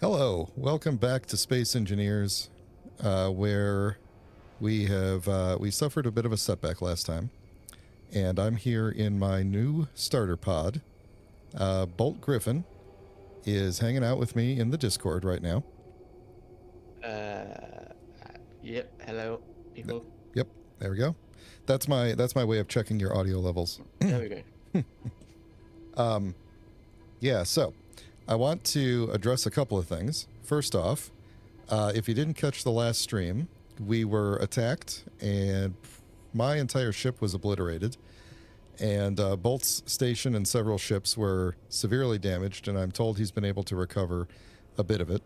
Hello, welcome back to Space Engineers, where we suffered a bit of a setback last time, and I'm here in my new starter pod. Bolt Griffin is hanging out with me in the Discord right now. Yep. Hello, people. Yep, there we go. That's my way of checking your audio levels. There we go. Yeah, so I want to address a couple of things. First off, if you didn't catch the last stream, we were attacked and my entire ship was obliterated. And Bolt's station and several ships were severely damaged, and I'm told he's been able to recover a bit of it.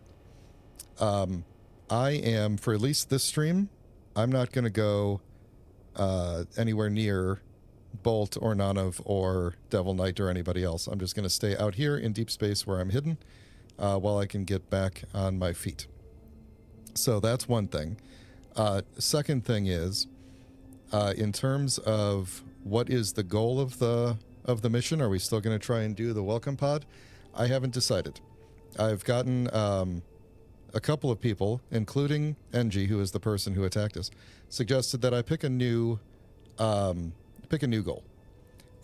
I am, for at least this stream, I'm not going to go anywhere near Bolt or Nanav or Devil Knight or anybody else. I'm just going to stay out here in deep space where I'm hidden while I can get back on my feet. So that's one thing. Second thing is, in terms of what is the goal of the mission, are we still going to try and do the welcome pod? I haven't decided. I've gotten a couple of people, including NG, who is the person who attacked us, suggested that I pick a new goal.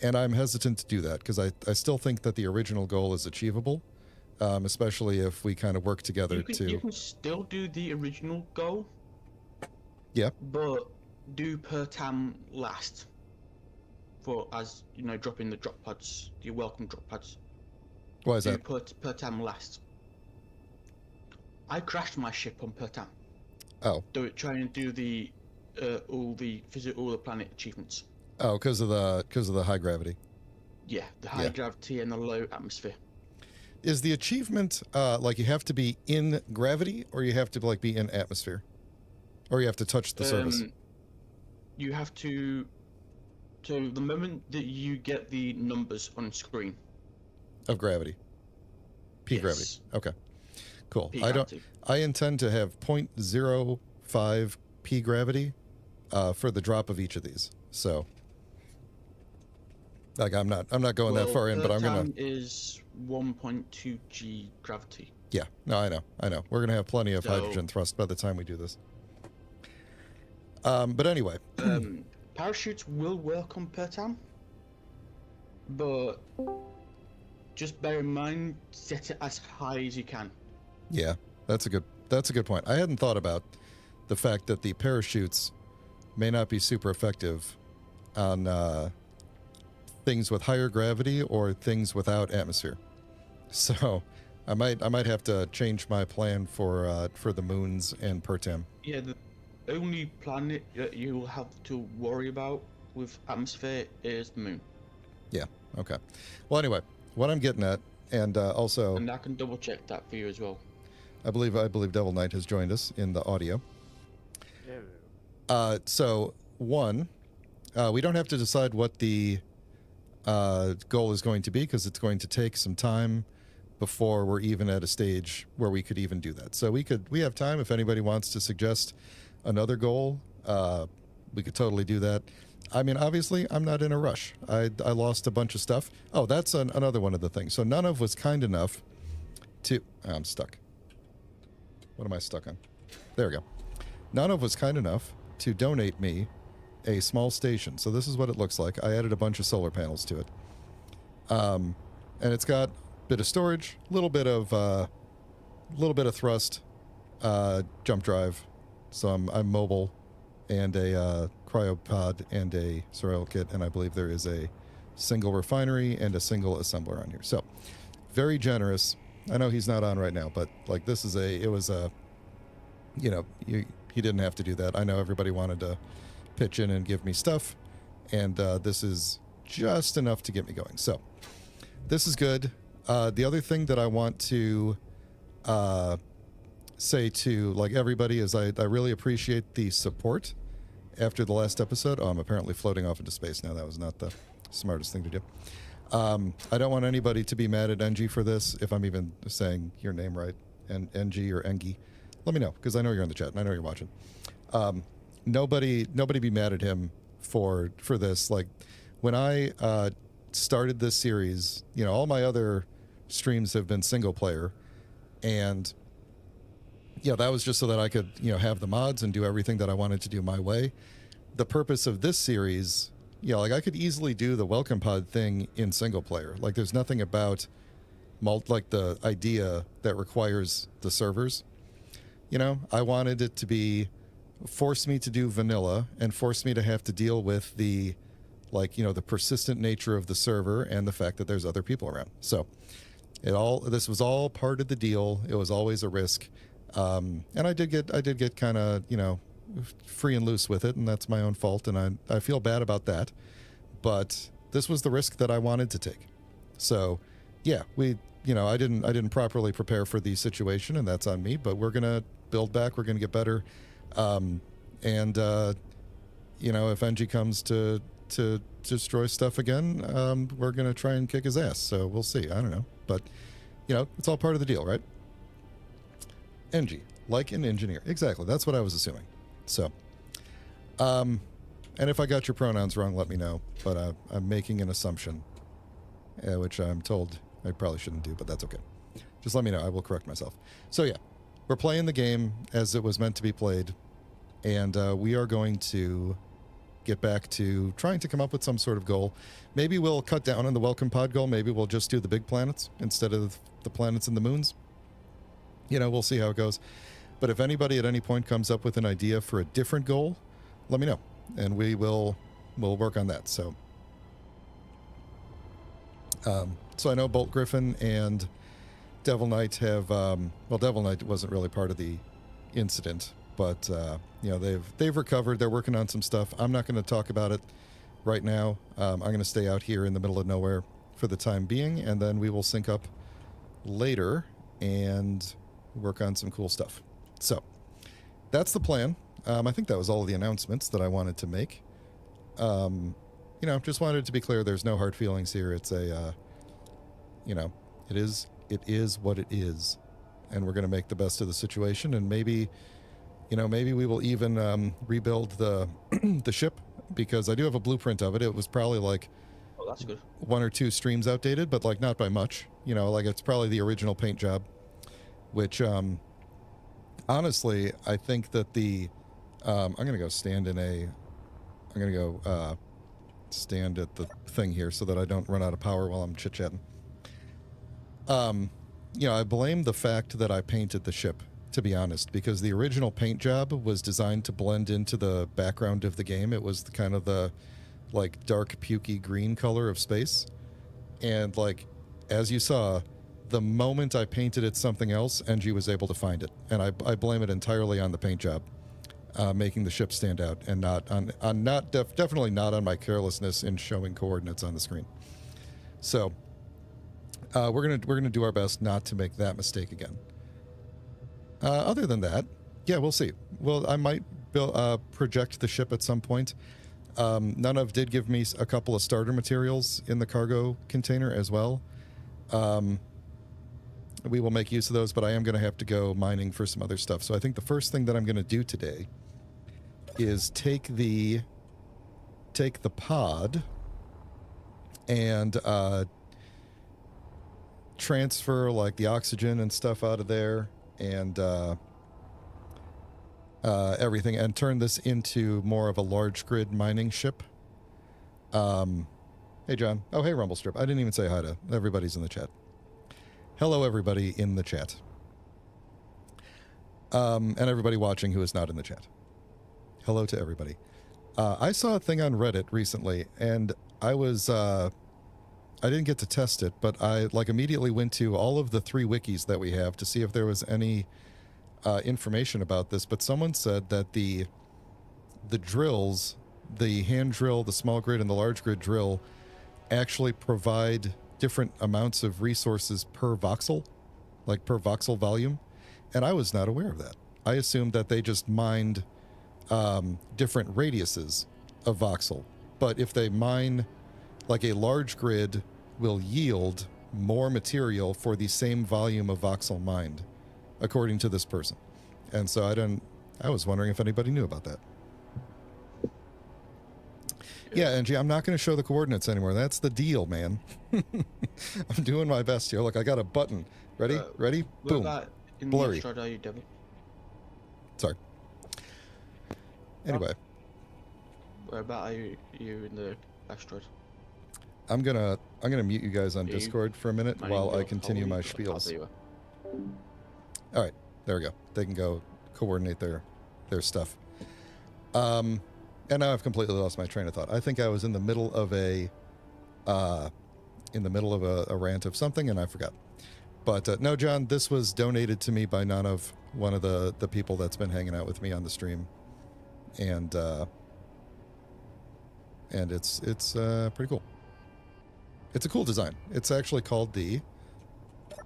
And I'm hesitant to do that because I still think that the original goal is achievable, especially if we kind of work together You can still do the original goal. Yeah. But do per tam last. For, as you know, dropping the drop pods, your welcome drop pods. Why is that? Per tam last. I crashed my ship on per tam. Oh. Trying to do visit all the planet achievements. Oh, because of the high gravity. Yeah, the high gravity and the low atmosphere. Is the achievement like you have to be in gravity, or you have to like be in atmosphere, or you have to touch the surface? You have to. So the moment that you get the numbers on screen of gravity, P gravity. Okay, cool. P gravity. I intend to have 0.05 P gravity for the drop of each of these. So, like, I'm not going that far in, but I'm gonna. Is 1.2 G gravity. Yeah, no, I know. We're gonna have plenty of hydrogen thrust by the time we do this. But anyway. Parachutes will work on per tam, but just bear in mind, set it as high as you can. Yeah, that's a good point. I hadn't thought about the fact that the parachutes may not be super effective on things with higher gravity or things without atmosphere. So I might have to change my plan for the moons and per tam. Yeah, the only planet that you will have to worry about with atmosphere is the moon. Yeah, okay. Well, anyway, what I'm getting at, and also... And I can double check that for you as well. I believe Devil Knight has joined us in the audio. So, one, we don't have to decide what the goal is going to be, because it's going to take some time before we're even at a stage where we could even do that. So we have time. If anybody wants to suggest another goal, we could totally do that. I mean, obviously, I'm not in a rush. I lost a bunch of stuff. Oh, that's another one of the things. So Nanav was kind enough to... I'm stuck. What am I stuck on? There we go. Nanav was kind enough to donate me a small station. So this is what it looks like. I added a bunch of solar panels to it. And it's got a bit of storage, a little bit of thrust, jump drive. So I'm mobile, and a cryopod and a survival kit, and I believe there is a single refinery and a single assembler on here. So very generous. I know he's not on right now, but like he didn't have to do that. I know everybody wanted to pitch in and give me stuff, and this is just enough to get me going. So this is good. The other thing that I want to say to like everybody is I really appreciate the support after the last episode. Oh, I'm apparently floating off into space now. That was not the smartest thing to do. I don't want anybody to be mad at NG for this, if I'm even saying your name right, and NG or Engi. Let me know, because I know you're in the chat and I know you're watching. Nobody be mad at him for this. Like, when I started this series, all my other streams have been single player. And yeah, that was just so that I could, have the mods and do everything that I wanted to do my way. The purpose of this series, like I could easily do the welcome pod thing in single player. Like there's nothing about like the idea that requires the servers. I wanted it to be force me to do vanilla and force me to have to deal with the the persistent nature of the server and the fact that there's other people around. So this was all part of the deal. It was always a risk. And I did get kind of, free and loose with it, and that's my own fault, and I feel bad about that. But this was the risk that I wanted to take. So, yeah, I didn't properly prepare for the situation, and that's on me, but we're going to build back, we're going to get better. If NG comes to destroy stuff again, we're going to try and kick his ass. So we'll see. I don't know. But, it's all part of the deal, right? NG, like an engineer. Exactly. That's what I was assuming. So, and if I got your pronouns wrong, let me know. But I'm making an assumption, which I'm told I probably shouldn't do, but that's okay. Just let me know. I will correct myself. So, yeah, we're playing the game as it was meant to be played. And we are going to get back to trying to come up with some sort of goal. Maybe we'll cut down on the welcome pod goal. Maybe we'll just do the big planets instead of the planets and the moons. We'll see how it goes. But if anybody at any point comes up with an idea for a different goal, let me know. And we'll work on that. So I know Bolt Griffin and Devil Knight have, Devil Knight wasn't really part of the incident, but, they've recovered. They're working on some stuff. I'm not going to talk about it right now. I'm going to stay out here in the middle of nowhere for the time being, and then we will sync up later and work on some cool stuff. So that's the plan. I think that was all of the announcements that I wanted to make. Just wanted to be clear. There's no hard feelings here. It's it is what it is, and we're going to make the best of the situation. And maybe we will even rebuild the the ship, because I do have a blueprint of it. It was probably oh, that's good, 1 or 2 streams outdated, but not by much. It's probably the original paint job. Which, honestly, I think that I'm going to go stand at the thing here so that I don't run out of power while I'm chit-chatting. I blame the fact that I painted the ship, to be honest, because the original paint job was designed to blend into the background of the game. It was kind of the, dark, pukey green color of space. And, as you saw, the moment I painted it something else, NG was able to find it. And I blame it entirely on the paint job, making the ship stand out, and not on definitely not on my carelessness in showing coordinates on the screen. So we're gonna do our best not to make that mistake again. Other than that, yeah, we'll see. Well, I might project the ship at some point. None of did give me a couple of starter materials in the cargo container as well. We will make use of those, but I am going to have to go mining for some other stuff. So I think the first thing that I'm going to do today is take the pod and transfer the oxygen and stuff out of there, and everything, and turn this into more of a large grid mining ship. Hey John. Oh, hey Rumblestrip. I didn't even say hi to everybody's in the chat. Hello, everybody in the chat. And everybody watching who is not in the chat. Hello to everybody. I saw a thing on Reddit recently, and I didn't get to test it, but I immediately went to all of the 3 wikis that we have to see if there was any information about this. But someone said that the drills, the hand drill, the small grid, and the large grid drill actually provide different amounts of resources per voxel, per voxel volume, and I was not aware of that. I assumed that they just mined different radiuses of voxel, but if they mine a large grid will yield more material for the same volume of voxel mined, according to this person. And so I was wondering if anybody knew about that. Yeah, Angie, I'm not going to show the coordinates anymore. That's the deal, man. I'm doing my best here. Look, I got a button. Ready? Ready? Where Boom. about in Blurry. the asteroid are you, Devil? Sorry. Anyway, Where about are you in the asteroid? I'm gonna mute you guys on Discord for a minute while I continue my spiels. All right, there we go. They can go coordinate their stuff. And now I've completely lost my train of thought. I think I was in the middle of a rant of something, and I forgot. But no, John, this was donated to me by Nanav, one of the people that's been hanging out with me on the stream, and it's pretty cool. It's a cool design. It's actually called the...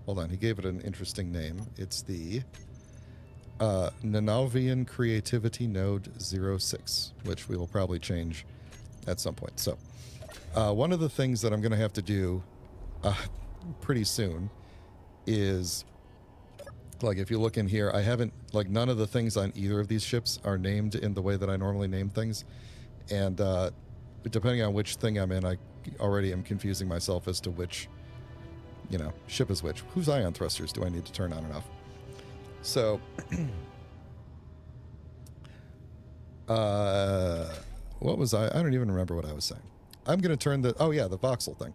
Hold on, he gave it an interesting name. It's the Nanavian Creativity Node 06, which we will probably change at some point. So, one of the things that I'm going to have to do pretty soon is, like, if you look in here, I haven't, like, none of the things on either of these ships are named in the way that I normally name things. And depending on which thing I'm in, I already am confusing myself as to which, you know, ship is which. Whose ion thrusters do I need to turn on and off? So, what was I don't even remember what I was saying. I'm going to turn the, oh yeah, the voxel thing.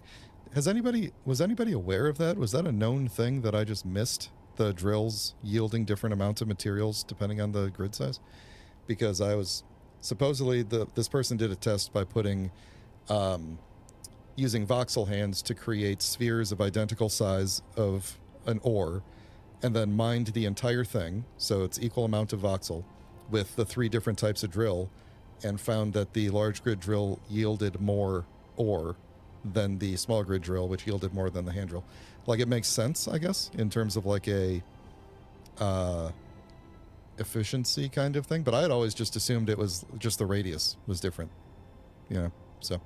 Was anybody aware of that? Was that a known thing that I just missed? The drills yielding different amounts of materials depending on the grid size? Because I was, supposedly this person did a test by putting, using voxel hands to create spheres of identical size of an ore, and then mined the entire thing, so it's equal amount of voxel, with the 3 different types of drill, and found that the large grid drill yielded more ore than the small grid drill, which yielded more than the hand drill. Like, it makes sense, I guess, in terms of like a efficiency kind of thing, but I had always just assumed it was just the radius was different, you know, so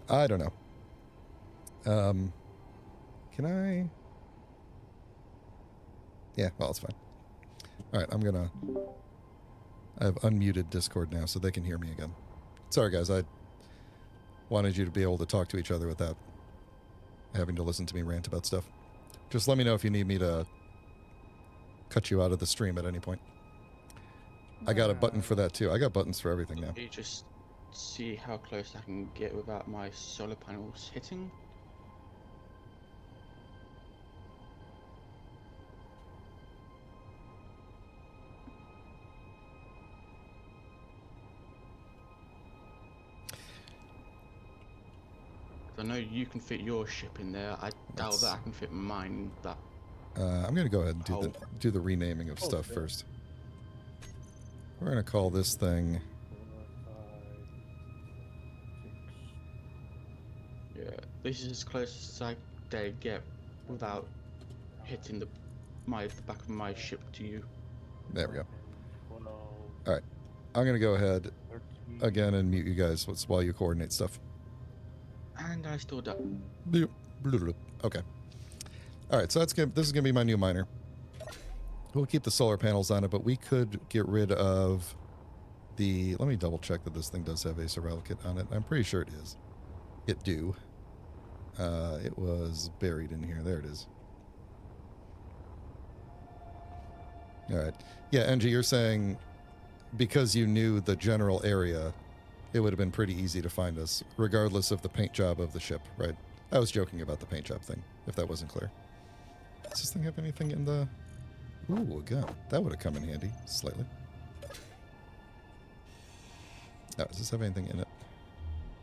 I don't know. Can I? Yeah, well, it's fine. All right, I have unmuted Discord now so they can hear me again. Sorry, guys, I wanted you to be able to talk to each other without having to listen to me rant about stuff. Just let me know if you need me to cut you out of the stream at any point. I got a button for that, too. I got buttons for everything now. You just see how close I can get without my solar panels hitting. I know you can fit your ship in there. I doubt that I can fit mine. That I'm going to go ahead and do the renaming of stuff first. We're going to call this thing... Yeah, this is as close as I dare get without hitting the back of my ship to you. There we go. Alright, I'm going to go ahead again and mute you guys while you coordinate stuff. And I still don't. Okay. Alright, so this is going to be my new miner. We'll keep the solar panels on it, but we could get rid of the... Let me double check that this thing does have Acer Relic on it. I'm pretty sure it is. It do. It was buried in here. There it is. Alright. Yeah, Angie, you're saying because you knew the general area, it would have been pretty easy to find us, regardless of the paint job of the ship, right? I was joking about the paint job thing, if that wasn't clear. Does this thing have anything in the... Ooh, a gun. That would have come in handy, slightly. Oh, does this have anything in it?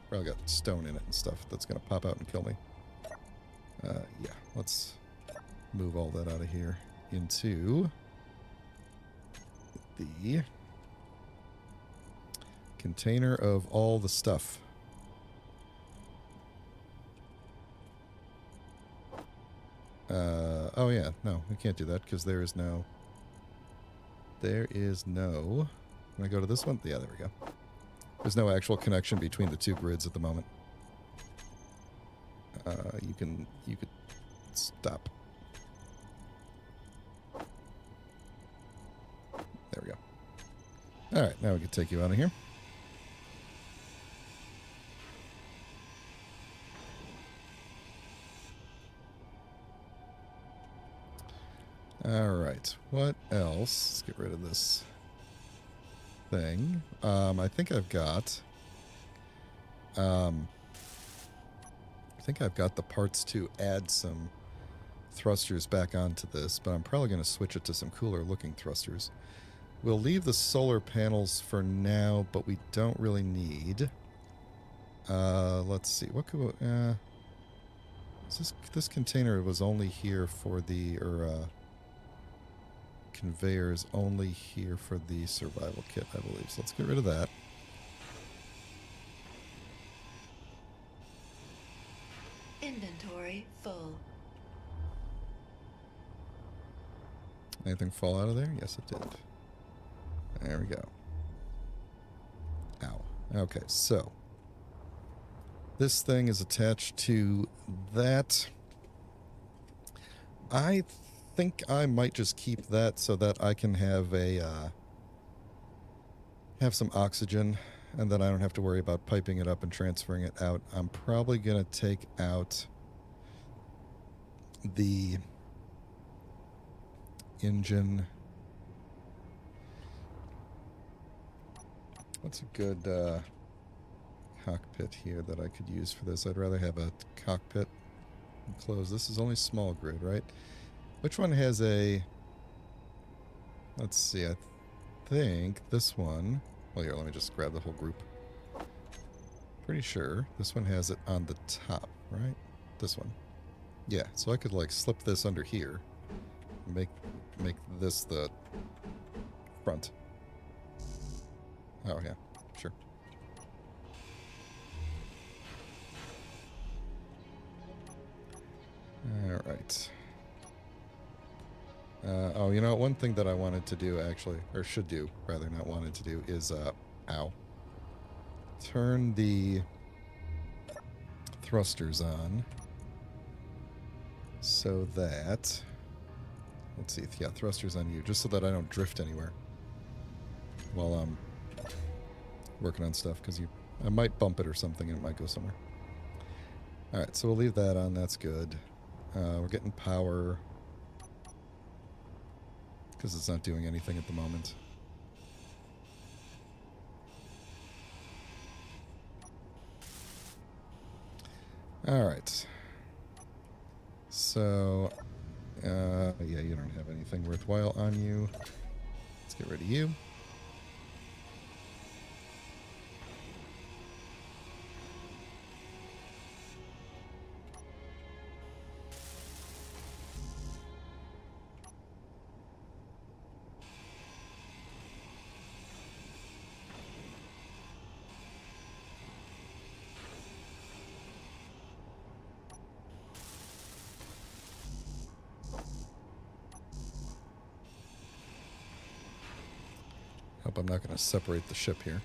Probably got stone in it and stuff that's going to pop out and kill me. Yeah, let's move all that out of here into the container of all the stuff. Oh yeah, no, we can't do that because there is no... When I go to this one? Yeah, there we go. There's no actual connection between the 2 grids at the moment. You could stop. There we go. Alright, now we can take you out of here. Alright, what else? Let's get rid of this thing. I think I've got... I think I've got the parts to add some thrusters back onto this, but I'm probably going to switch it to some cooler looking thrusters. We'll leave the solar panels for now, but we don't really need. Let's see. What could this container was only here for the conveyor is only here for the survival kit, I believe. So let's get rid of that. Inventory full. Anything fall out of there? Yes, it did. There we go. Ow. Okay, so this thing is attached to that. I think I might just keep that so that I can have a have some oxygen, and then I don't have to worry about piping it up and transferring it out. I'm probably gonna take out the engine. What's a good cockpit here that I could use for this? I'd rather have a cockpit enclosed. This is only small grid, right? Which one has a... Let's see, I think this one... Well, here, let me just grab the whole group. Pretty sure this one has it on the top, right? This one. Yeah, so I could, like, slip this under here. Make this the front. Oh, yeah, sure. Alright. Oh, you know, one thing that I wanted to do, actually, or should do, rather not wanted to do, is, ow. Turn the thrusters on so that... Let's see, yeah, thrusters on you, just so that I don't drift anywhere while I'm working on stuff, because I might bump it or something and it might go somewhere. Alright, so we'll leave that on, that's good. We're getting power, because it's not doing anything at the moment. Alright. So... yeah, you don't have anything worthwhile on you. Let's get rid of you. Hope I'm not going to separate the ship here.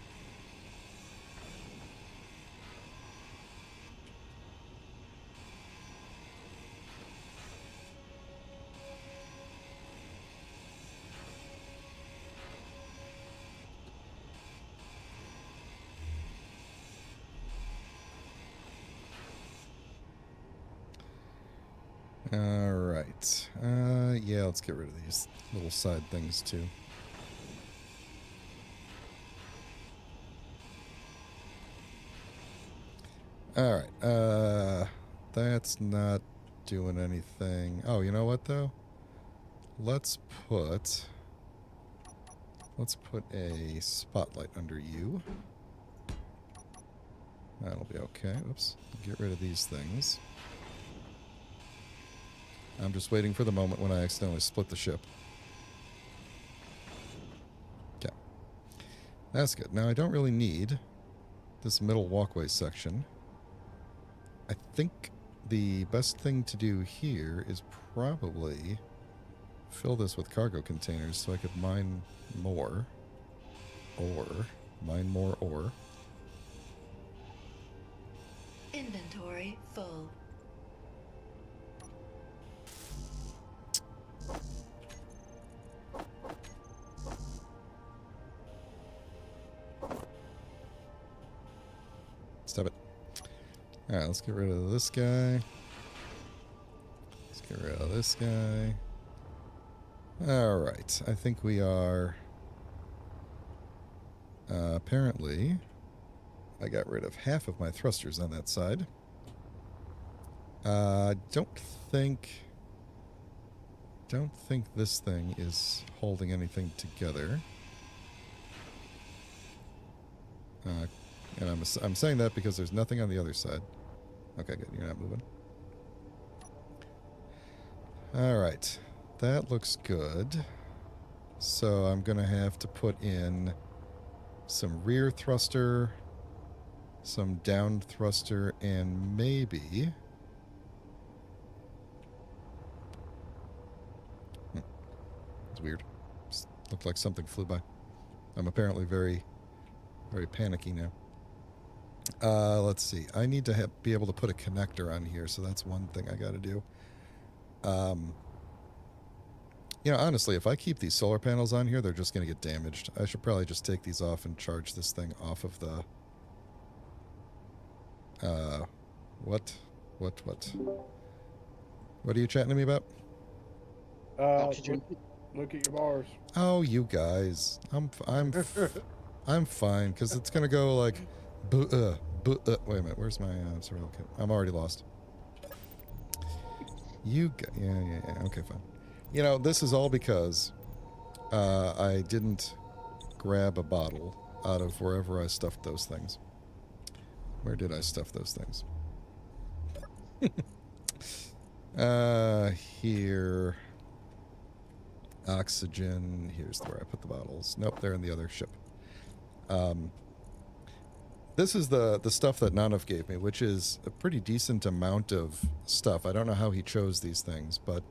Alright. Yeah, let's get rid of these little side things too. Alright, that's not doing anything. Oh, you know what though? Let's put a spotlight under you. That'll be okay. Oops. Get rid of these things. I'm just waiting for the moment when I accidentally split the ship. Okay. That's good. Now I don't really need this middle walkway section. I think the best thing to do here is probably fill this with cargo containers so I could mine more ore. Mine more ore. Inventory full. Stop it. Alright, let's get rid of this guy. Let's get rid of this guy. All right. I think we are... apparently, I got rid of half of my thrusters on that side. Don't think this thing is holding anything together. And I'm saying that because there's nothing on the other side. Okay, good. You're not moving. All right. That looks good. So I'm going to have to put in some rear thruster, some down thruster, and maybe... It's weird. Just looked like something flew by. I'm apparently very, very panicky now. Let's see. I need to be able to put a connector on here, so that's one thing I got to do. You know, honestly, if I keep these solar panels on here, they're just going to get damaged. I should probably just take these off and charge this thing off of the... What? What are you chatting to me about? Oxygen. Look at your bars. Oh, you guys. I'm fine, because it's going to go like... wait a minute, where's my survival kit? I'm already lost. Yeah, okay, fine. You know, this is all because I didn't grab a bottle out of wherever I stuffed those things. Where did I stuff those things? Here. Oxygen. Here's where I put the bottles. Nope, they're in the other ship. This is the stuff that Nanov gave me, which is a pretty decent amount of stuff. I don't know how he chose these things, but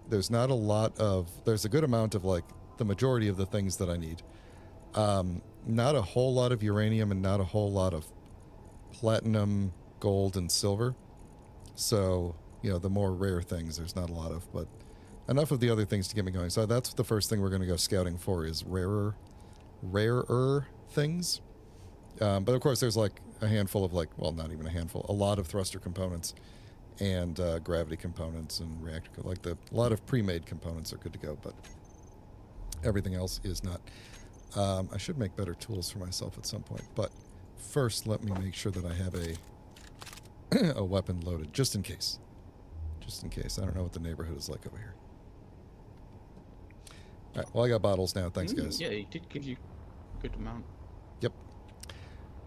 there's not a lot of... There's a good amount of, like, the majority of the things that I need. Not a whole lot of uranium and not a whole lot of platinum, gold, and silver. So, you know, the more rare things there's not a lot of, but enough of the other things to get me going. So that's the first thing we're going to go scouting for is rarer things. But of course there's like a handful of like, well, not even a handful, a lot of thruster components and gravity components and reactor, like a lot of pre-made components are good to go, but everything else is not. I should make better tools for myself at some point, but first let me make sure that I have a weapon loaded, just in case. Just in case. I don't know what the neighborhood is like over here. All right, well, I got bottles now. Thanks, guys. Yeah, he did give you a good amount. Yep.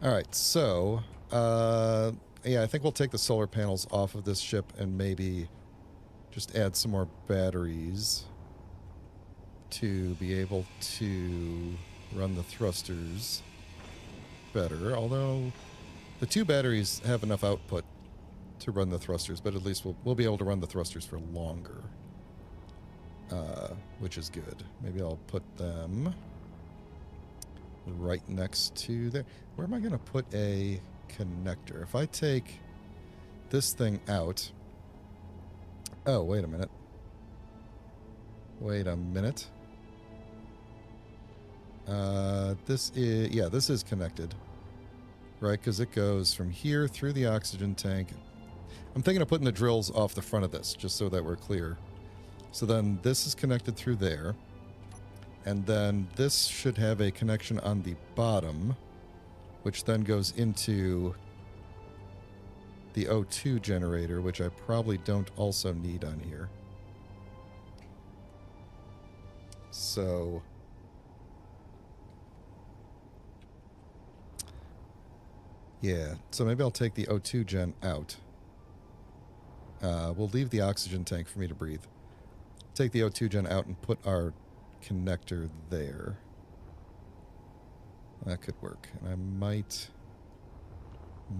All right, so, yeah, I think we'll take the solar panels off of this ship and maybe just add some more batteries to be able to run the thrusters better, although the 2 batteries have enough output to run the thrusters, but at least we'll be able to run the thrusters for longer, which is good. Maybe I'll put them right next to there. Where am I going to put a connector? If I take this thing out... Oh, wait a minute. Wait a minute. This is connected. Right, because it goes from here through the oxygen tank. I'm thinking of putting the drills off the front of this, just so that we're clear. So then this is connected through there. And then this should have a connection on the bottom, which then goes into the O2 generator, which I probably don't also need on here. So... yeah, so maybe I'll take the O2 gen out. We'll leave the oxygen tank for me to breathe. Take the O2 gen out and put our connector there. That could work. And I might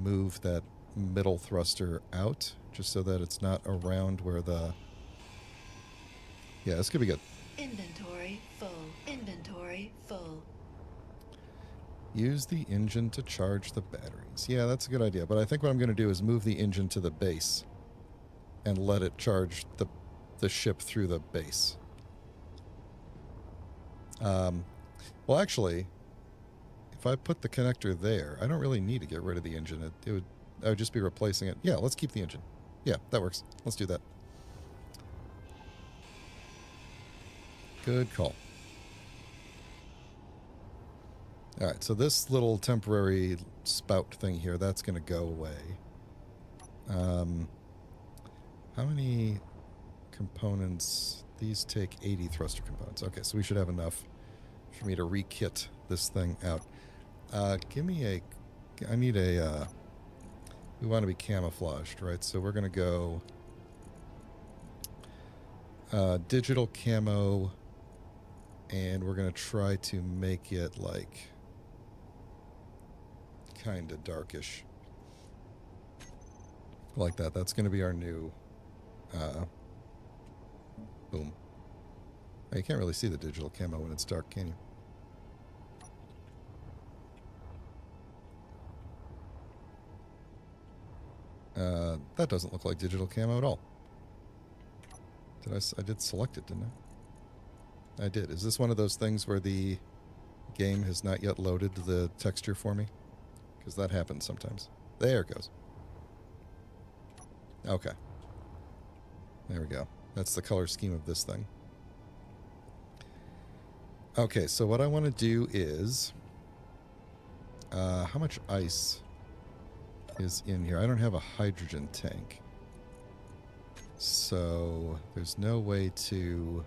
move that middle thruster out just so that it's not around where the... yeah, this could be good. Inventory full. Inventory full. Use the engine to charge the batteries. Yeah, that's a good idea. But I think what I'm going to do is move the engine to the base and let it charge the ship through the base. Well, actually, if I put the connector there, I don't really need to get rid of the engine. I would just be replacing it. Yeah, let's keep the engine. Yeah, that works. Let's do that. Good call. All right, so this little temporary spout thing here, that's going to go away. How many components? These take 80 thruster components. Okay, so we should have enough for me to re-kit this thing out. Give me a... I need a... we want to be camouflaged, right? So we're going to go... digital camo, and we're going to try to make it, like, kind of darkish. Like that. That's going to be our new... boom. Oh, you can't really see the digital camo when it's dark, can you? That doesn't look like digital camo at all. I did select it, didn't I? I did. Is this one of those things where the game has not yet loaded the texture for me? Because that happens sometimes. There it goes. Okay. There we go. That's the color scheme of this thing. Okay, so what I want to do is... how much ice is in here? I don't have a hydrogen tank. So there's no way to...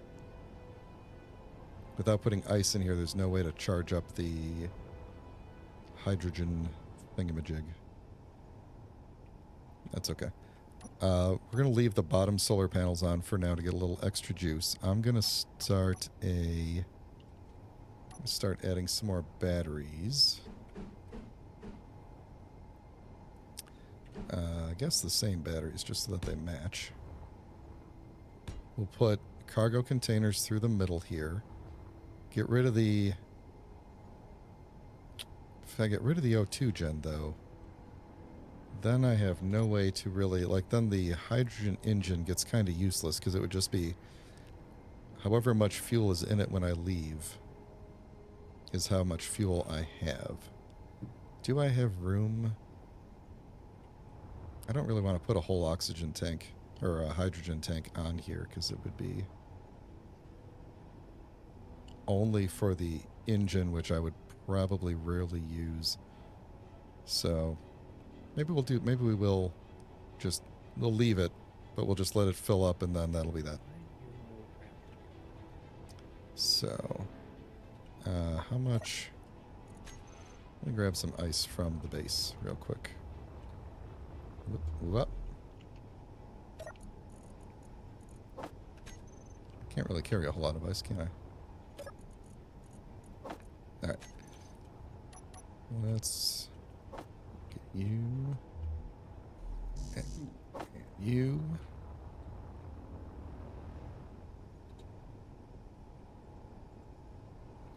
Without putting ice in here, there's no way to charge up the hydrogen thingamajig. That's okay. We're going to leave the bottom solar panels on for now to get a little extra juice. I'm going to start adding some more batteries. I guess the same batteries, just so that they match. We'll put cargo containers through the middle here. Get rid of the... If I get rid of the O2 gen, though, then I have no way to really... Like, then the hydrogen engine gets kind of useless, because it would just be... However much fuel is in it when I leave is how much fuel I have. Do I have room? I don't really want to put a whole oxygen tank or a hydrogen tank on here, because it would be only for the engine, which I would probably rarely use. So maybe we'll leave it, but we'll just let it fill up, and then that'll be that. So how much? Let me grab some ice from the base real quick. Move up. Can't really carry a whole lot of ice, can I? Alright. Let's get you. And you.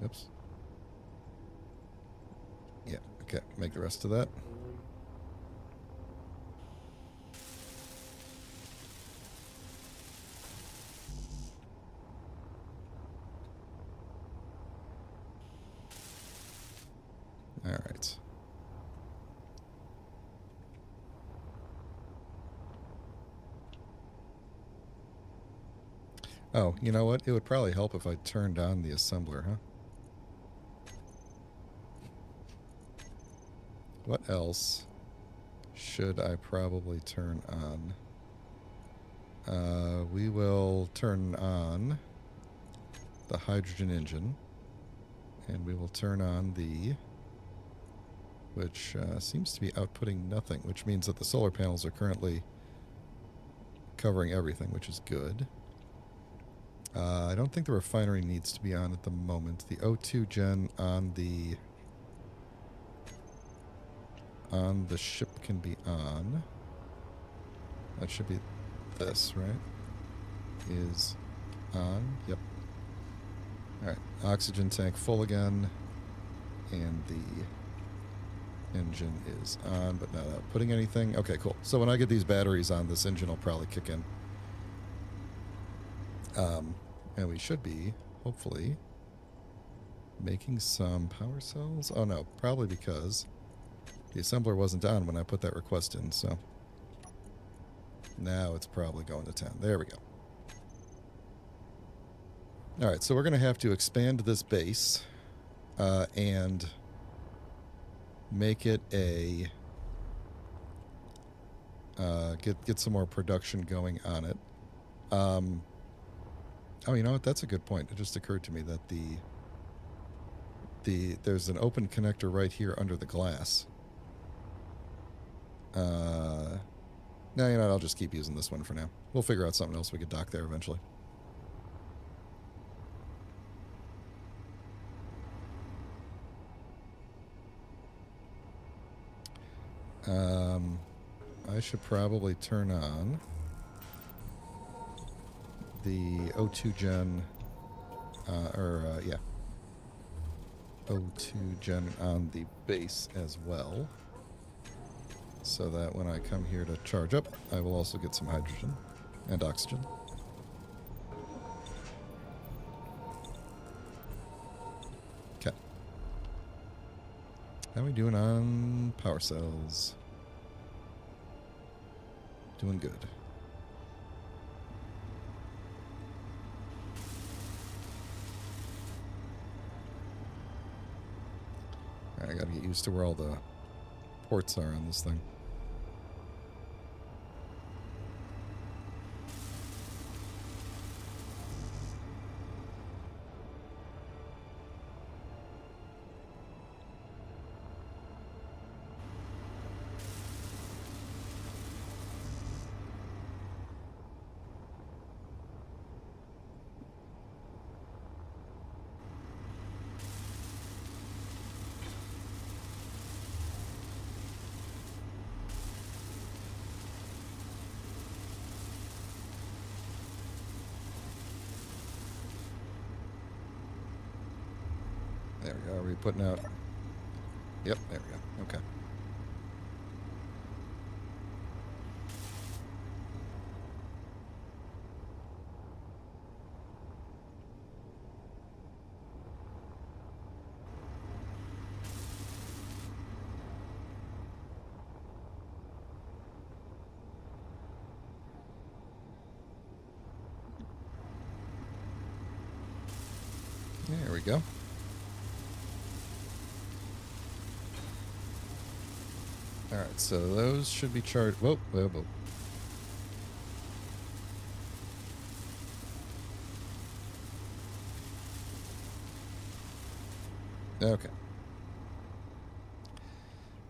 Oops. Yeah, okay. Make the rest of that. All right. Oh, you know what? It would probably help if I turned on the assembler, huh? What else should I probably turn on? We will turn on the hydrogen engine, and we will turn on the... which seems to be outputting nothing, which means that the solar panels are currently covering everything, which is good. I don't think the refinery needs to be on at the moment. The O2 gen on the ship can be on. That should be this, right? Is on. Yep. Alright. Oxygen tank full again. And the engine is on, but not outputting anything. Okay, cool. So when I get these batteries on, this engine will probably kick in. And we should be, hopefully, making some power cells. Oh no, probably because the assembler wasn't on when I put that request in, so now it's probably going to town. There we go. All right, so we're going to have to expand this base and make it a get some more production going on it. Oh, you know what? That's a good point. It just occurred to me that there's an open connector right here under the glass. No, you know what? I'll just keep using this one for now. We'll figure out something else we could dock there eventually. I should probably turn on the O2 gen, yeah, O2 gen on the base as well, so that when I come here to charge up, I will also get some hydrogen and oxygen. Okay. How are we doing on power cells? Doing good. I gotta get used to where all the ports are on this thing. There we go. Are we putting out? Yep, there we go. Okay. There we go. Alright, so those should be charged. Whoa, whoa, whoa. Okay.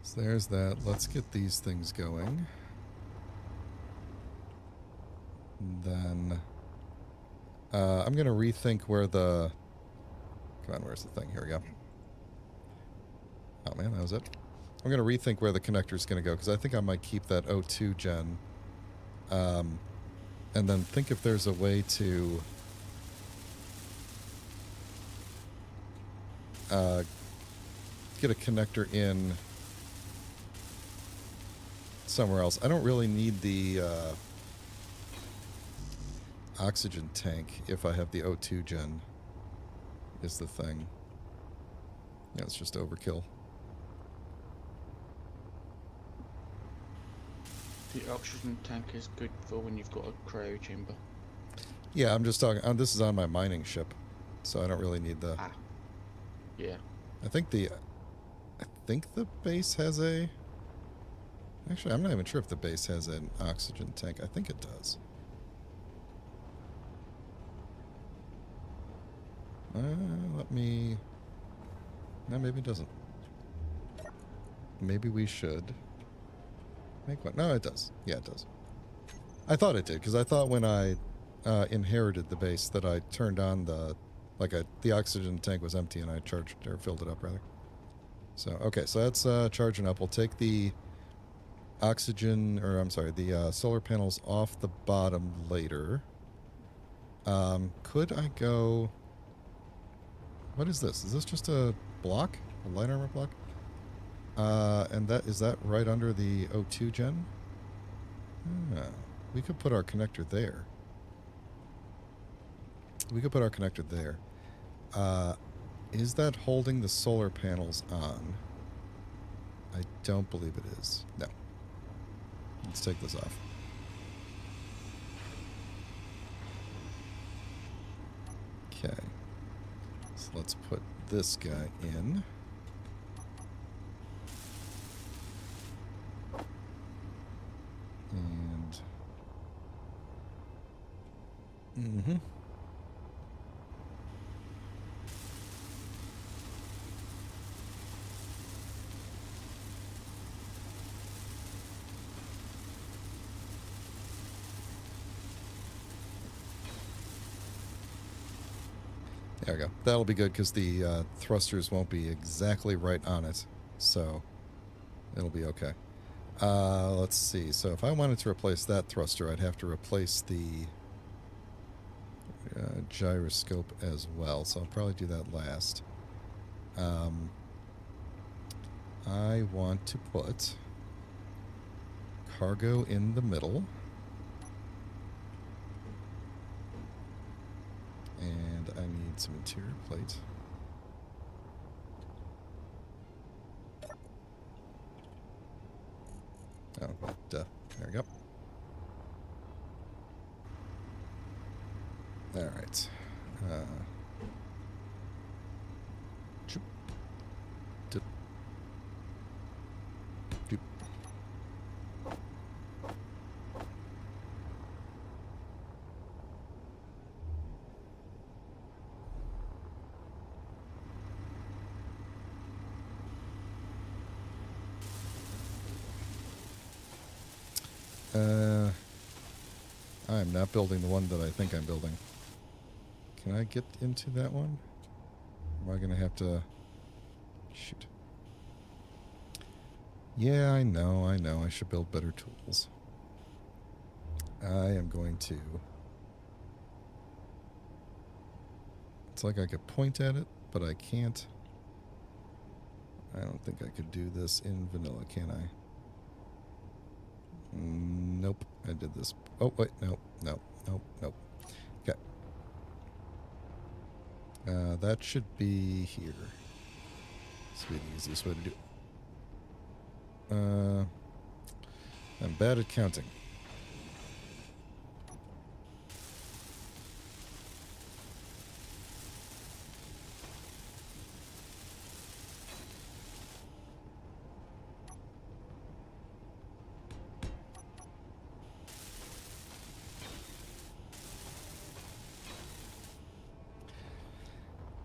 So there's that. Let's get these things going. And then I'm going to rethink where the... Come on, where's the thing? Here we go. Oh, man, that was it. I'm going to rethink where the connector is going to go, because I think I might keep that O2 gen. And then think if there's a way to... get a connector in somewhere else. I don't really need the oxygen tank if I have the O2 gen, is the thing. Yeah, it's just overkill. The oxygen tank is good for when you've got a cryo chamber. Yeah, I'm just talking... this is on my mining ship, so I don't really need the... Ah. Yeah. I think the base has a... Actually, I'm not even sure if the base has an oxygen tank. I think it does. Let me... No, maybe it doesn't. Maybe we should make one. No, it does. Yeah, it does. I thought it did, because I thought when I inherited the base that I turned on the... the oxygen tank was empty and I charged, or filled it up, rather. So, okay, so that's charging up. We'll take the oxygen, or I'm sorry, the solar panels off the bottom later. Could I go... What is this? Is this just a block? A light armor block? And is that right under the O2 gen? We could put our connector there. We could put our connector there. Is that holding the solar panels on? I don't believe it is. No. Let's take this off. Okay. let's put this guy in. And... Mm-hmm. There we go. That'll be good because the thrusters won't be exactly right on it. So it'll be okay. Let's see. So if I wanted to replace that thruster, I'd have to replace the gyroscope as well. So I'll probably do that last. I want to put cargo in the middle. And I need some interior plate. Oh, duh. There we go. All right. Choop. Dip. Doop. I'm not building the one that I think I'm building. Can I get into that one? Am I going to have to... Shoot. Yeah, I know. I should build better tools. I am going to... It's like I could point at it, but I can't. I don't think I could do this in vanilla, can I? Nope, I did this. Oh, wait, nope. Okay. That should be here. This would be the easiest way to do it. I'm bad at counting.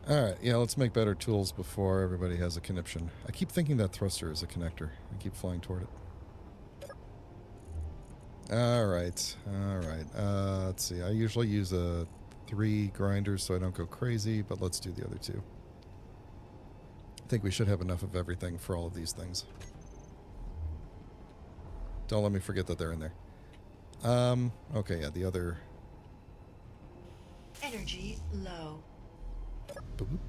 Alright, yeah, let's make better tools before everybody has a conniption. I keep thinking that thruster is a connector. I keep flying toward it. Alright. Let's see. I usually use a 3 grinders so I don't go crazy, but let's do the other 2. I think we should have enough of everything for all of these things. Don't let me forget that they're in there. Okay, yeah, the other... Energy low. Boop.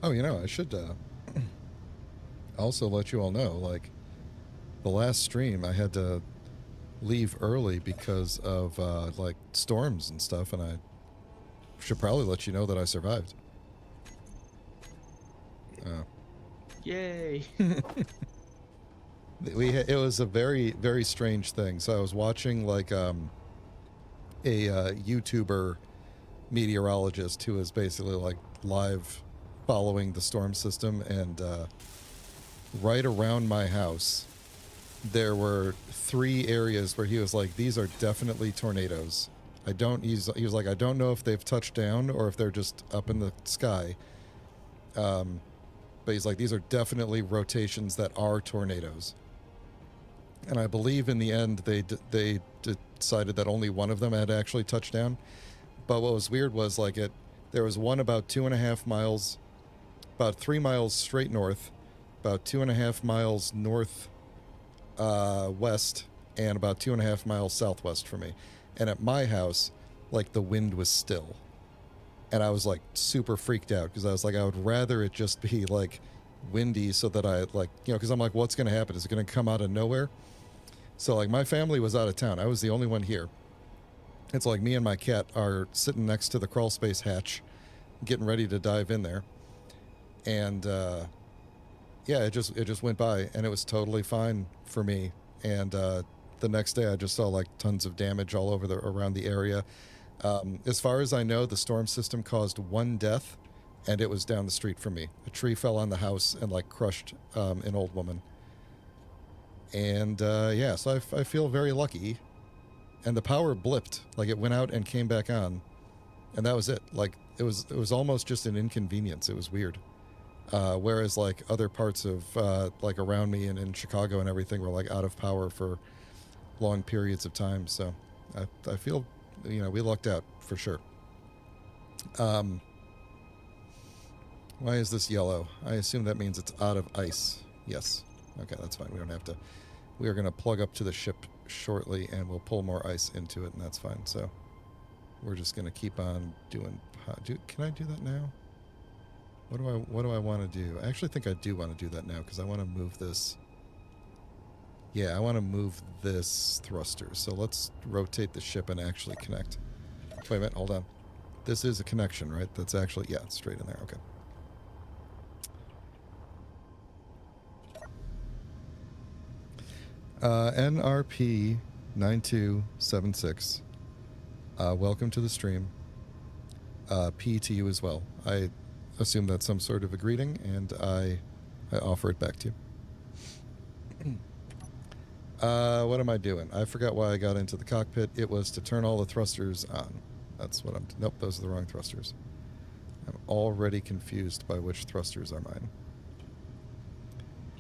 Oh, you know, I should also let you all know, like, the last stream I had to leave early because of, like, storms and stuff, and I should probably let you know that I survived. Yay! It was a very, very strange thing. So I was watching like a YouTuber meteorologist who was basically like live following the storm system, and right around my house there were 3 areas where he was like, these are definitely tornadoes. He was like, I don't know if they've touched down or if they're just up in the sky. But he's like, these are definitely rotations that are tornadoes. And I believe in the end they decided that only one of them had actually touched down. But what was weird was like there was one about 2.5 miles, about 3 miles straight north, about 2.5 miles north west, and about 2.5 miles southwest for me. And at my house, like the wind was still. And I was like super freaked out because I was like, I would rather it just be like windy so that I like, you know, because I'm like, what's going to happen? Is it going to come out of nowhere? So like my family was out of town. I was the only one here. It's like me and my cat are sitting next to the crawl space hatch, getting ready to dive in there. and yeah, it just went by, and it was totally fine for me. And the next day, I just saw like tons of damage all over around the area. As far as I know, the storm system caused one death, and it was down the street from me. A tree fell on the house and like crushed an old woman. And yeah, so I feel very lucky. And the power blipped, like it went out and came back on, and that was it. Like it was almost just an inconvenience. It was weird. Whereas like other parts of like around me and in Chicago and everything were like out of power for long periods of time. So I feel, you know, we lucked out for sure. Why is this yellow? I assume that means it's out of ice. Yes. Okay, that's fine. We don't have to. We are going to plug up to the ship shortly, and we'll pull more ice into it, and that's fine. So we're just going to keep on doing. Can I do that now? What do I want to do? I actually think I do want to do that now because I want to move this. Yeah, I want to move this thruster. So let's rotate the ship and actually connect. Wait a minute, hold on. This is a connection, right? That's actually, yeah, it's straight in there. Okay. NRP 9276. Welcome to the stream. P to you as well. I assume that's some sort of a greeting, and I offer it back to you. What am I doing? I forgot why I got into the cockpit. It was to turn all the thrusters on. That's what I'm... Nope, those are the wrong thrusters. I'm already confused by which thrusters are mine.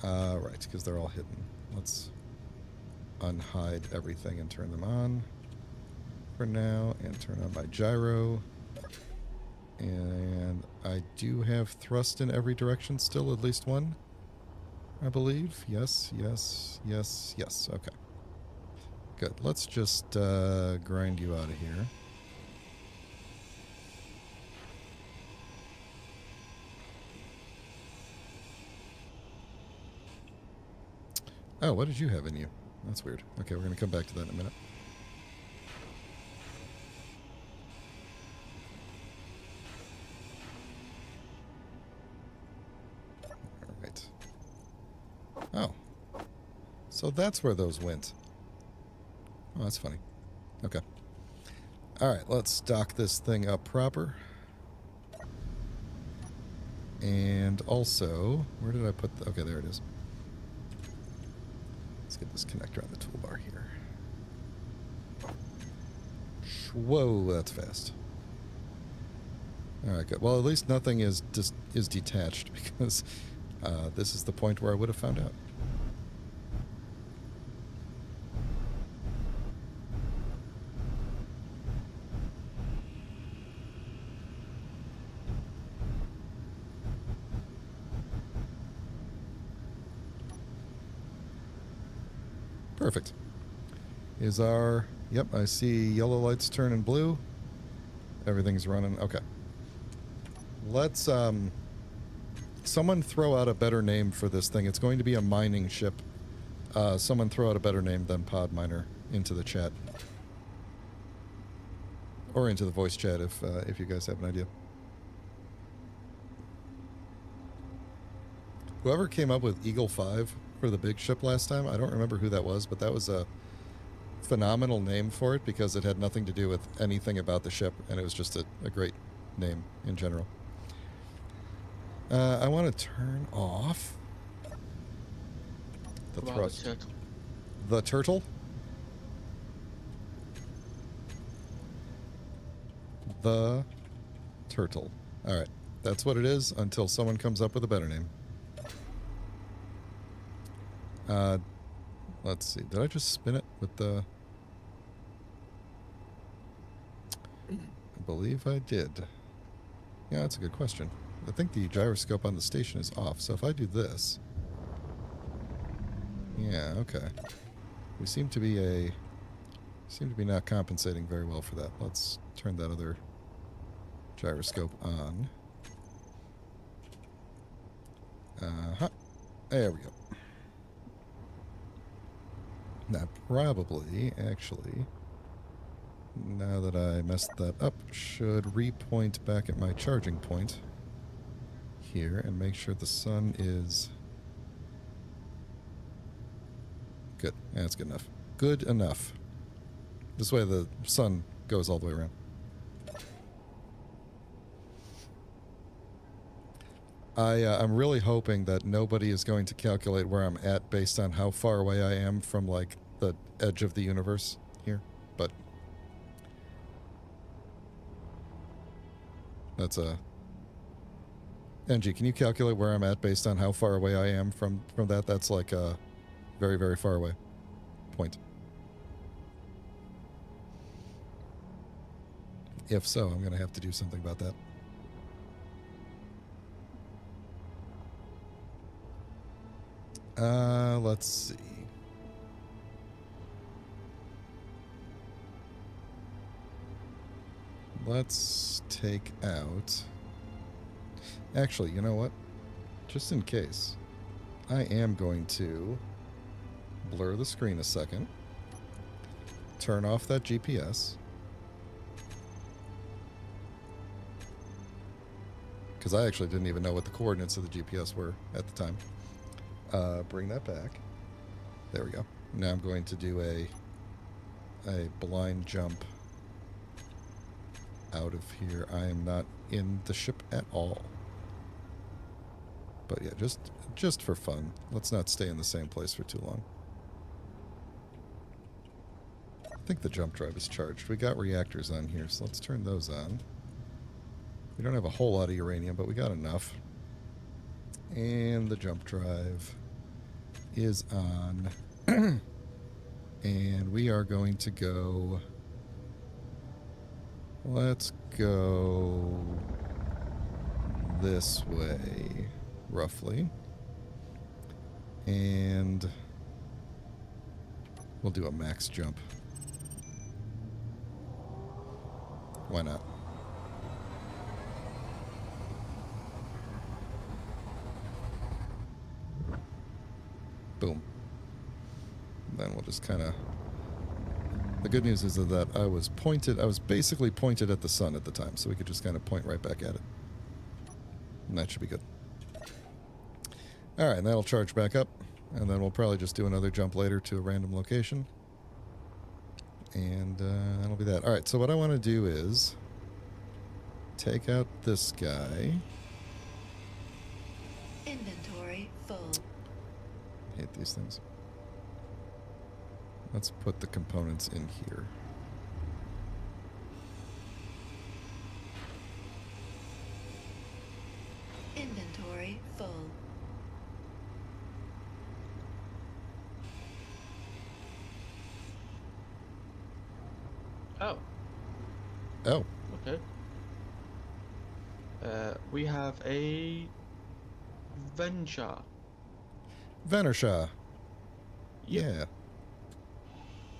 Right, because they're all hidden. Let's unhide everything and turn them on for now, and turn on my gyro. And I do have thrust in every direction still, at least one, I believe. Yes, yes, yes, yes. Okay. Good. Let's just grind you out of here. Oh, what did you have in you? That's weird. Okay, we're going to come back to that in a minute. All right. Oh. So that's where those went. Oh, that's funny. Okay. All right, let's dock this thing up proper. And also, where did I put the... Okay, there it is. Let's get this connector on the toolbar here. Whoa, that's fast. All right, good. Well, at least nothing is detached, because this is the point where I would have found out. Perfect. Is our... Yep, I see yellow lights turning blue. Everything's running. Okay. Let's, someone throw out a better name for this thing. It's going to be a mining ship. Someone throw out a better name than Pod Miner into the chat. Or into the voice chat if you guys have an idea. Whoever came up with Eagle 5 for the big ship last time, I don't remember who that was, but that was a phenomenal name for it because it had nothing to do with anything about the ship, and it was just a great name in general. I want to turn off the thrust. The turtle? The turtle. Alright, that's what it is until someone comes up with a better name. Let's see. Did I just spin it with the... I believe I did. Yeah, that's a good question. I think the gyroscope on the station is off, so if I do this... Yeah, okay. We seem to be not compensating very well for that. Let's turn that other gyroscope on. Uh-huh. There we go. That probably, actually, now that I messed that up, should repoint back at my charging point here and make sure the sun is good. Yeah, that's good enough. Good enough. This way the sun goes all the way around. I'm really hoping that nobody is going to calculate where I'm at based on how far away I am from, like, the edge of the universe here, but that's a... Angie, can you calculate where I'm at based on how far away I am from that? That's like a very, very far away point. If so, I'm going to have to do something about that. Let's see. Let's take out... Actually, you know what? Just in case, I am going to blur the screen a second, turn off that GPS, because I actually didn't even know what the coordinates of the GPS were at the time. Bring that back. There we go. Now I'm going to do a blind jump out of here. I am not in the ship at all. But yeah, just for fun. Let's not stay in the same place for too long. I think the jump drive is charged. We got reactors on here, so let's turn those on. We don't have a whole lot of uranium, but we got enough. And the jump drive is on. And we are going to go... Let's go this way, roughly. And we'll do a max jump. Why not? Boom. Then we'll just kind of... The good news is that I was basically pointed at the sun at the time, so we could just kind of point right back at it. And that should be good. Alright, and that'll charge back up, and then we'll probably just do another jump later to a random location. And that'll be that. Alright, so what I want to do is take out this guy. Inventory full. I hate these things. Let's put the components in here. Inventory full. Oh, Oh, okay. We have a Venture. Venershaw. Yep. Yeah.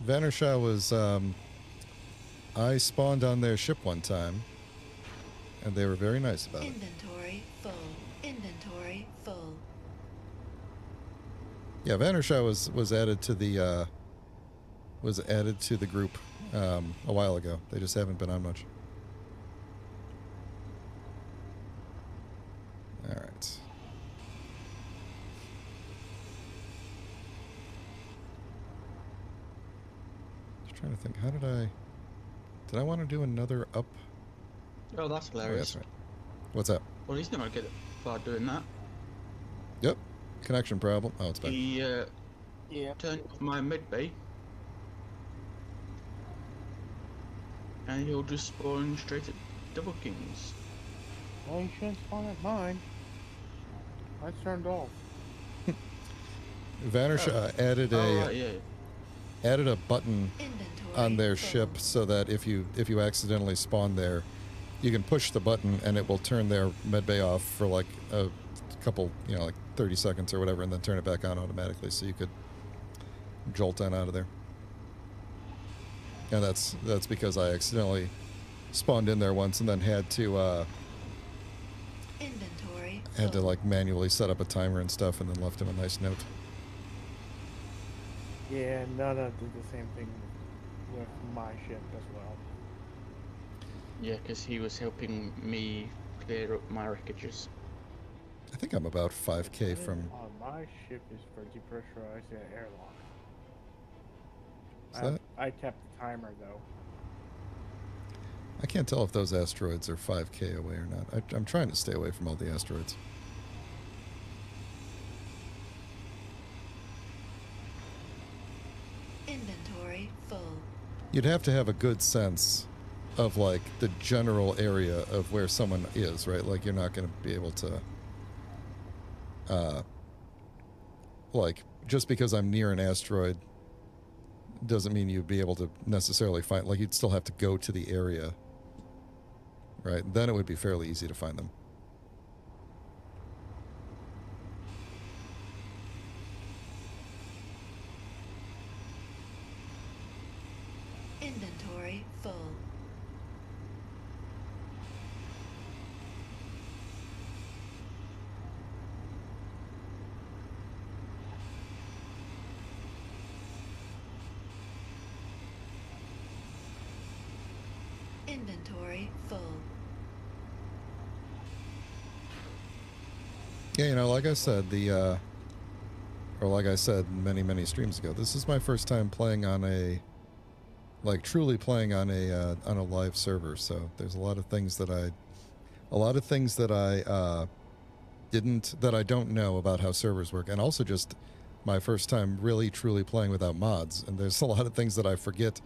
Venershaw was, I spawned on their ship one time, and they were very nice about it. Inventory full. Inventory full. Yeah, Venershaw was added to the group a while ago. They just haven't been on much. All right. Just trying to think. How did I want to do another up? Oh, that's Oh, yeah, hilarious. that's right. What's up? Well, he's not going to get far doing that. Yep. Connection problem. Oh, it's back. He turned off my mid bay. And he'll just spawn straight at Double Kings. Well, you shouldn't spawn at mine. I turned off. Venershaw added right, yeah. added a button Inventory on their full. ship so that if you accidentally spawn there, you can push the button and it will turn their medbay off for like a couple, like 30 seconds or whatever, and then turn it back on automatically, so you could jolt on out of there. And that's because I accidentally spawned in there once and then had to Inventory had to full. like manually set up a timer and stuff, and then left him a nice note. Yeah, Nana did the same thing with my ship as well. Yeah, because he was helping me clear up my wreckages. I think I'm about 5K from. On my ship is for depressurizing an airlock. Is that? I tapped the timer though. I can't tell if those asteroids are 5K away or not. I'm trying to stay away from all the asteroids. Inventory full. You'd have to have a good sense of like the general area of where someone is, right? Like you're not going to be able to like just because I'm near an asteroid doesn't mean you'd be able to necessarily find, like you'd still have to go to the area, right? Then it would be fairly easy to find them. Inventory full. Inventory full. Yeah, you know, like I said, or like I said many streams ago, this is my first time playing on a, like truly playing on a live server. So there's a lot of things that I that I don't know about how servers work, and also just my first time really truly playing without mods. And there's a lot of things that I forget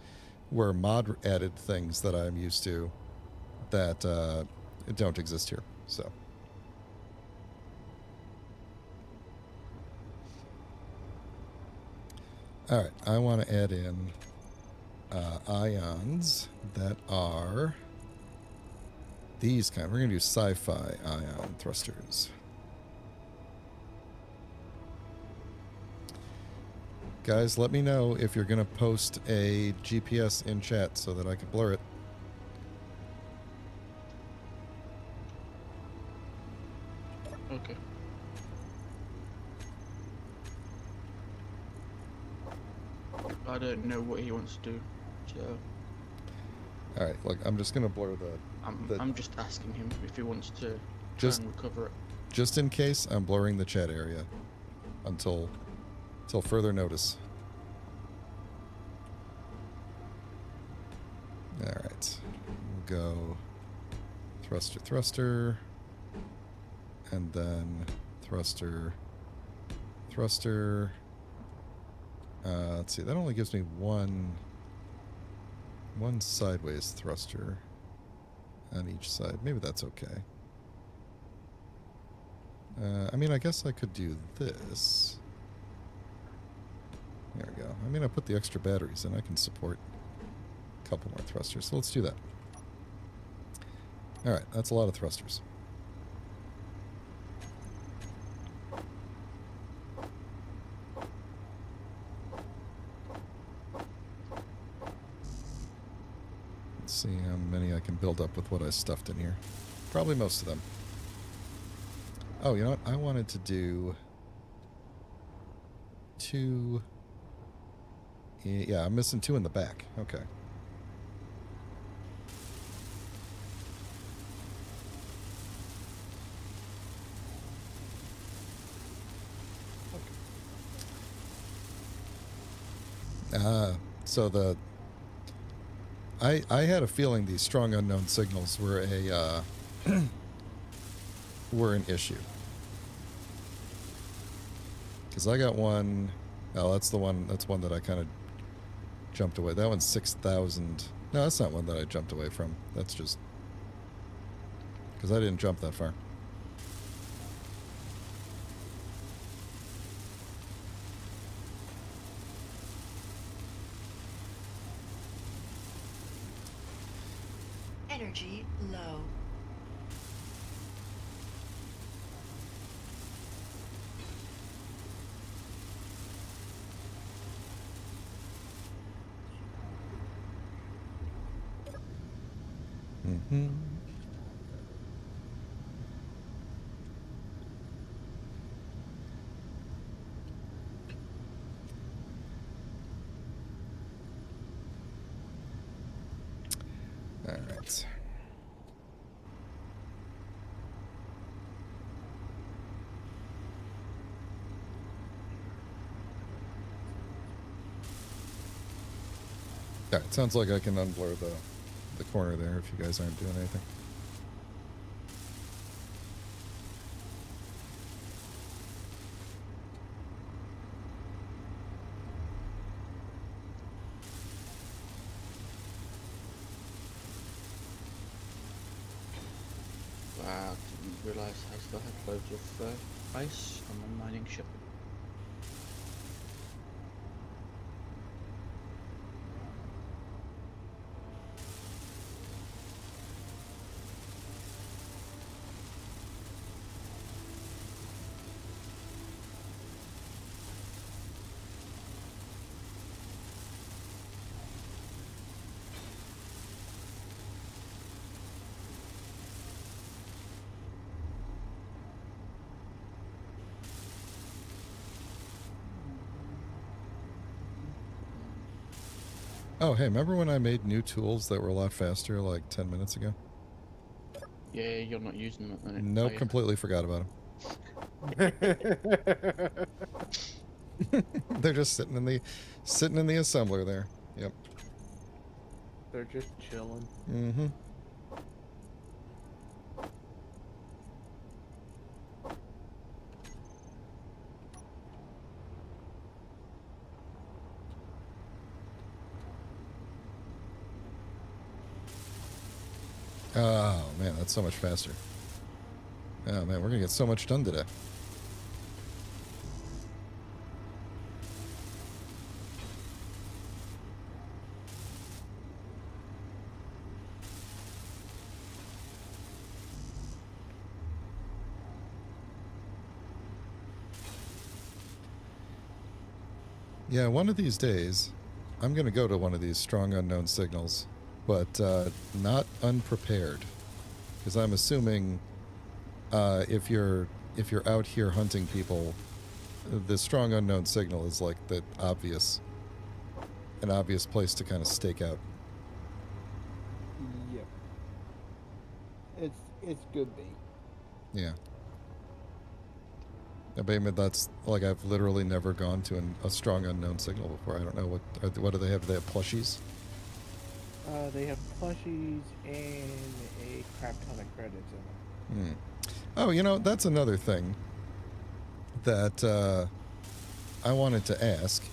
were mod added things that I'm used to that don't exist here. So. All right, I want to add in ions that are these kind. We're going to do sci-fi ion thrusters. Guys, let me know if you're going to post a GPS in chat so that I can blur it. Okay. I don't know what he wants to do, so All right, look, I'm just going to blur I'm just asking him if he wants to Just- try and recover it. just in case. I'm blurring the chat area until further notice. All right, we'll go thruster, and then thruster. Let's see, that only gives me one sideways thruster on each side. Maybe that's okay. I mean, I guess I could do this. There we go. I mean, I put the extra batteries in. I can support a couple more thrusters. So let's do that. All right, that's a lot of thrusters. Let's see how many I can build up with what I stuffed in here. Probably most of them. Oh, you know what? I wanted to do 2. Yeah, I'm missing 2 in the back. Okay. So I had a feeling these strong unknown signals were a were an issue. Because I got one. Oh, that's the one. That's one that I kind of jumped away. That one's 6,000. No, that's not one that I jumped away from. That's just because I didn't jump that far. Energy low. Mm-hmm. All right. Alright, sounds like I can unblur the corner there if you guys aren't doing anything. Wow, didn't realise I still had loads of ice on my mining ship. Oh, hey, remember when I made new tools that were a lot faster like 10 minutes ago? Yeah, you're not using them at the minute. Nope, are you? completely forgot about them. They're just sitting in the assembler there. Yep. They're just chilling. Mm-hmm. Oh, man, that's so much faster. Oh, man, we're going to get so much done today. Yeah, one of these days, I'm going to go to one of these strong unknown signals, but not unprepared, because I'm assuming if you're out here hunting people, the strong unknown signal is like an obvious place to kind of stake out. Yep. It's good bait. Yeah. Abatement, that's like I've literally never gone to a strong unknown signal before. I don't know what do they have? Do they have plushies? They have plushies and a crap ton of credits in them. Oh, you know, that's another thing that I wanted to ask.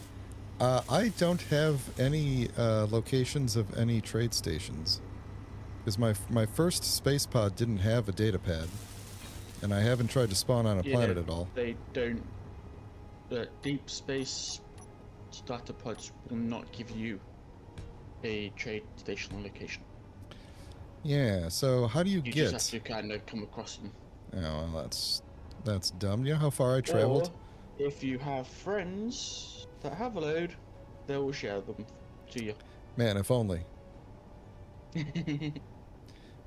I don't have any locations of any trade stations because my first space pod didn't have a data pad, and I haven't tried to spawn on a planet at all. They don't. The deep space starter pods will not give you a trade station location. Yeah, so how do you You get? just have to kind of come across them. Oh, well, that's dumb. You know how far I traveled? Or if you have friends that have a load, they will share them to you. Man, if only.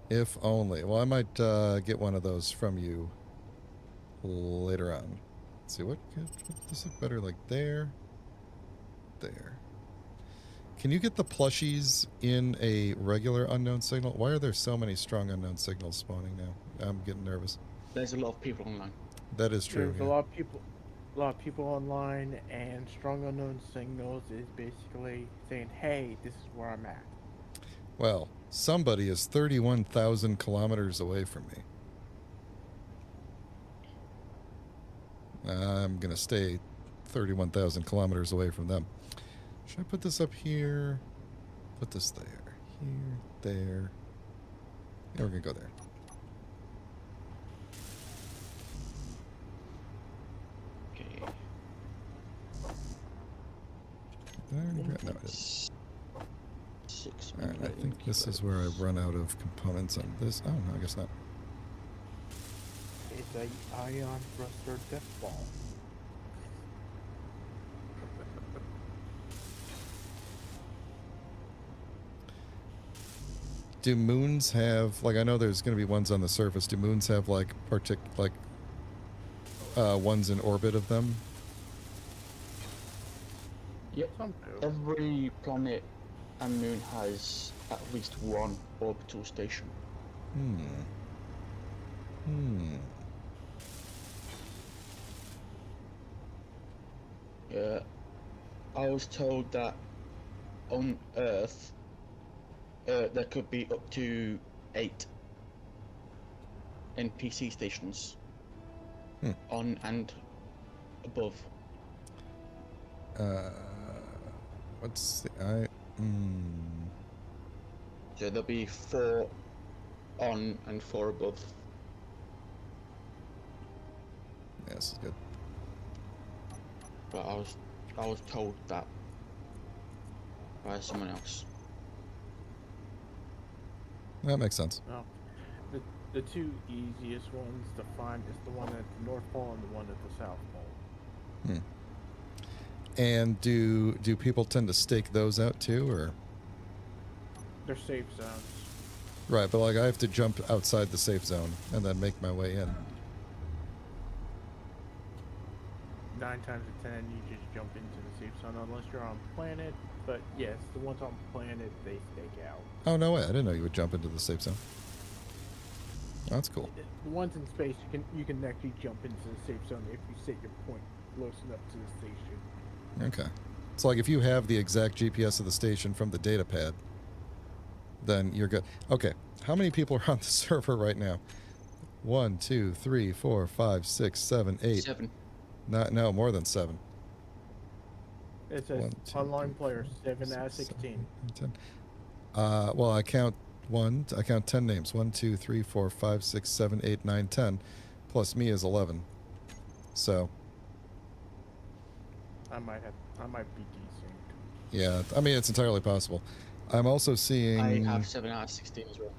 If only. Well, I might get one of those from you later on. Let's see, what does it better like there? There. Can you get the plushies in a regular unknown signal? Why are there so many strong unknown signals spawning now? I'm getting nervous. There's a lot of people online. That is true. There's Yeah. a lot of people online, and strong unknown signals is basically saying, "Hey, this is where I'm at." Well, somebody is 31,000 kilometers away from me. I'm going to stay 31,000 kilometers away from them. Should I put this up here? Put this there. Here, there. Yeah, we're going to go there. Okay. Did I already grab? No, I didn't. 6 Alright, I think this is where I've run out of components on this. Oh, no, I guess not. It's a ion thruster death ball. Do moons have, like, I know there's going to be ones on the surface. Do moons have, like, ones in orbit of them? Yep. Some do. Every planet and moon has at least one orbital station. Yeah. I was told that on Earth, there could be up to 8 NPC stations on and above. What's the So there'll be 4 on and 4 above. Yeah, this is good. But I was told that by someone else. That makes sense. No. The two easiest ones to find is the one at the North Pole and the one at the South Pole. And do people tend to stake those out too, or? They're safe zones. Right, but like I have to jump outside the safe zone and then make my way in. 9 times out of 10, you just jump into the safe zone unless you're on planet. But yes, the ones on planet, they stake out. Oh, no way. I didn't know you would jump into the safe zone. That's cool. The ones in space, you can actually jump into the safe zone if you set your point close enough to the station. Okay. It's like if you have the exact GPS of the station from the data pad, then you're good. Okay. How many people are on the server right now? 1, 2, 3, 4, 5, 6, 7, 8. 7. No, more than 7. It says 1, 2, online 3, players 4, 7 out of 6, 16. 7, 10. Well, I count 10 names. 1, 2, 3, 4, 5, 6, 7, 8, 9, 10. Plus me is 11. So. I might be decent. Yeah, I mean, it's entirely possible. I'm also seeing. I have 7 out of 16 as well.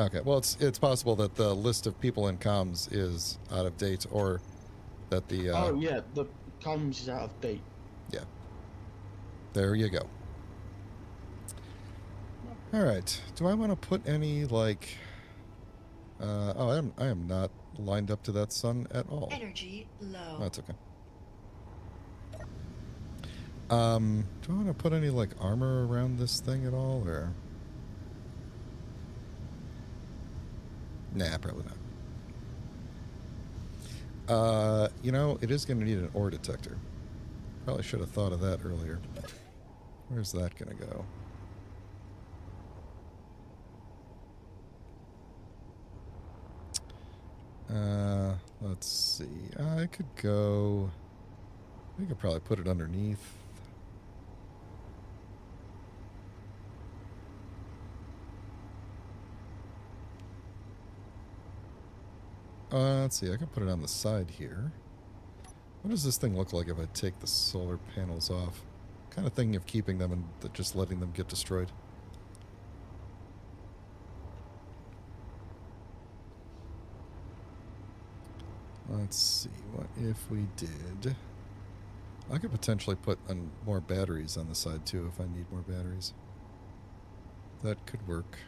Okay, well, it's possible that the list of people in comms is out of date, or that the. Oh yeah, the comms is out of date. Yeah. There you go. All right. Do I want to put any like? I am not lined up to that sun at all. Energy low. That's okay. Do I want to put any like armor around this thing at all, or? Nah, probably not. You know, it is going to need an ore detector. Probably should have thought of that earlier. Where's that going to go? Let's see. I could go. We could probably put it underneath. Let's see. I could put it on the side here. What does this thing look like if I take the solar panels off? Kind of thinking of keeping them and just letting them get destroyed. Let's see. What if we did? I could potentially put more batteries on the side too if I need more batteries. That could work.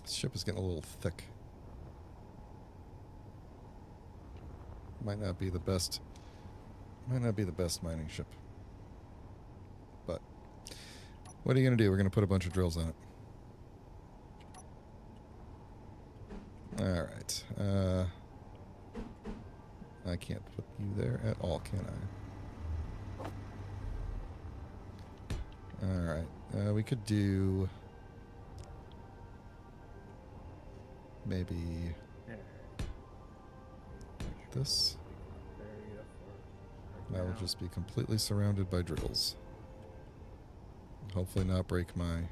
This ship is getting a little thick. Might not be the best. Might not be the best mining ship. But what are you gonna do? We're gonna put a bunch of drills on it. All right. I can't put you there at all, can I? All right. We could do maybe this. That will just be completely surrounded by drills. Hopefully not break my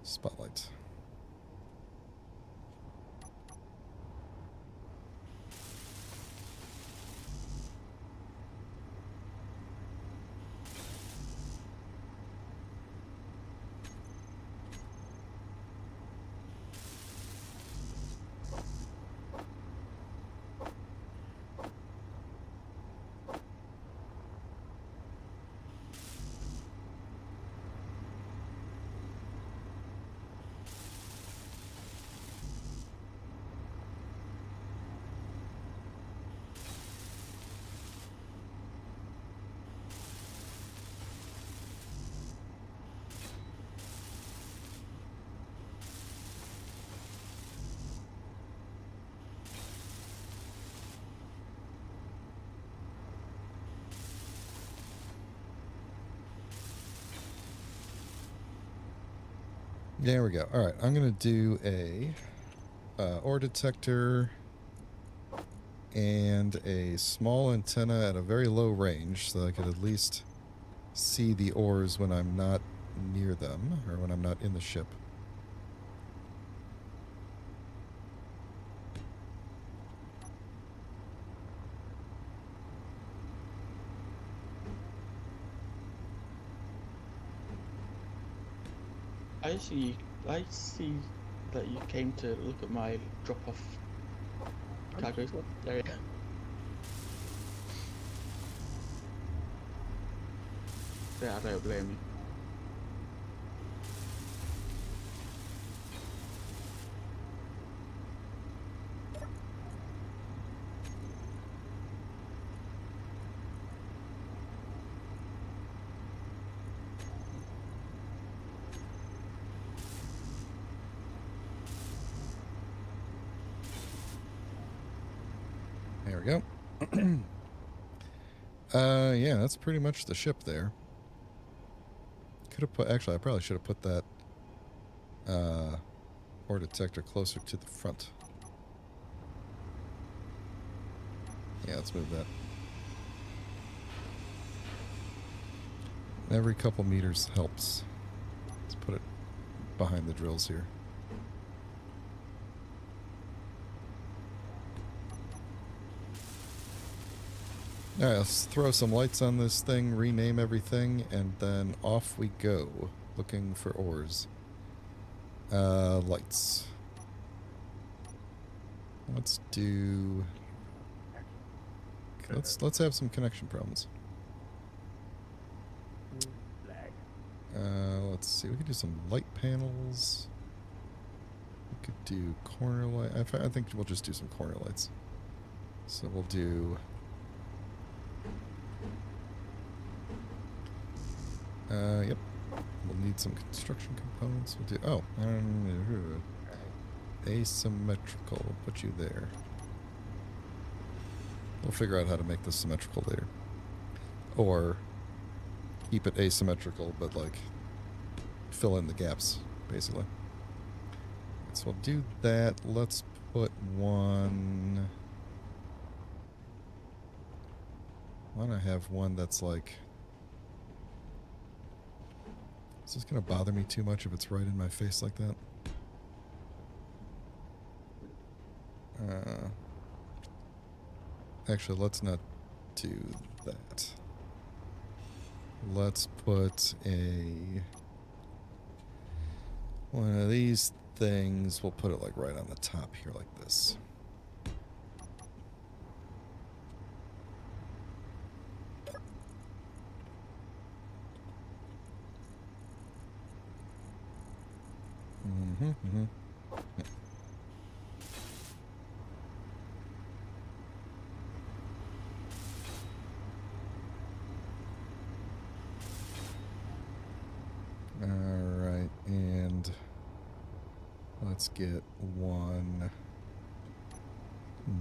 spotlight. There we go. All right, I'm going to do a ore detector and a small antenna at a very low range so that I could at least see the ores when I'm not near them or when I'm not in the ship. I see that you came to look at my drop-off cargo area. Yeah, I don't blame you. There we go. Yeah, that's pretty much the ship there. Could have put, actually, I probably should have put that ore detector closer to the front. Yeah, let's move that. Every couple meters helps. Let's put it behind the drills here. Alright, let's throw some lights on this thing, rename everything, and then off we go, looking for ores. Lights. Let's do... Let's have some connection problems. Let's see, we could do some light panels. We could do corner light. I think we'll just do some corner lights. So we'll do... yep. We'll need some construction components. We'll do... Oh. Asymmetrical. We'll put you there. We'll figure out how to make this symmetrical later. Or keep it asymmetrical, but, like, fill in the gaps, basically. So we'll do that. Let's put one... Why don't I have one that's, like... Is this going to bother me too much if it's right in my face like that? Actually, let's not do that. Let's put one of these things. We'll put it like right on the top here like this. Alright, and let's get one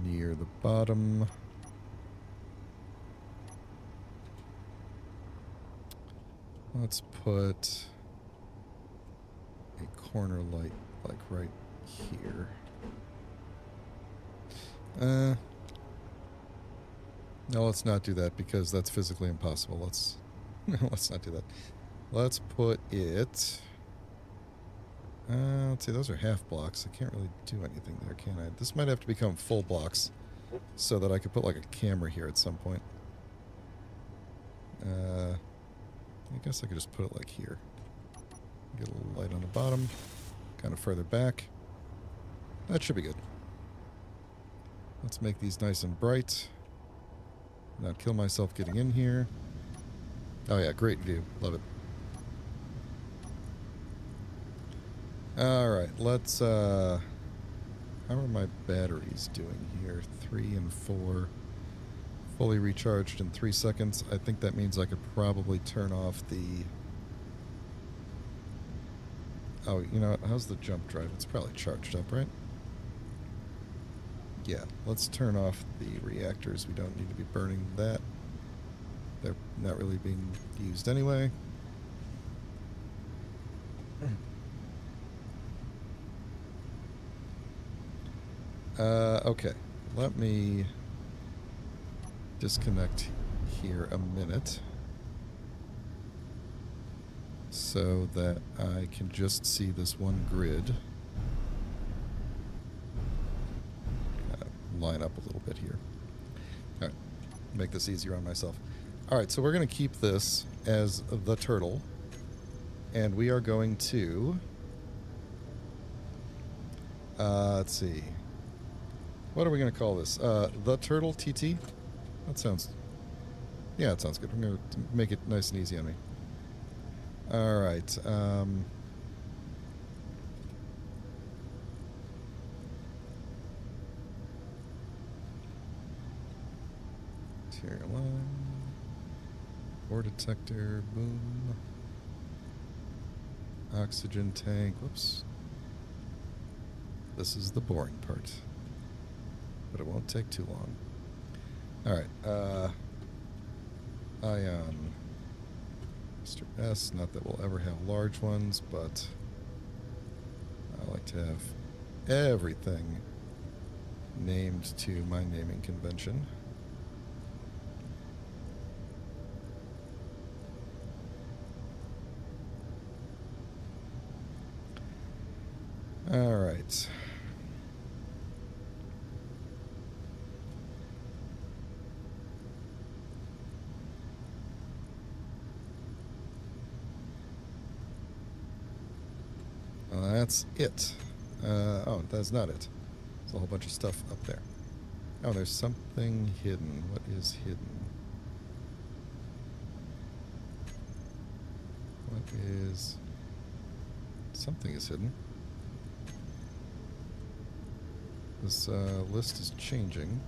near the bottom. Let's put a corner light like right here. No, let's not do that because that's physically impossible. Let's not do that. Let's put it... let's see, those are half blocks. I can't really do anything there, can I? This might have to become full blocks so that I could put like a camera here at some point. I guess I could just put it like here. Get a little light on the bottom, kind of further back. That should be good. Let's make these nice and bright. Not kill myself getting in here. Oh yeah, great view. Love it. Alright, let's, how are my batteries doing here? 3 and 4. Fully recharged in 3 seconds. I think that means I could probably turn off the... Oh, you know what? How's the jump drive? It's probably charged up, right? Yeah, let's turn off the reactors. We don't need to be burning that. They're not really being used anyway. Okay. Let me disconnect here a minute so that I can just see this one grid. Line up a little bit here. All right. Make this easier on myself. All right, so we're going to keep this as the turtle. And we are going to... let's see. What are we going to call this? The Turtle TT? That sounds... Yeah, it sounds good. I'm going to make it nice and easy on me. All right. Interior line. Ore detector. Boom. Oxygen tank. Whoops. This is the boring part. But it won't take too long. Alright, Ion. Mr. S, not that we'll ever have large ones, but I like to have everything named to my naming convention. Alright. That's it. Oh, that's not it. There's a whole bunch of stuff up there. Oh, there's something hidden. What is hidden? What is... Something is hidden. This list is changing.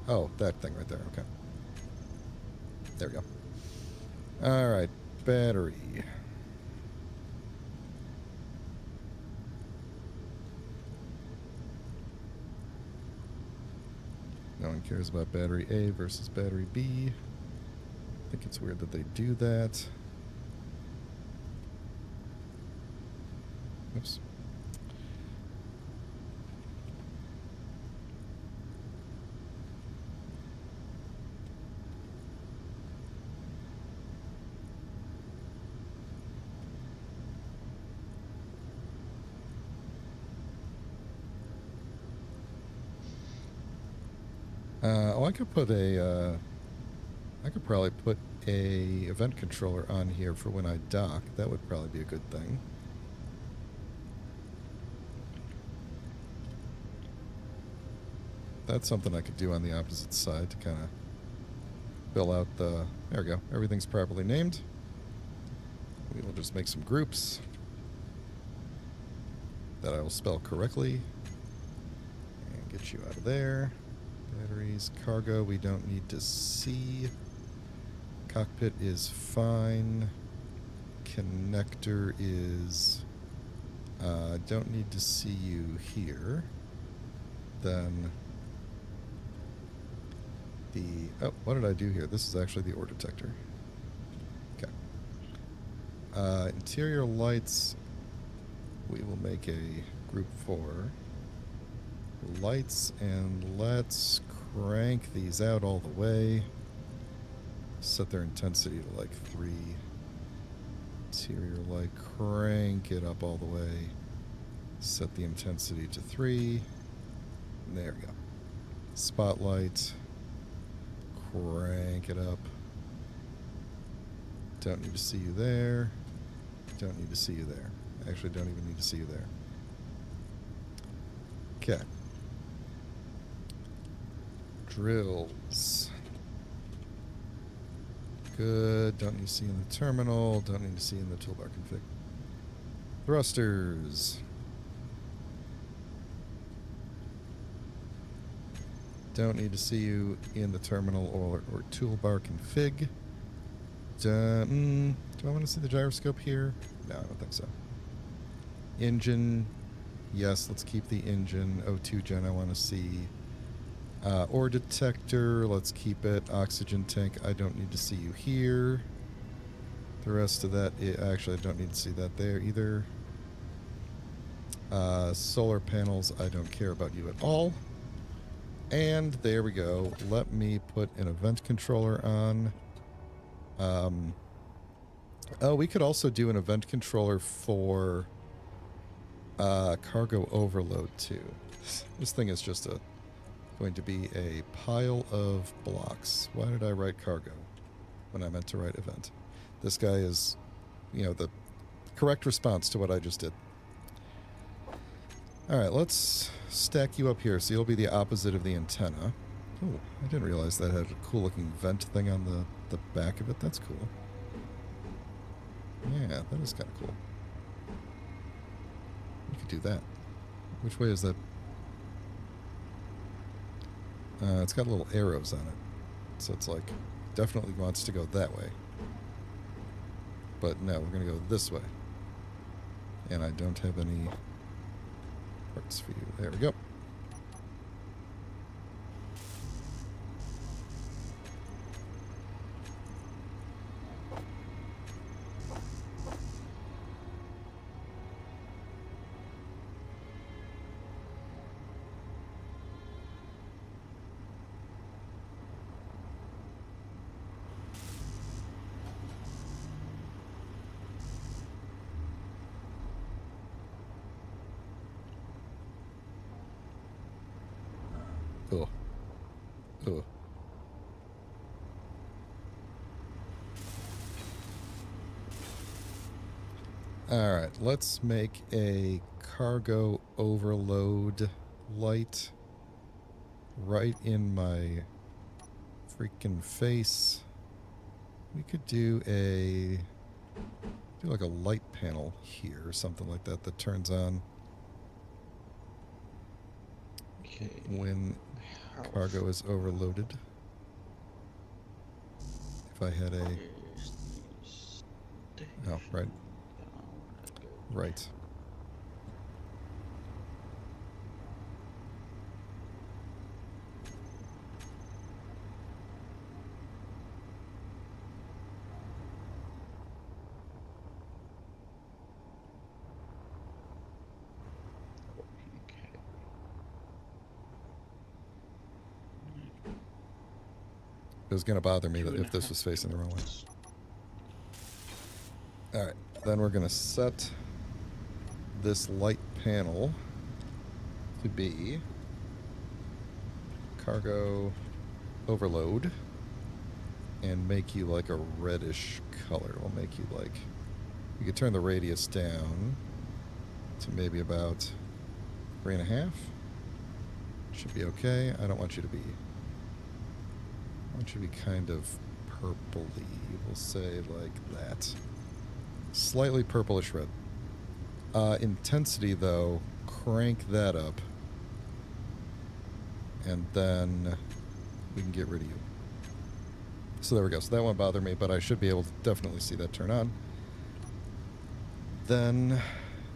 Oh, that thing right there. Okay. There we go. Alright, battery. No one cares about battery A versus battery B. I think it's weird that they do that. Oops. I could put a, I could probably put a event controller on here for when I dock. That would probably be a good thing. That's something I could do on the opposite side to kind of fill out the... There we go. Everything's properly named. We will just make some groups that I will spell correctly. And get you out of there. Batteries, cargo, we don't need to see. Cockpit is fine. Connector is... don't need to see you here. Then... the... Oh, what did I do here? This is actually the ore detector. Okay. Interior lights, we will make a group 4. Lights, and let's crank these out all the way. Set their intensity to like 3. Interior light, crank it up all the way. Set the intensity to 3. And there we go. Spotlight, crank it up. Don't need to see you there. Don't need to see you there. Actually, don't even need to see you there. Okay. Drills. Good. Don't need to see in the terminal. Don't need to see in the toolbar config. Thrusters. Don't need to see you in the terminal or toolbar config. Do I want to see the gyroscope here? No, I don't think so. Engine. Yes, let's keep the engine. O2 gen, I want to see. Ore detector, let's keep it. Oxygen tank, I don't need to see you here. The rest of that, actually, I don't need to see that there either. Solar panels, I don't care about you at all. And there we go. Let me put an event controller on. Oh, we could also do an event controller for cargo overload too. This thing is just going to be a pile of blocks. Why did I write cargo when I meant to write event? This guy is, the correct response to what I just did. All right, let's stack you up here so you'll be the opposite of the antenna. Oh, I didn't realize that had a cool looking vent thing on the back of it. That's cool. Yeah, that is kind of cool. We could do that. Which way is that? It's got little arrows on it. So it's like, definitely wants to go that way. But no, we're going to go this way. And I don't have any parts for you. There we go. Oh. Oh. Alright, let's make a cargo overload light right in my freaking face. We could do like a light panel here or something like that that turns on when cargo is overloaded. If I had a... Oh, right. Right. It was going to bother me that if this was facing the wrong way. Alright, then we're going to set this light panel to be cargo overload and make you like a reddish color. We'll make you like... We could turn the radius down to maybe about 3.5. Should be okay. I don't want you to be... I want you to be kind of purpley. We'll say like that. Slightly purplish red. Intensity, though, crank that up. And then we can get rid of you. So there we go. So that won't bother me, but I should be able to definitely see that turn on. Then,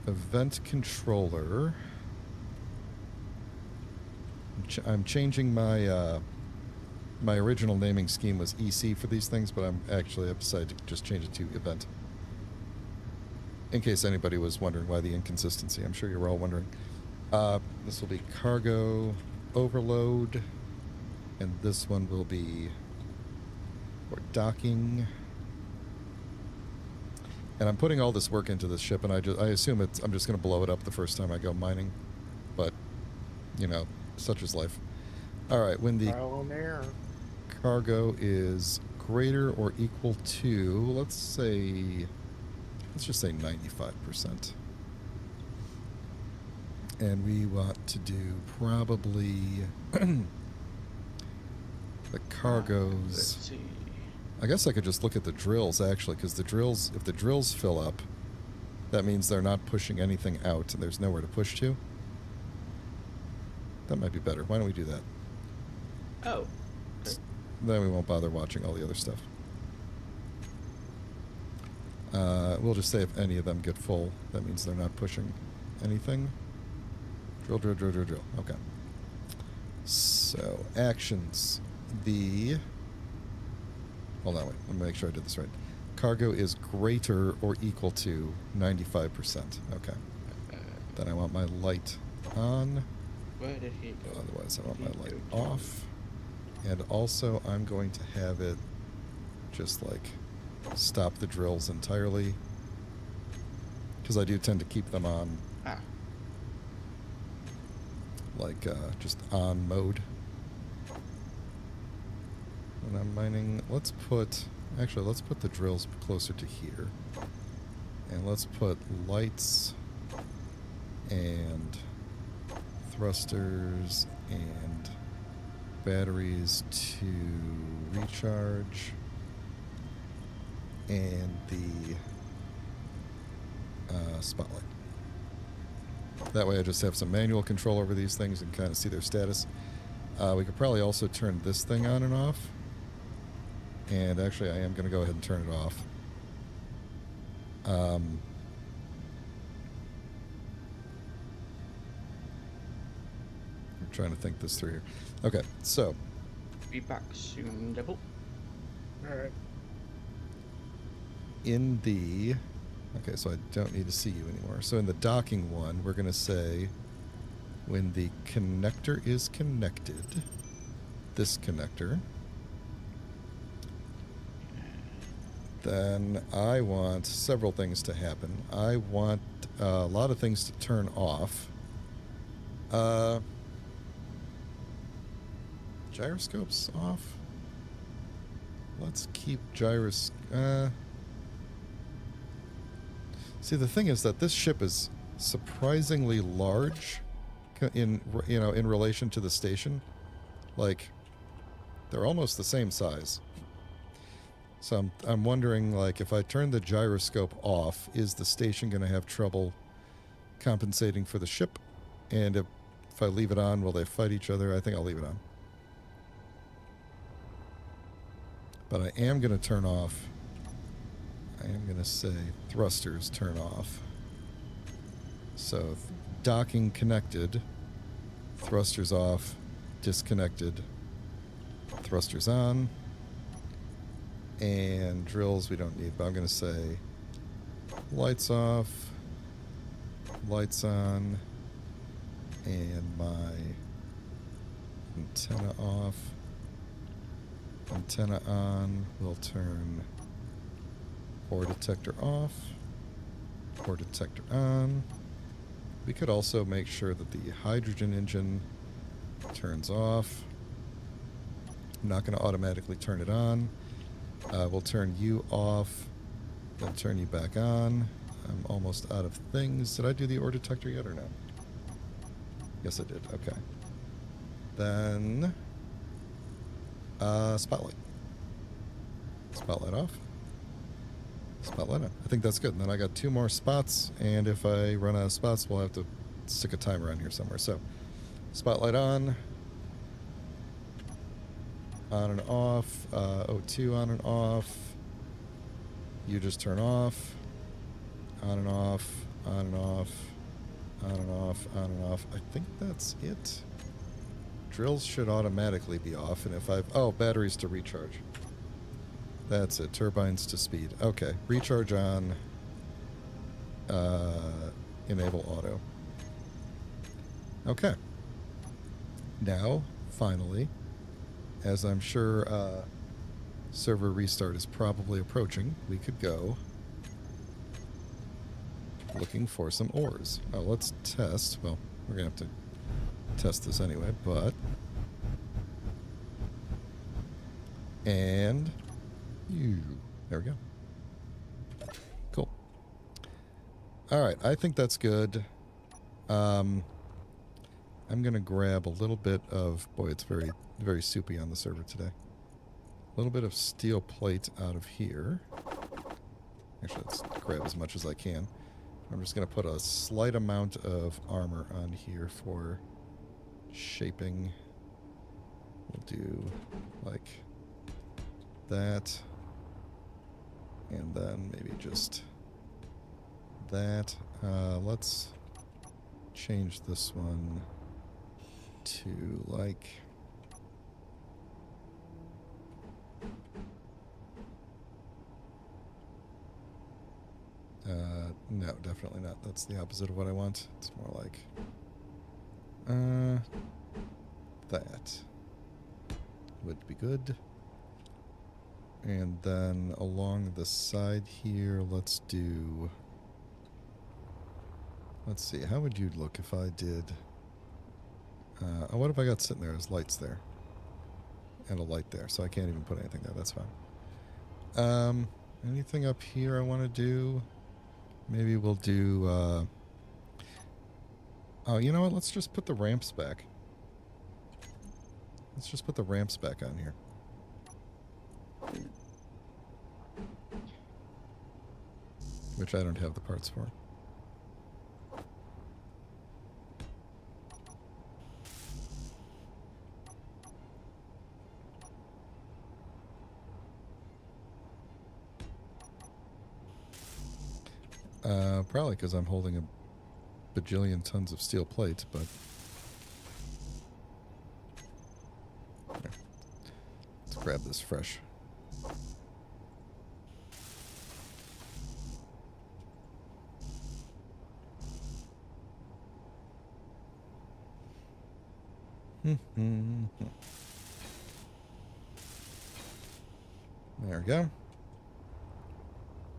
event controller. I'm changing my... my original naming scheme was EC for these things, but I've decided to just change it to event. In case anybody was wondering why the inconsistency. I'm sure you're all wondering. This will be cargo overload, and this one will be for docking. And I'm putting all this work into this ship, and I assume I'm just going to blow it up the first time I go mining. But, such is life. All right, when the cargo is greater or equal to, let's just say 95%. And we want to do probably the cargoes. Let's see. I guess I could just look at the drills, actually, because if the drills fill up, that means they're not pushing anything out and there's nowhere to push to. That might be better. Why don't we do that? Oh. Okay. Then we won't bother watching all the other stuff. We'll just say if any of them get full, that means they're not pushing anything. Drill, drill, drill, drill, drill. Okay. So, actions. Hold on, wait. Let me make sure I did this right. Cargo is greater or equal to 95%. Okay. Then I want my light on. Where did he go? Otherwise, I want my He light go to- off. And also, I'm going to have it just like stop the drills entirely. Because I do tend to keep them on, Ah, like, just on mode. When I'm mining, let's put the drills closer to here. And let's put lights and thrusters and batteries to recharge. And the spotlight. That way I just have some manual control over these things and kind of see their status. We could probably also turn this thing on and off. And actually, I am going to go ahead and turn it off. I'm trying to think this through here. Okay, so be back soon, Devil. Alright. in the... Okay, so I don't need to see you anymore. So in the docking one, we're going to say when the connector is connected, this connector, then I want several things to happen. I want a lot of things to turn off. Gyroscopes off. Let's keep See, the thing is that this ship is surprisingly large in relation to the station. Like, they're almost the same size. So I'm wondering, like, if I turn the gyroscope off, is the station going to have trouble compensating for the ship? And if I leave it on, will they fight each other? I think I'll leave it on. But I am going to turn off... I am going to say thrusters turn off. So docking connected, thrusters off, disconnected, thrusters on, and drills we don't need, but I'm going to say lights off, lights on, and my antenna off, antenna on. We'll turn ore detector off, ore detector on. We could also make sure that the hydrogen engine turns off. I'm not going to automatically turn it on. We'll turn you off, then turn you back on. I'm almost out of things. Did I do the ore detector yet or no? Yes, I did. Okay. Then, spotlight. Spotlight off. Spotlight on. I think that's good. And then I got 2 more spots, and if I run out of spots, we'll have to stick a timer on here somewhere. So, spotlight on and off, O2 on and off. You just turn off, on and off, on and off, on and off, on and off. I think that's it. Drills should automatically be off, and if I've... Oh, batteries to recharge. That's it. Turbines to speed. Okay. Recharge on. Enable auto. Okay. Now, finally, as I'm sure server restart is probably approaching, we could go looking for some ores. Oh, let's test. Well, we're going to have to test this anyway, but... And... There we go. Cool. Alright, I think that's good. I'm going to grab a little bit of... Boy, it's very, very soupy on the server today. A little bit of steel plate out of here. Actually, let's grab as much as I can. I'm just going to put a slight amount of armor on here for shaping. We'll do like that. And then maybe just that. Let's change this one to like... No, definitely not. That's the opposite of what I want. It's more like that would be good. And then along the side here, let's do... Let's see, how would you look if I did... oh, what if I got sitting there as lights there? And a light there, so I can't even put anything there. That's fine. Anything up here I want to do? Maybe we'll do... oh, you know what? Let's just put the ramps back. Let's just put the ramps back on here. Which I don't have the parts for. Probably because I'm holding a bajillion tons of steel plates, but... Here. Let's grab this fresh. There we go.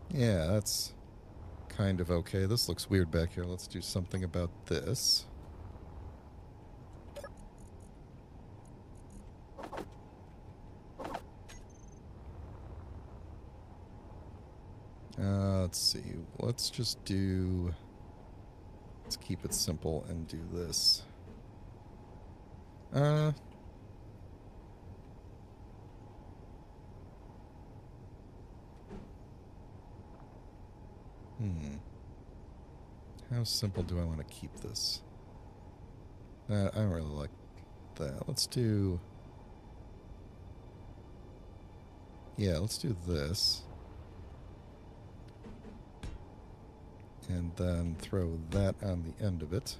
Yeah, that's kind of okay. This looks weird back here. Let's do something about this. Let's see. Let's just do... Let's keep it simple and do this. How simple do I want to keep this? I don't really like that. Let's do... Yeah, let's do this. And then throw that on the end of it.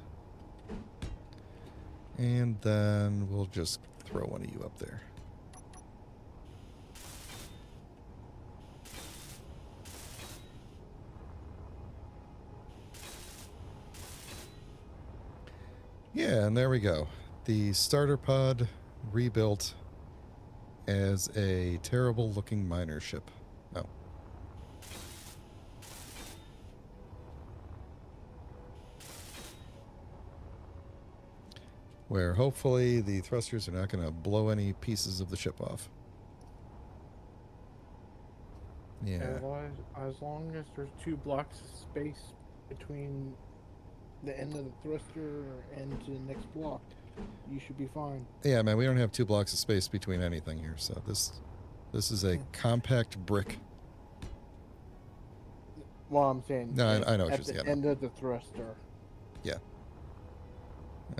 And then we'll just throw one of you up there. Yeah, and there we go. The starter pod rebuilt as a terrible looking miner ship. Oh. Where hopefully the thrusters are not going to blow any pieces of the ship off. Yeah. As long as there's 2 blocks of space between the end of the thruster and to the next block, you should be fine. Yeah, man, we don't have 2 blocks of space between anything here, so this is a compact brick. Well, I'm saying No, I know what at you're the saying. end of the thruster. Yeah.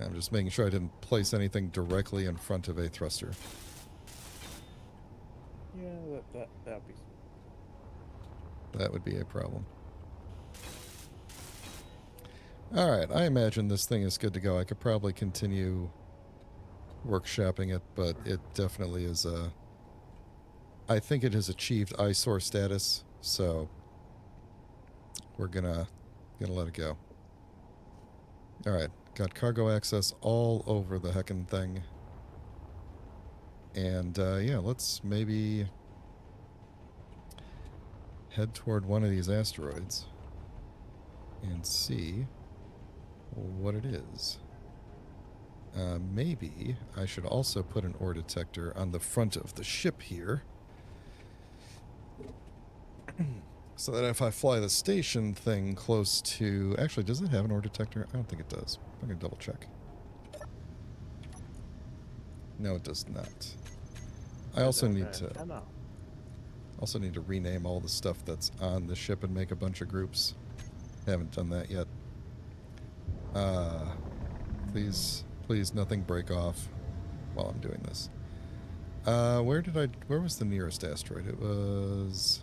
I'm just making sure I didn't place anything directly in front of a thruster. Yeah, that'd be. That would be a problem. Alright, I imagine this thing is good to go. I could probably continue workshopping it, but it definitely is a... I think it has achieved eyesore status, so we're gonna let it go. Alright, got cargo access all over the heckin' thing. And, yeah, let's maybe head toward one of these asteroids and see what it is. Maybe I should also put an ore detector on the front of the ship here. So that if I fly the station thing close to... Actually, does it have an ore detector? I don't think it does. I'm going to double check. No, it does not. I also need to... Also need to rename all the stuff that's on the ship and make a bunch of groups. Haven't done that yet. Please nothing break off while I'm doing this. Where was the nearest asteroid? It was...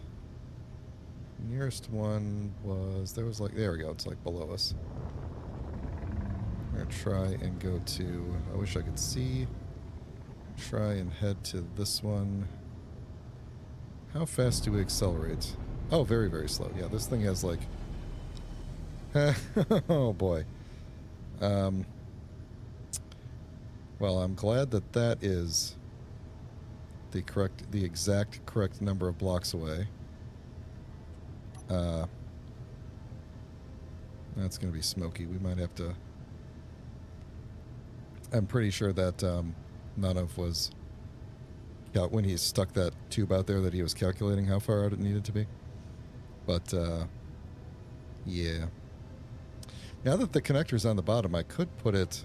Nearest one was... There we go, it's like below us. I'm gonna try and go to... I wish I could see. Try and head to this one. How fast do we accelerate? Oh, very, very slow. Yeah, this thing has like Oh boy. Well, I'm glad that that is the exact correct number of blocks away. That's going to be smoky. We might have to. I'm pretty sure that none of was. Yeah, when he stuck that tube out there, that he was calculating how far out it needed to be. But yeah. Now that the connector's on the bottom, I could put it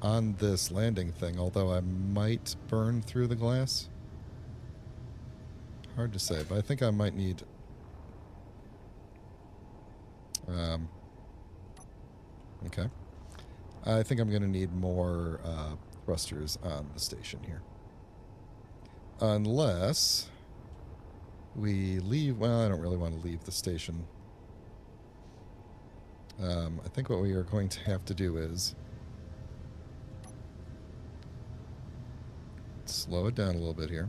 on this landing thing, although I might burn through the glass. Hard to say, but I think I might need... okay. I think I'm going to need more thrusters on the station here. Unless we leave... well, I don't really want to leave the station. I think what we are going to have to do is slow it down a little bit here.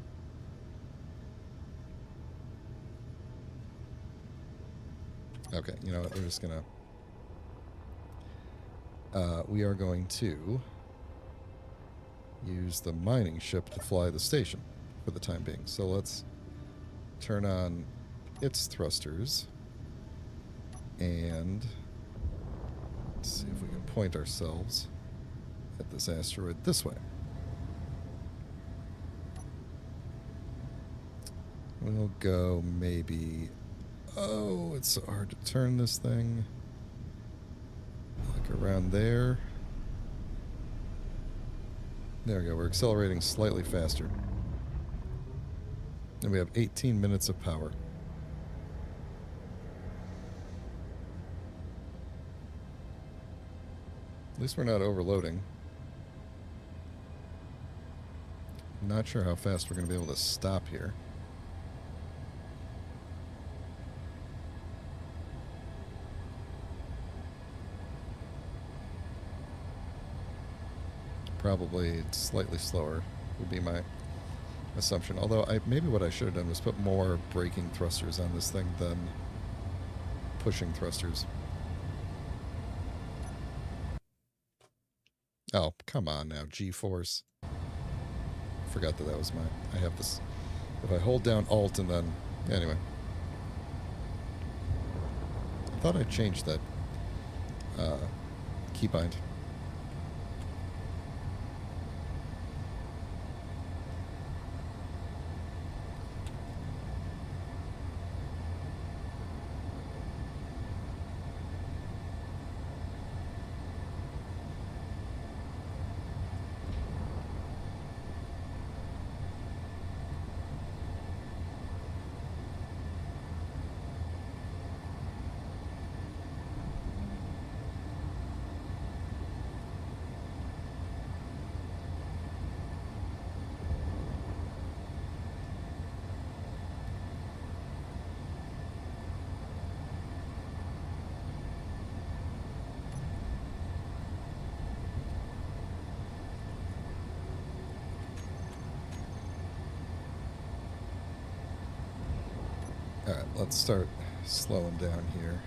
Okay, you know what? We're just gonna... we are going to use the mining ship to fly the station for the time being. So let's turn on its thrusters and let's see if we can point ourselves at this asteroid this way. We'll go maybe... oh, it's so hard to turn this thing. Like around there. There we go. We're accelerating slightly faster. And we have 18 minutes of power. At least we're not overloading. Not sure how fast we're going to be able to stop here. Probably slightly slower would be my assumption. Although maybe what I should have done was put more braking thrusters on this thing than pushing thrusters. Oh, come on now, G-force. Forgot that was I have this. If I hold down Alt and then... anyway. I thought I changed that keybind. Alright, let's start slowing down here.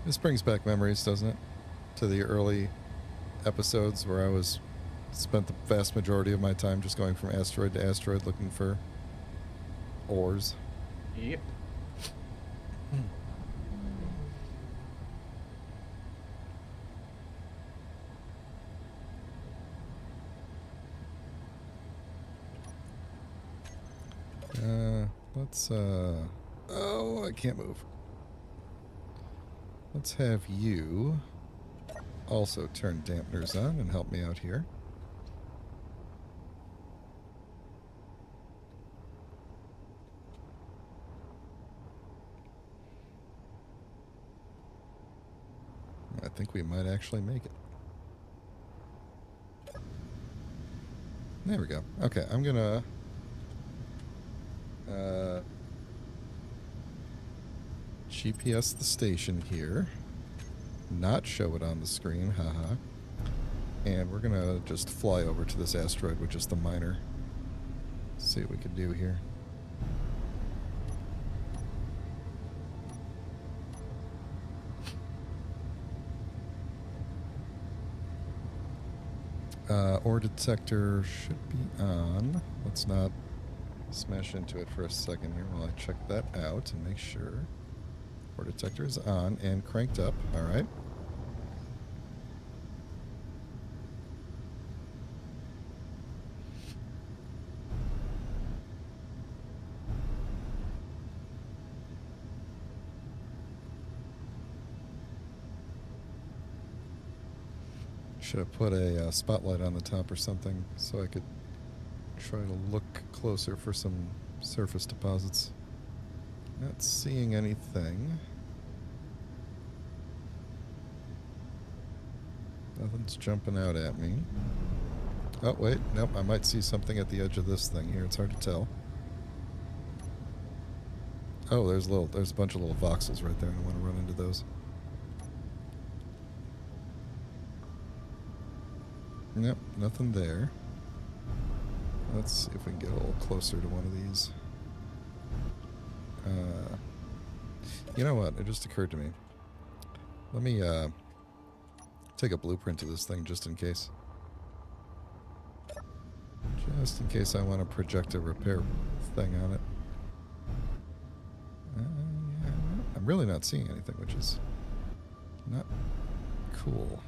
This brings back memories, doesn't it? To the early episodes where I spent the vast majority of my time just going from asteroid to asteroid looking for ores. Yep. Let's, oh, I can't move. Let's have you also turn dampeners on and help me out here. I think we might actually make it. There we go. Okay, I'm gonna... GPS the station here. Not show it on the screen, haha. And we're gonna just fly over to this asteroid with just the miner. See what we can do here. Ore detector should be on. Let's not smash into it for a second here while I check that out and make sure. Ore detector is on and cranked up. All right. Should have put a spotlight on the top or something so I could try to look closer for some surface deposits. Not seeing anything. Nothing's jumping out at me. Oh, wait. Nope, I might see something at the edge of this thing here. It's hard to tell. Oh, there's a bunch of little voxels right there. I don't want to run into those. Nope, nothing there. Let's see if we can get a little closer to one of these. You know what? It just occurred to me. Let me take a blueprint of this thing just in case. Just in case I want to project a repair thing on it. Yeah, I'm really not seeing anything, which is not cool.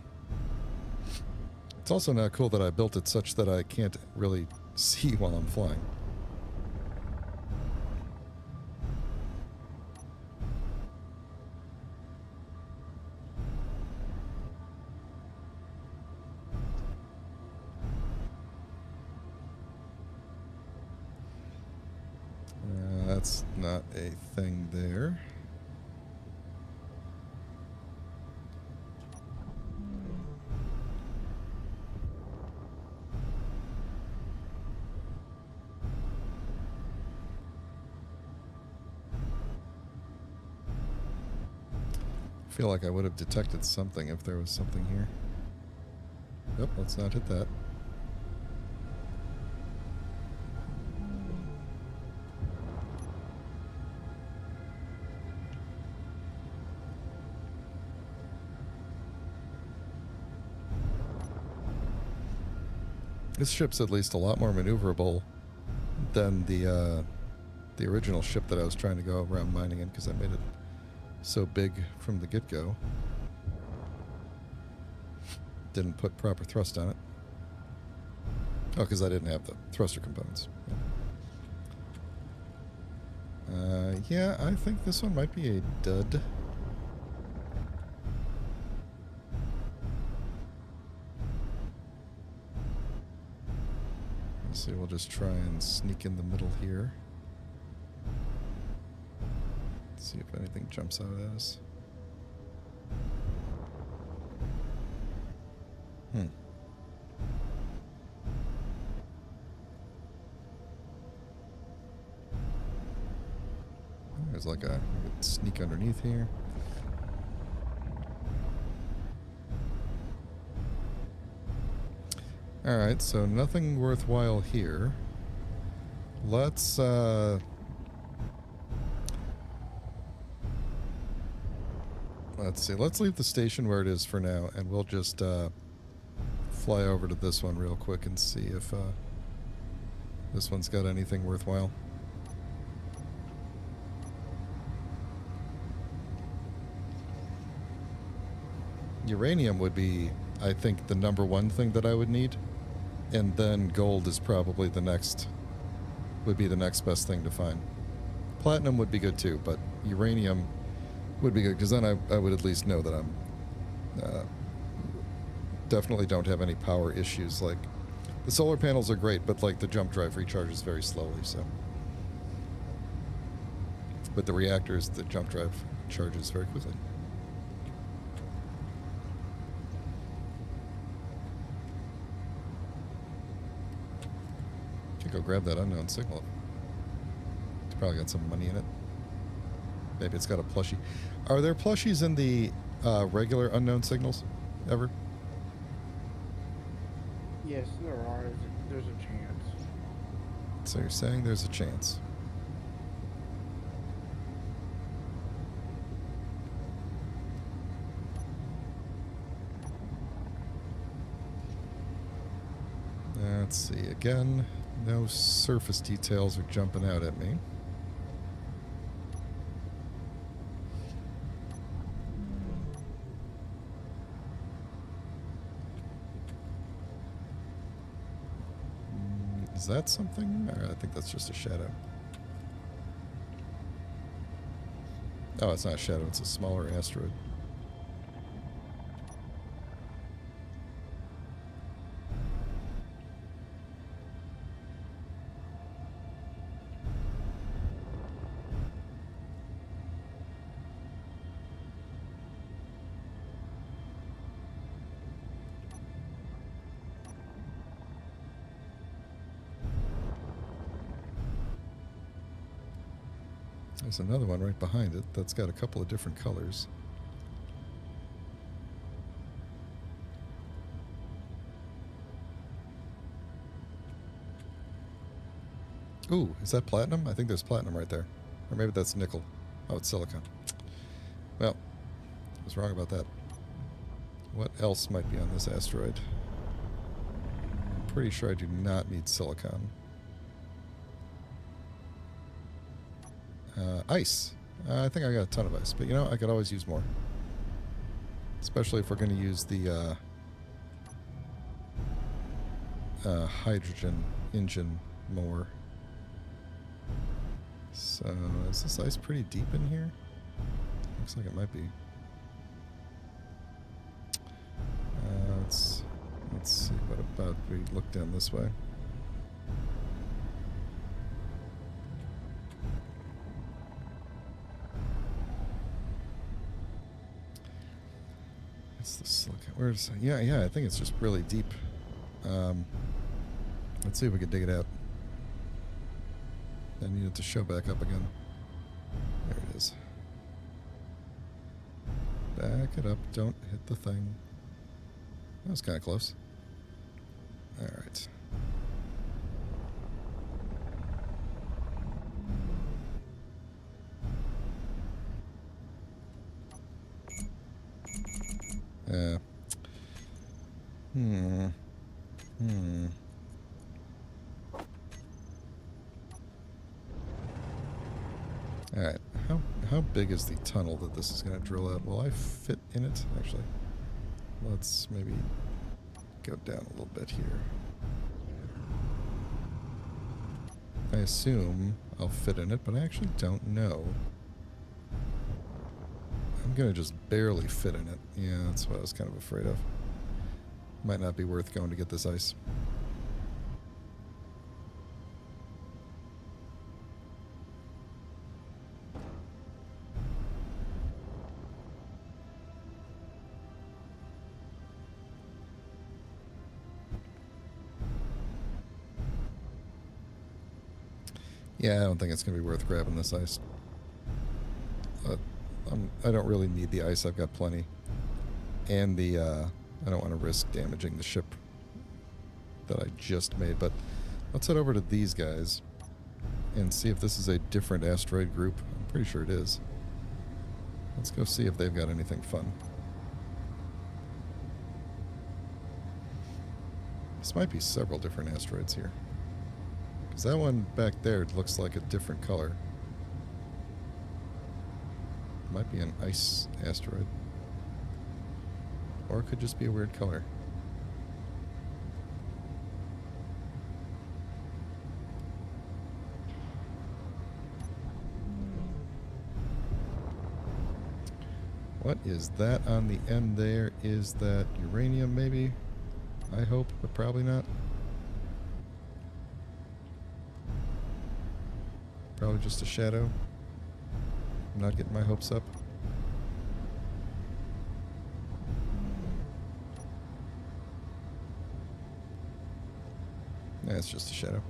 It's also not cool that I built it such that I can't really see while I'm flying. That's not a thing there. I feel like I would have detected something if there was something here. Yep, let's not hit that. This ship's at least a lot more maneuverable than the original ship that I was trying to go around mining in, because I made it so big from the get-go. Didn't put proper thrust on it. Oh, because I didn't have the thruster components. Yeah, I think this one might be a dud. Let's see, we'll just try and sneak in the middle here. See if anything jumps out at us. There's like a sneak underneath here. Alright, so nothing worthwhile here. Let's see, let's leave the station where it is for now, and we'll just fly over to this one real quick and see if this one's got anything worthwhile. Uranium would be, I think, the #1 thing that I would need, and then gold is probably the next, would be the next best thing to find. Platinum would be good too, but uranium would be good, because then I would at least know that I'm definitely don't have any power issues. Like, the solar panels are great, but like the jump drive recharges very slowly, so. With the reactors, the jump drive charges very quickly. Could go grab that unknown signal. It's probably got some money in it. Maybe it's got a plushie. Are there plushies in the regular unknown signals ever? Yes, there are. There's a chance. So you're saying there's a chance. Let's see. Again, no surface details are jumping out at me. Is that something? Or I think that's just a shadow. Oh, it's not a shadow. It's a smaller asteroid. There's another one right behind it that's got a couple of different colors. Ooh, is that platinum? I think there's platinum right there. Or maybe that's nickel. Oh, it's silicon. Well, I was wrong about that. What else might be on this asteroid? I'm pretty sure I do not need silicon. Ice. I think I got a ton of ice, but you know, I could always use more. Especially if we're going to use the hydrogen engine more. So, is this ice pretty deep in here? Looks like it might be. Let's see, what about we look down this way? Where's yeah, I think it's just really deep. Let's see if we can dig it out. I need it to show back up again. There it is. Back it up. Don't hit the thing. That was kind of close. All right. Alright, how big is the tunnel that this is going to drill out? Will I fit in it? Actually, let's maybe go down a little bit here. I assume I'll fit in it, but I actually don't know. I'm going to just barely fit in it. Yeah, that's what I was kind of afraid of. Might not be worth going to get this ice. Yeah, I don't think it's going to be worth grabbing this ice. I don't really need the ice. I've got plenty. And the, I don't want to risk damaging the ship that I just made. But let's head over to these guys and see if this is a different asteroid group. I'm pretty sure it is. Let's go see if they've got anything fun. This might be several different asteroids here. Because that one back there looks like a different color. Might be an ice asteroid. Or it could just be a weird color. What is that on the end there? Is that uranium maybe? I hope, but probably not. Probably just a shadow. I'm not getting my hopes up. Yeah, it's just a shadow.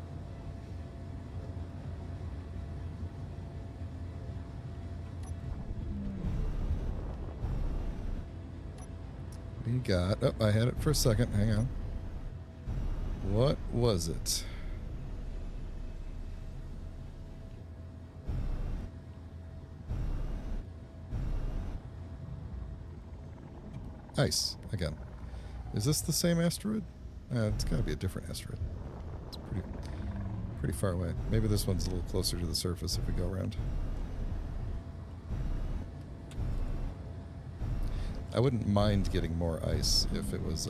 What do you got? Oh, I had it for a second. Hang on. What was it? Ice, again. Is this the same asteroid? It's got to be a different asteroid. It's pretty far away. Maybe this one's a little closer to the surface if we go around. I wouldn't mind getting more ice if it was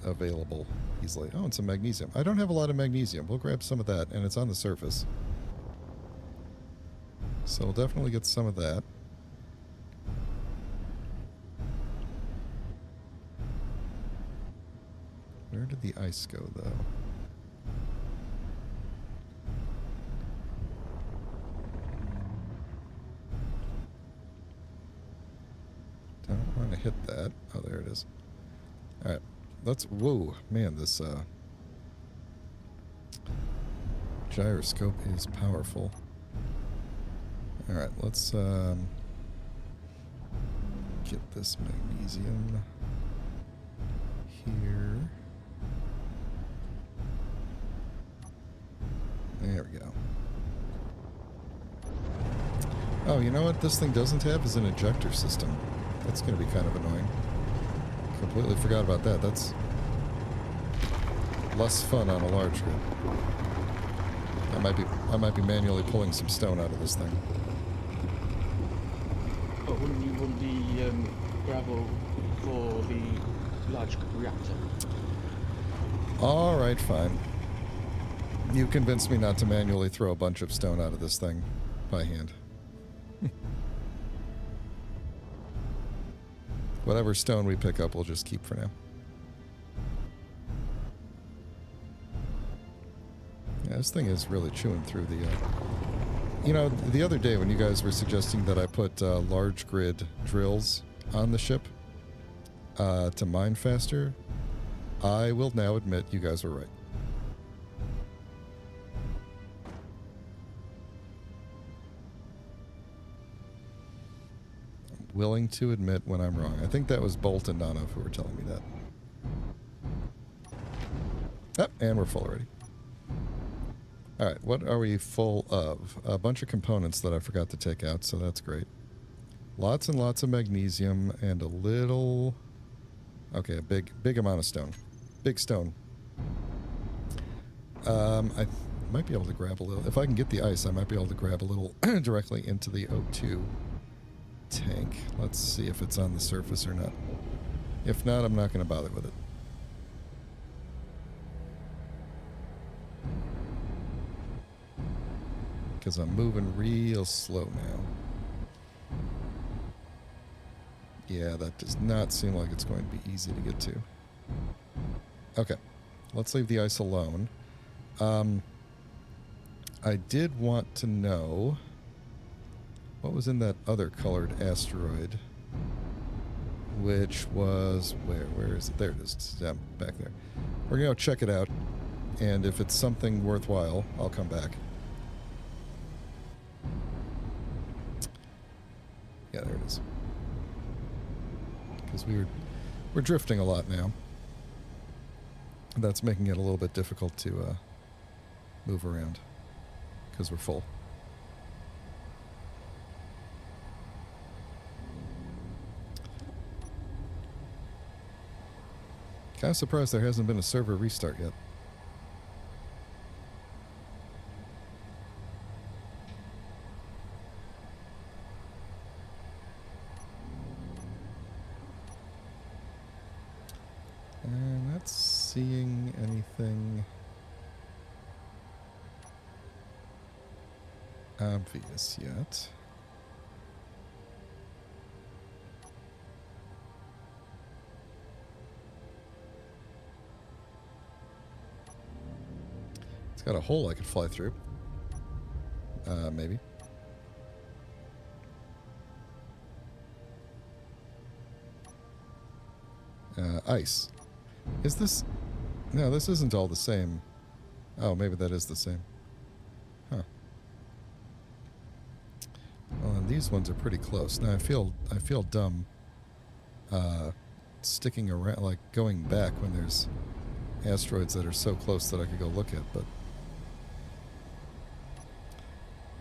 available easily. Oh, and some magnesium. I don't have a lot of magnesium. We'll grab some of that, and it's on the surface. So we'll definitely get some of that. Where did the ice go, though? Don't want to hit that. Oh, there it is. All right. Let's... Whoa. Man, this gyroscope is powerful. All right. Let's get this magnesium here. There we go. Oh, you know what this thing doesn't have is an ejector system. That's going to be kind of annoying. Completely forgot about that. That's less fun on a large grid. I might be manually pulling some stone out of this thing. But wouldn't you want the gravel for the large reactor? All right, fine. You convinced me not to manually throw a bunch of stone out of this thing by hand. Whatever stone we pick up, we'll just keep for now. Yeah, this thing is really chewing through the... You know, the other day when you guys were suggesting that I put large grid drills on the ship to mine faster, I will now admit you guys were right. Willing to admit when I'm wrong. I think that was Bolt and Nana who were telling me that. Oh, and we're full already. Alright, what are we full of? A bunch of components that I forgot to take out, so that's great. Lots and lots of magnesium and a little... Okay, a big amount of stone. Big stone. I might be able to grab a little... If I can get the ice, I might be able to grab a little directly into the O2 tank. Let's see if it's on the surface or not. If not, I'm not going to bother with it. Because I'm moving real slow now. Yeah, that does not seem like it's going to be easy to get to. Okay, let's leave the ice alone. I did want to know what was in that other colored asteroid, which was where is it? There it is. Yeah, back there. We're gonna go check it out, and if it's something worthwhile, I'll come back. Yeah, there it is. Because we're drifting a lot now. That's making it a little bit difficult to move around because we're full. Kind of surprised there hasn't been a server restart yet. I'm not seeing anything obvious yet. It's got a hole I could fly through. Maybe. Ice. Is this... No, this isn't all the same. Oh, maybe that is the same. Huh. Well, and these ones are pretty close. Now, I feel dumb sticking around, like going back when there's asteroids that are so close that I could go look at, but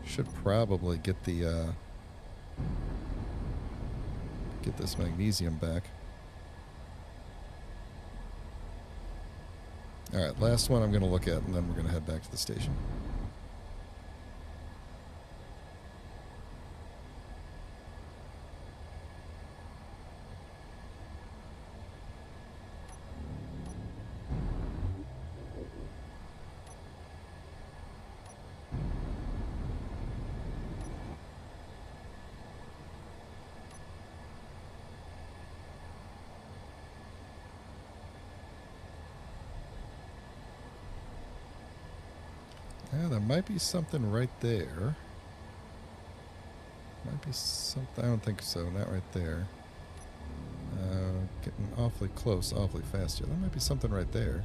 should probably get the get this magnesium back. All right, last one I'm going to look at, and then we're going to head back to the station. Yeah, there might be something right there. Might be something. I don't think so. Not right there. Getting awfully close, awfully fast here. There might be something right there.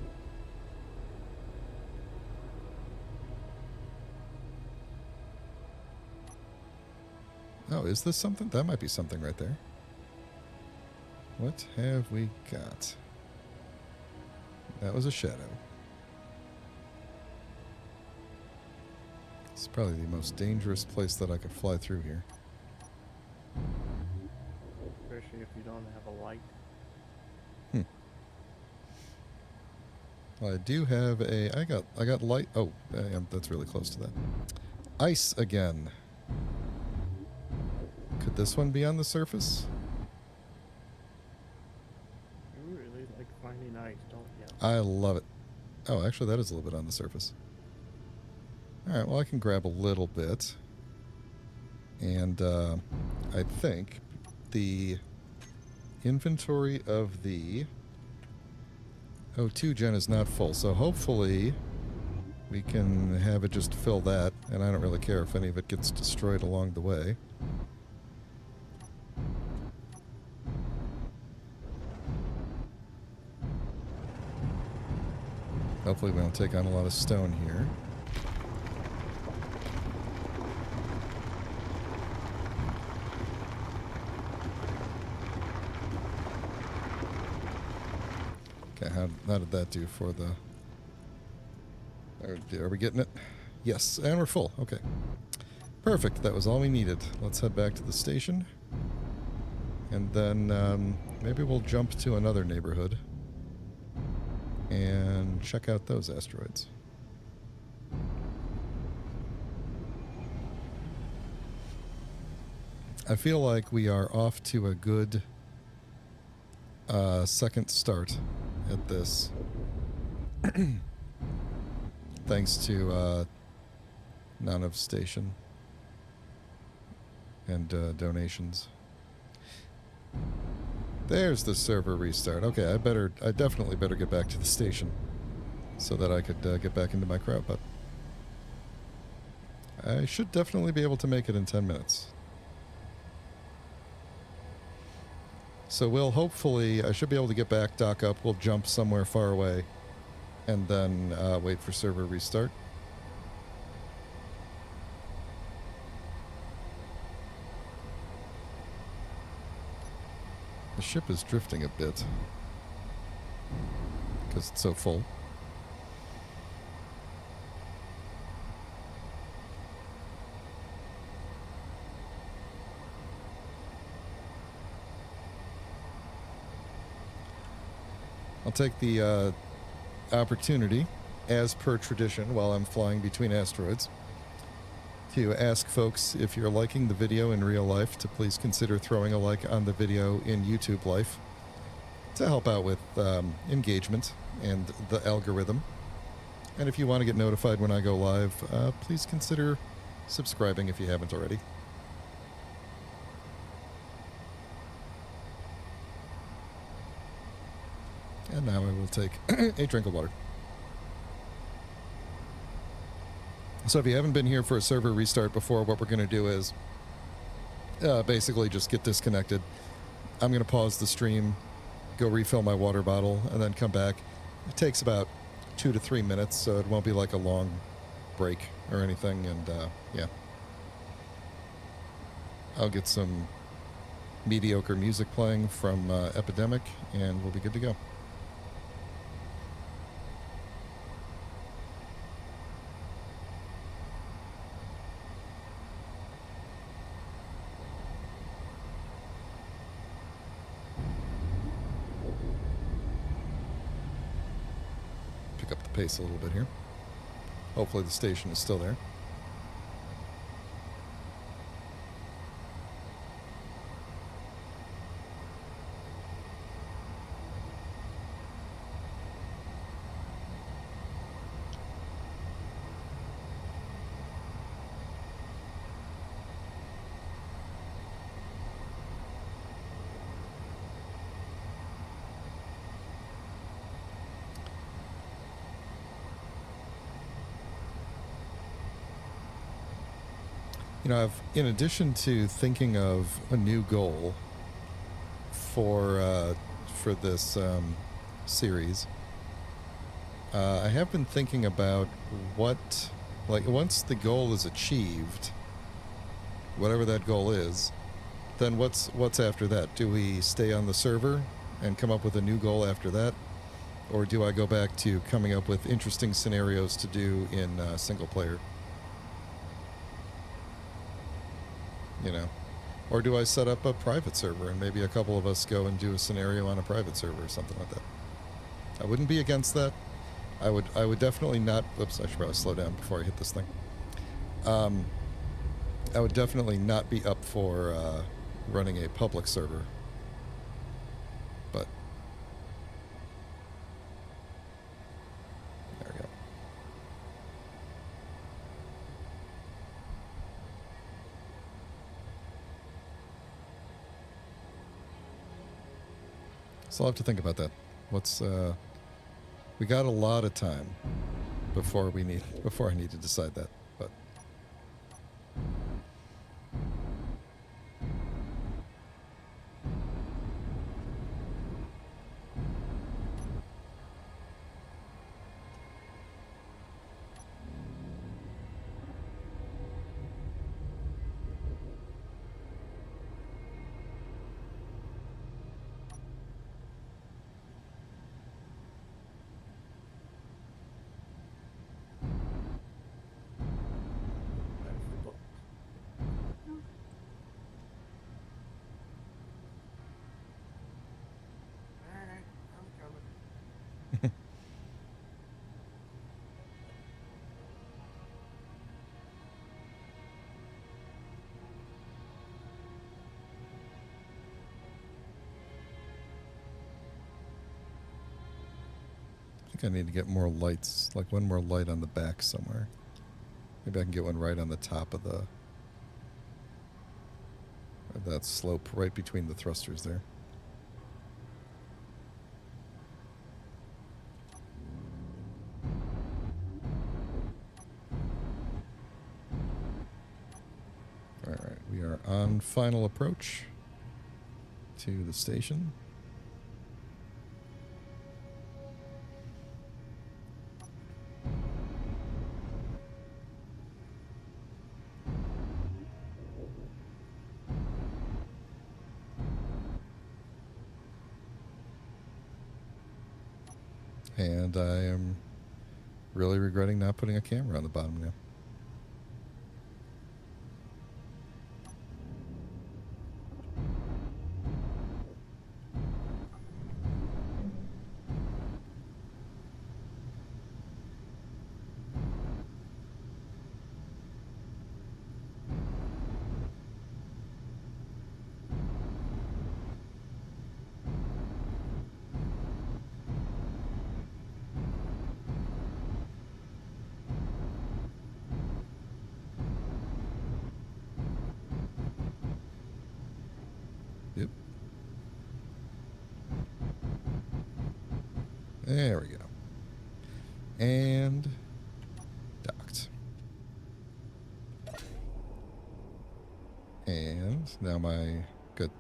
Oh, is this something? That might be something right there. What have we got? That was a shadow. It's probably the most dangerous place that I could fly through here. Especially if you don't have a light. Well, I do have a. I got light. Oh, that's really close to that. Ice again. Could this one be on the surface? You really like finding ice, don't you? I love it. Oh, actually, that is a little bit on the surface. All right, well, I can grab a little bit. And I think the inventory of the O2 gen is not full, so hopefully we can have it just fill that, and I don't really care if any of it gets destroyed along the way. Hopefully we don't take on a lot of stone here. Okay, how did that do for the... Are we getting it? Yes, and we're full. Okay. Perfect, that was all we needed. Let's head back to the station. And then maybe we'll jump to another neighborhood and check out those asteroids. I feel like we are off to a good second start at this. Thanks to Nanav Station and donations. There's the server restart. Okay, I definitely better get back to the station so that I could get back into my crowd, but I should definitely be able to make it in 10 minutes. So we'll hopefully, I should be able to get back, dock up, we'll jump somewhere far away, and then wait for server restart. The ship is drifting a bit because it's so full. I'll take the opportunity, as per tradition, while I'm flying between asteroids, to ask folks if you're liking the video in real life to please consider throwing a like on the video in YouTube life to help out with engagement and the algorithm. And if you want to get notified when I go live, please consider subscribing if you haven't already. And now I will take a drink of water. So if you haven't been here for a server restart before, what we're going to do is basically just get disconnected. I'm going to pause the stream, go refill my water bottle, and then come back. It takes about 2 to 3 minutes, so it won't be like a long break or anything. And yeah, I'll get some mediocre music playing from Epidemic, and we'll be good to go. pace a little bit here. Hopefully the station is still there. You know, in addition to thinking of a new goal for this series, I have been thinking about what, like, once the goal is achieved, whatever that goal is, then what's after that? Do we stay on the server and come up with a new goal after that, or do I go back to coming up with interesting scenarios to do in single player? You know, or do I set up a private server and maybe a couple of us go and do a scenario on a private server or something like that? I wouldn't be against that. I would definitely not. Oops, I should probably slow down before I hit this thing. I would definitely not be up for running a public server. But there we go. So I'll have to think about that. We got a lot of time before I need to decide that, but That's the book. Alright, I'm coming. I think I need to get more lights, like one more light on the back somewhere. Maybe I can get one right on the top of that slope, right between the thrusters there. All right, we are on final approach to the station. And I am really regretting not putting a camera on the bottom now. Yep. There we go. And docked. And now my good.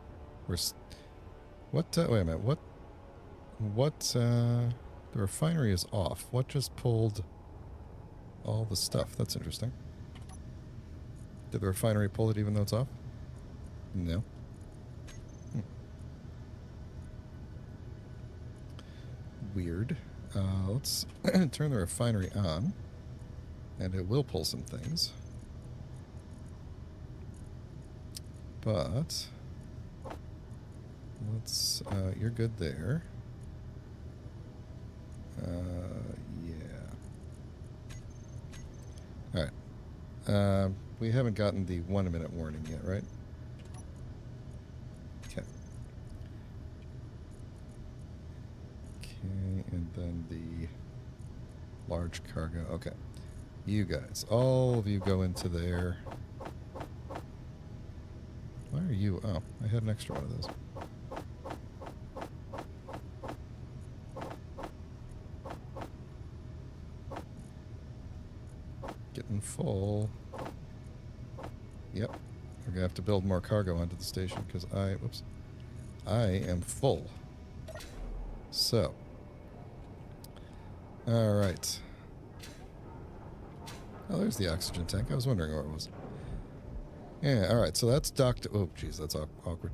What? Wait a minute. What? The refinery is off. What just pulled all the stuff? That's interesting. Did the refinery pull it even though it's off? No. Weird. Let's turn the refinery on, and it will pull some things. But let's. You're good there. Yeah. We haven't gotten the 1 minute warning yet, right? Okay. Okay, and then the large cargo. Okay. You guys, all of you go into there. Why are you? Oh, I had an extra one of those. Getting full. Yep. We're going to have to build more cargo onto the station because I am full. So. Alright. Oh, there's the oxygen tank. I was wondering where it was. Yeah, alright. So that's docked. Oh, jeez, that's awkward.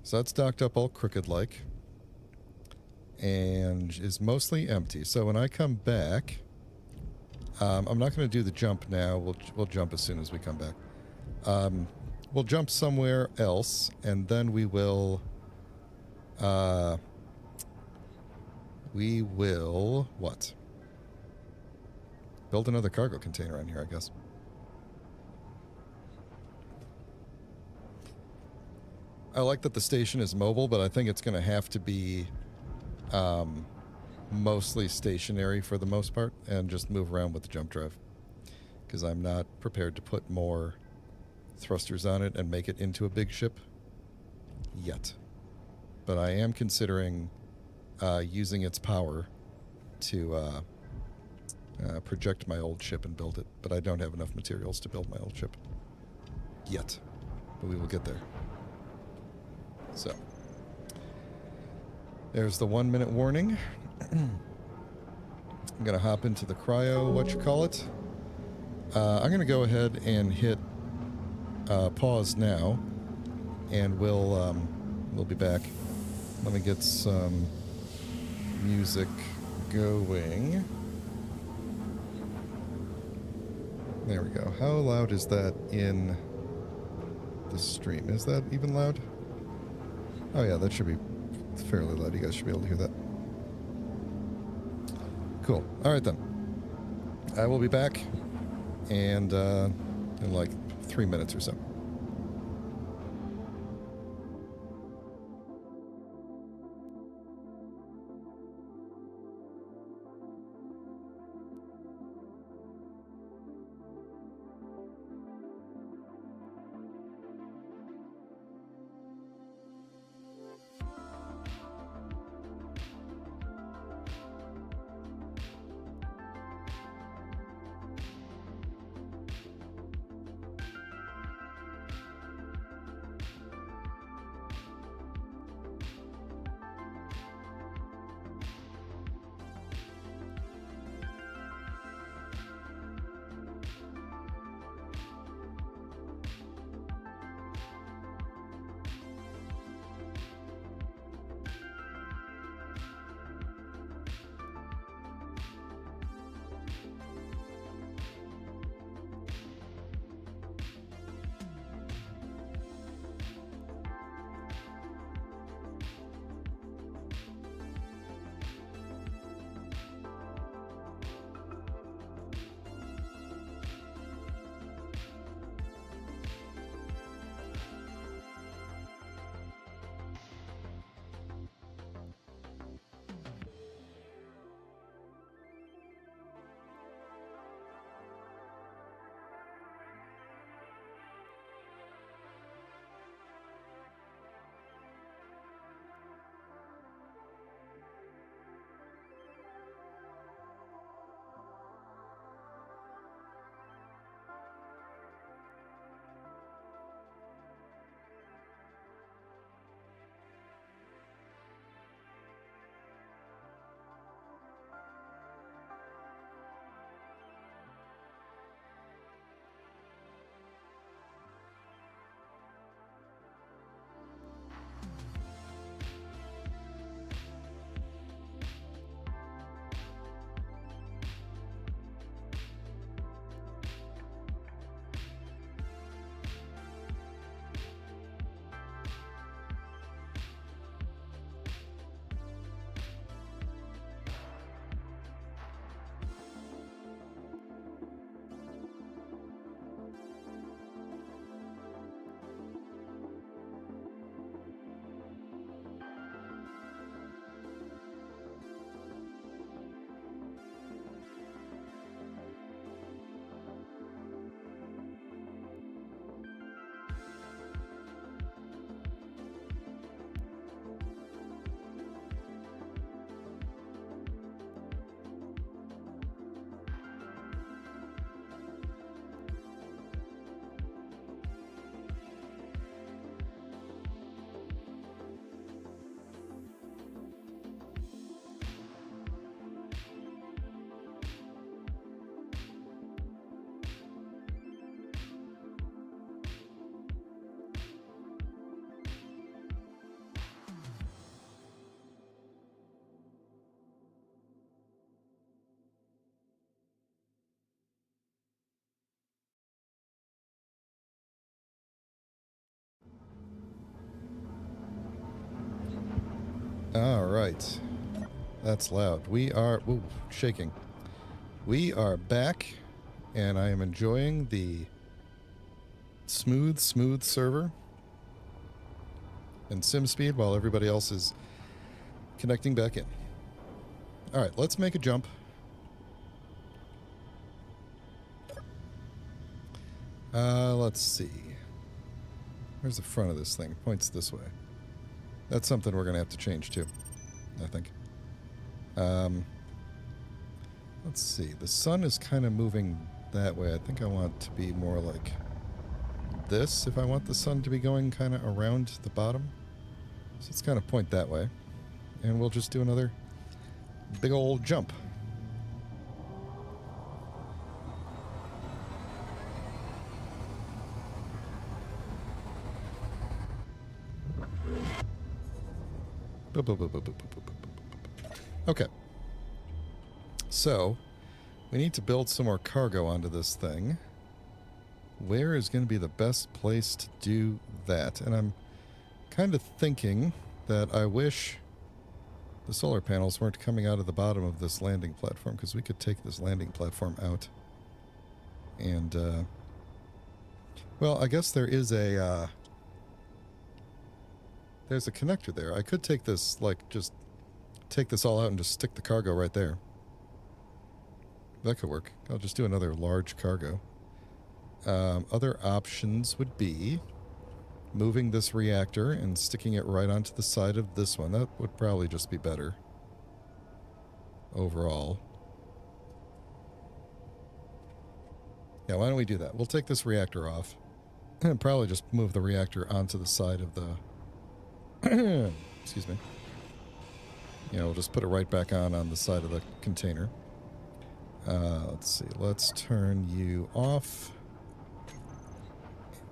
So that's docked up all crooked-like. And is mostly empty. So when I come back, I'm not going to do the jump now. We'll jump as soon as we come back. We'll jump somewhere else, and then we will what? Build another cargo container on here, I guess. I like that the station is mobile, but I think it's going to have to be mostly stationary for the most part and just move around with the jump drive, because I'm not prepared to put more thrusters on it and make it into a big ship yet. But I am considering using its power to project my old ship and build it, but I don't have enough materials to build my old ship yet, but we will get there. So there's the 1 minute warning. I'm gonna hop into the cryo, whatchamacallit. I'm gonna go ahead and hit pause now, and we'll be back. Let me get some music going. There we go. How loud is that in the stream? Is that even loud? Oh yeah, that should be fairly loud. You guys should be able to hear that. Cool. All right then. I will be back, and in like 3 minutes or so. All right. That's loud. We are shaking. We are back, and I am enjoying the smooth server and sim speed while everybody else is connecting back in. All right, let's make a jump. Let's see. Where's the front of this thing? Points this way. That's something we're going to have to change too, I think. Let's see. The sun is kind of moving that way. I think I want to be more like this if I want the sun to be going kind of around the bottom. So it's kind of point that way. And we'll just do another big old jump. Okay. So, we need to build some more cargo onto this thing. Where is going to be the best place to do that? And I'm kind of thinking that I wish the solar panels weren't coming out of the bottom of this landing platform, because we could take this landing platform out. And, well, I guess there is a, there's a connector there. I could take this, like, just take this all out and just stick the cargo right there. That could work. I'll just do another large cargo. Other options would be moving this reactor and sticking it right onto the side of this one. That would probably just be better overall. Yeah, why don't we do that? We'll take this reactor off and probably just move the reactor onto the side of the... excuse me. Yeah, we'll just put it right back on the side of the container. Let's see. Let's turn you off.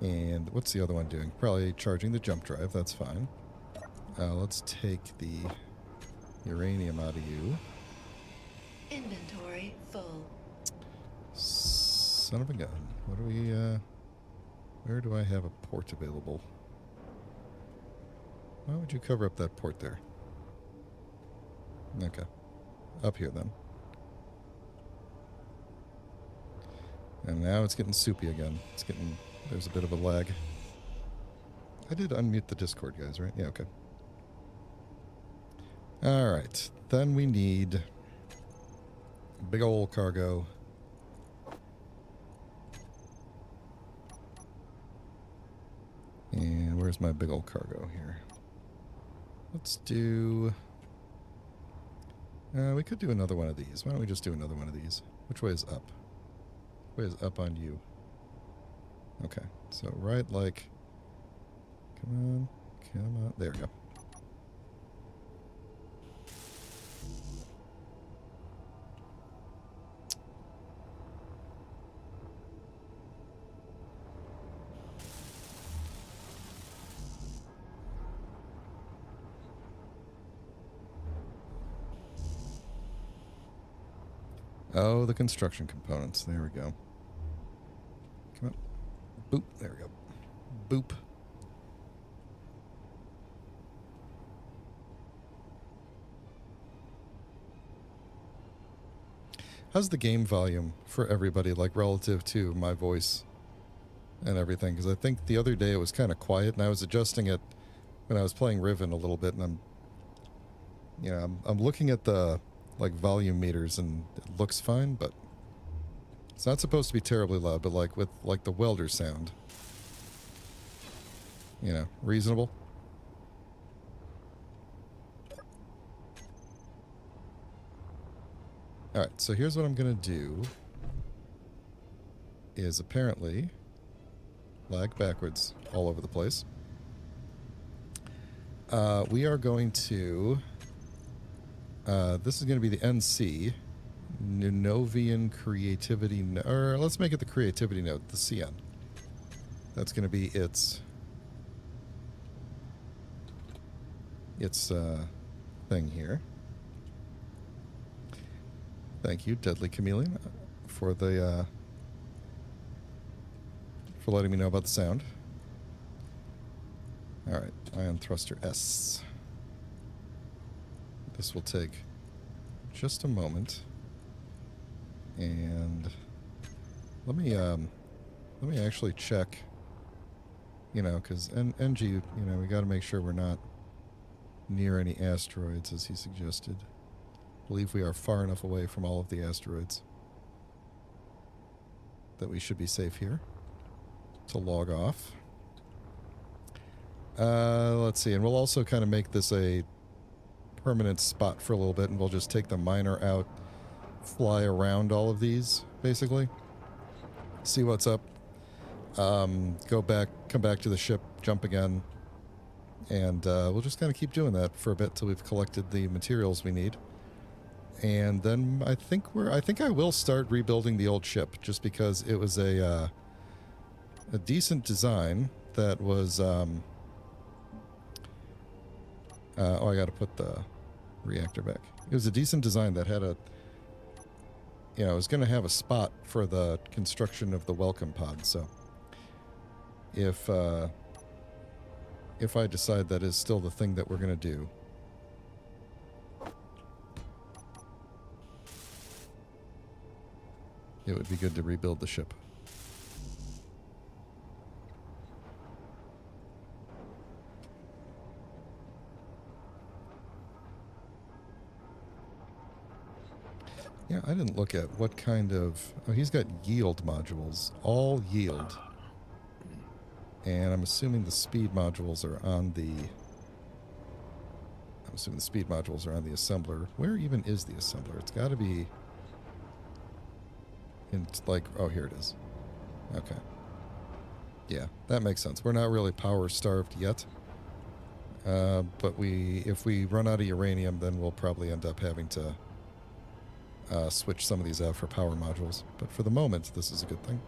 And what's the other one doing? Probably charging the jump drive. That's fine. Let's take the uranium out of you. Inventory full. Son of a gun. What do we, where do I have a port available? Why would you cover up that port there? Okay. Up here, then. And now it's getting soupy again. It's getting... There's a bit of a lag. I did unmute the Discord, guys, right? Yeah, okay. Alright. Then we need a big old cargo. And where's my big old cargo here? Let's do... we could do another one of these. Why don't we just do another one of these? Which way is up? Which way is up on you? Okay, so right like... Come on. There we go. Oh, the construction components. There we go. Come on. Boop. There we go. Boop. How's the game volume for everybody, like, relative to my voice and everything? Because I think the other day it was kind of quiet, and I was adjusting it when I was playing Riven a little bit, and I'm looking at the... like volume meters, and it looks fine, but it's not supposed to be terribly loud, but like with like the welder sound, reasonable. All right, so here's what I'm gonna do is apparently lag backwards all over the place. We are going to this is going to be the NC, Nunovian Creativity, or let's make it the Creativity node, the CN. That's going to be its thing here. Thank you, Deadly Chameleon, for the for letting me know about the sound. All right, ion thruster S. This will take just a moment. And let me actually check, you know, because NG, you know, we got to make sure we're not near any asteroids, as he suggested. I believe we are far enough away from all of the asteroids that we should be safe here. To log off. Let's see, and we'll also kind of make this a permanent spot for a little bit, and we'll just take the miner out, fly around all of these, basically. See what's up. Go back, come back to the ship, jump again, and we'll just kind of keep doing that for a bit till we've collected the materials we need. And then I think I will start rebuilding the old ship, just because it was a decent design that was oh, I got to put the reactor back. It was a decent design that had a, you know, it was going to have a spot for the construction of the welcome pod. So if I decide that is still the thing that we're going to do, it would be good to rebuild the ship. Yeah, I didn't look at what kind of... Oh, he's got yield modules. All yield. And I'm assuming the speed modules are on the... I'm assuming the speed modules are on the assembler. Where even is the assembler? It's got to be... in, like... Oh, here it is. Okay. Yeah, that makes sense. We're not really power-starved yet. But if we run out of uranium, then we'll probably end up having to... switch some of these out for power modules. But for the moment, this is a good thing.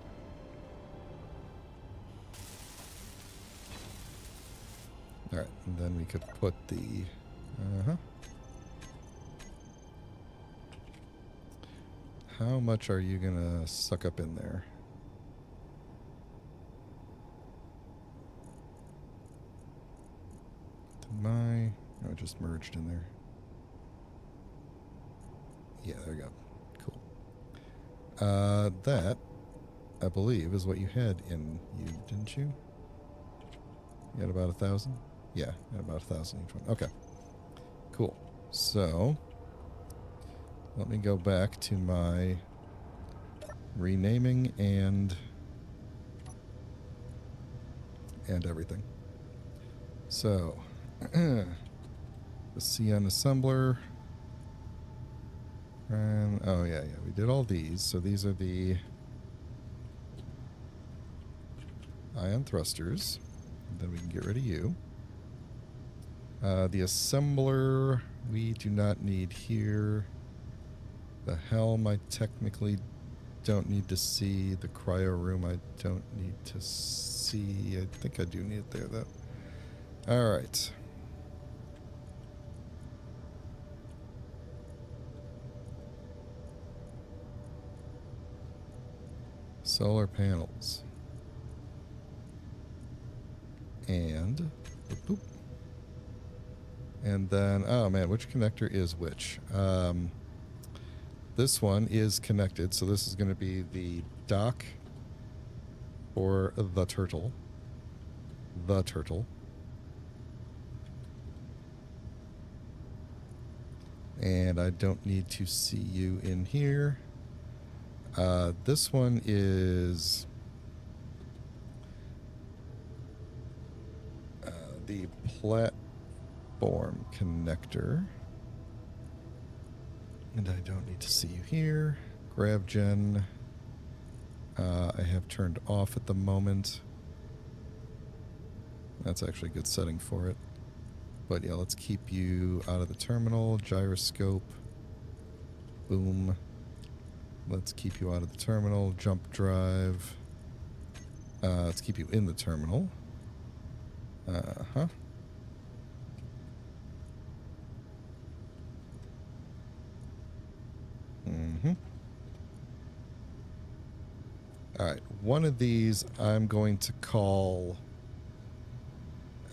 Alright, and then we could put the... How much are you gonna suck up in there? Oh, it just merged in there. Yeah, there you go. Cool. That, I believe, is what you had in you, didn't you? You had about 1,000? Yeah, you had about 1,000 each one. Okay. Cool. So, let me go back to my renaming and everything. So, the CN assembler... And, oh, yeah, we did all these. So these are the ion thrusters. And then we can get rid of you. The assembler, we do not need here. The helm, I technically don't need to see. The cryo room, I don't need to see. I think I do need it there, though. All right. Solar panels. And boop, boop. And then, oh man, which connector is which? This one is connected, so this is going to be the dock for the turtle. The turtle. And I don't need to see you in here. This one is the platform connector. And I don't need to see you here. Grav gen. I have turned off at the moment. That's actually a good setting for it. But yeah, let's keep you out of the terminal. Gyroscope. Boom. Let's keep you out of the terminal. Jump drive. Let's keep you in the terminal. Uh-huh. Mm-hmm. Alright, one of these I'm going to call...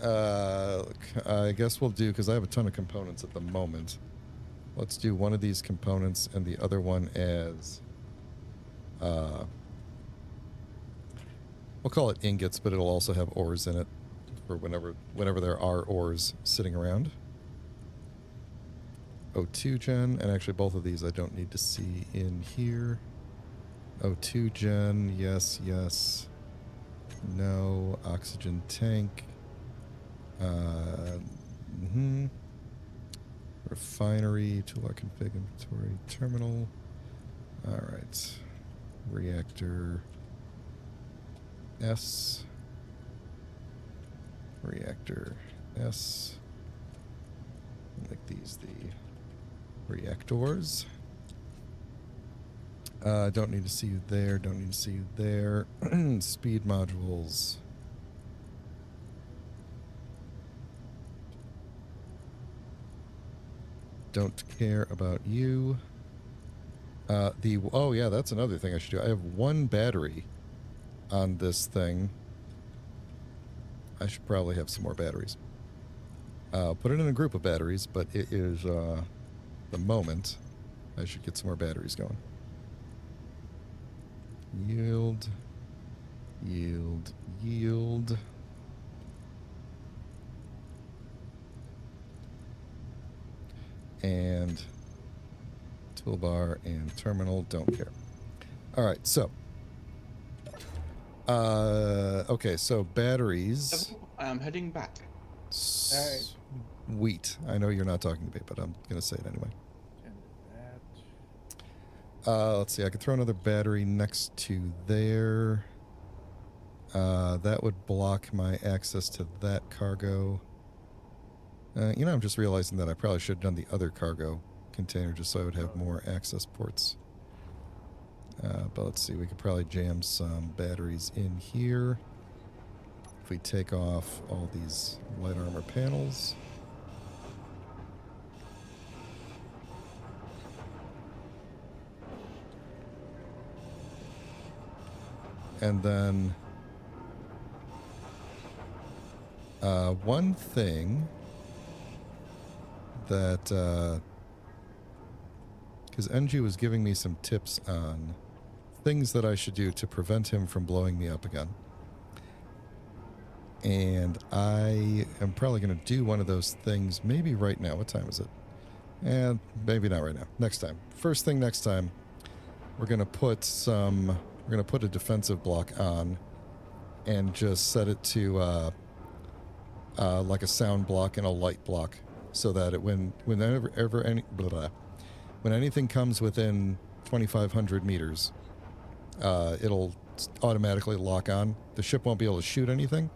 I guess we'll do, because I have a ton of components at the moment. let's do one of these components and the other one as, we'll call it ingots, but it'll also have ores in it for whenever there are ores sitting around. O2 gen, and actually both of these I don't need to see in here. O2 gen, yes, yes. No. Oxygen tank. Refinery, toolbar config inventory, terminal. Alright. Reactor S. Reactor S. Make these the reactors. Don't need to see you there. Don't need to see you there. Speed modules. Don't care about you. Oh yeah, that's another thing I should do. I have one battery on this thing. I should probably have some more batteries. Put it in a group of batteries, but it is the moment I should get some more batteries going. Yield, yield, yield. And toolbar and terminal, don't care. All right, so okay, so batteries. I'm heading back. Sweet. I know you're not talking to me, but I'm gonna say it anyway. And that. Let's see. I could throw another battery next to there. That would block my access to that cargo. You know, I'm just realizing that I probably should have done the other cargo container just so I would have more access ports. But let's see. We could probably jam some batteries in here. If we take off all these light armor panels. And then one thing that, because NG was giving me some tips on things that I should do to prevent him from blowing me up again. And I am probably going to do one of those things maybe right now. What time is it? And maybe not right now. Next time. First thing next time, we're going to put a defensive block on and just set it to like a sound block and a light block, so that when anything comes within 2,500 meters, it'll automatically lock on. The ship won't be able to shoot anything,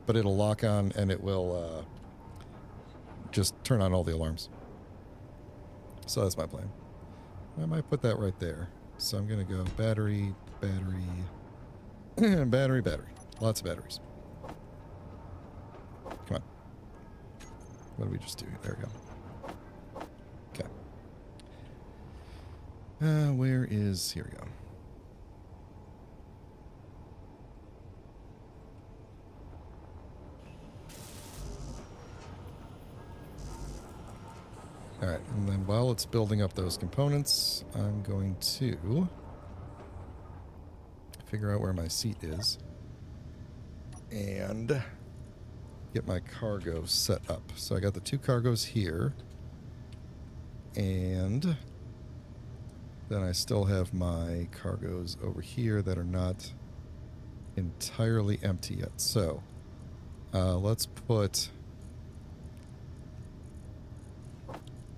but it'll lock on and it will just turn on all the alarms. So that's my plan. I might put that right there. So I'm going to go battery, battery, battery, battery. Lots of batteries. Come on. What did we just do? There we go. Okay. Where is... Here we go. Alright, and then while it's building up those components, I'm going to figure out where my seat is and get my cargo set up. So I got the two cargoes here, and then I still have my cargoes over here that are not entirely empty yet. So let's put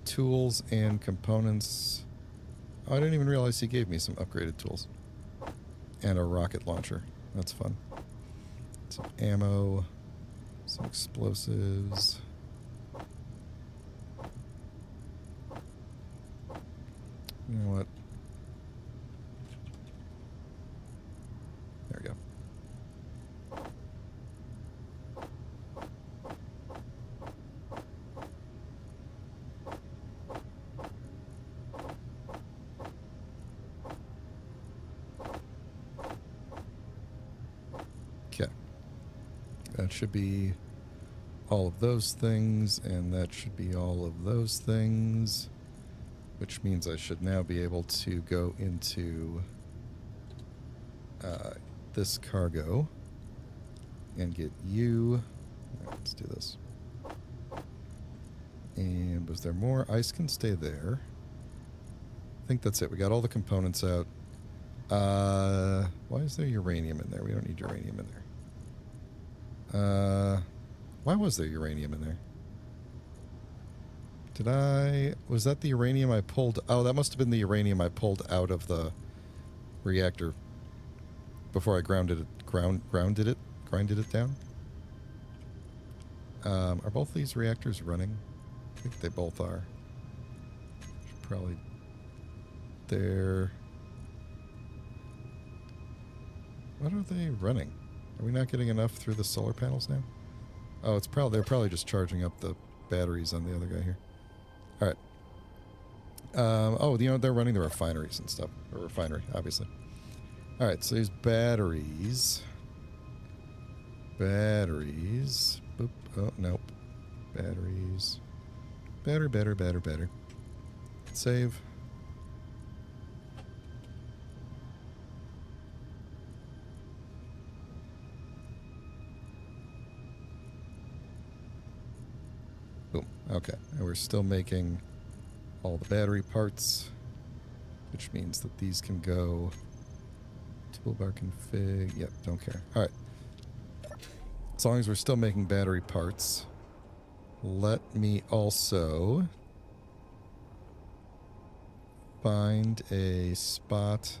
tools and components. Oh, I didn't even realize he gave me some upgraded tools. And a rocket launcher. That's fun. Some ammo. Some explosives. You know what? There we go. That should be all of those things, and that should be all of those things. which means I should now be able to go into this cargo and get you. All right, let's do this. And was there more? Ice can stay there. I think that's it. We got all the components out. Why is there uranium in there? We don't need uranium in there. Why was there uranium in there? Was that the uranium I pulled? Oh, that must have been the uranium I pulled out of the reactor before I grinded it down. Are both these reactors running? I think they both are. Should probably there. What are they running? Are we not getting enough through the solar panels now? Oh, they're probably just charging up the batteries on the other guy here. All right. Oh, they're running the refineries and stuff. Or refinery, obviously. All right, so these batteries. Boop. Oh, nope. Batteries. Better. Save. Boom. Okay. And we're still making all the battery parts, which means that these can go toolbar config. Yep, don't care. All right. As long as we're still making battery parts, let me also find a spot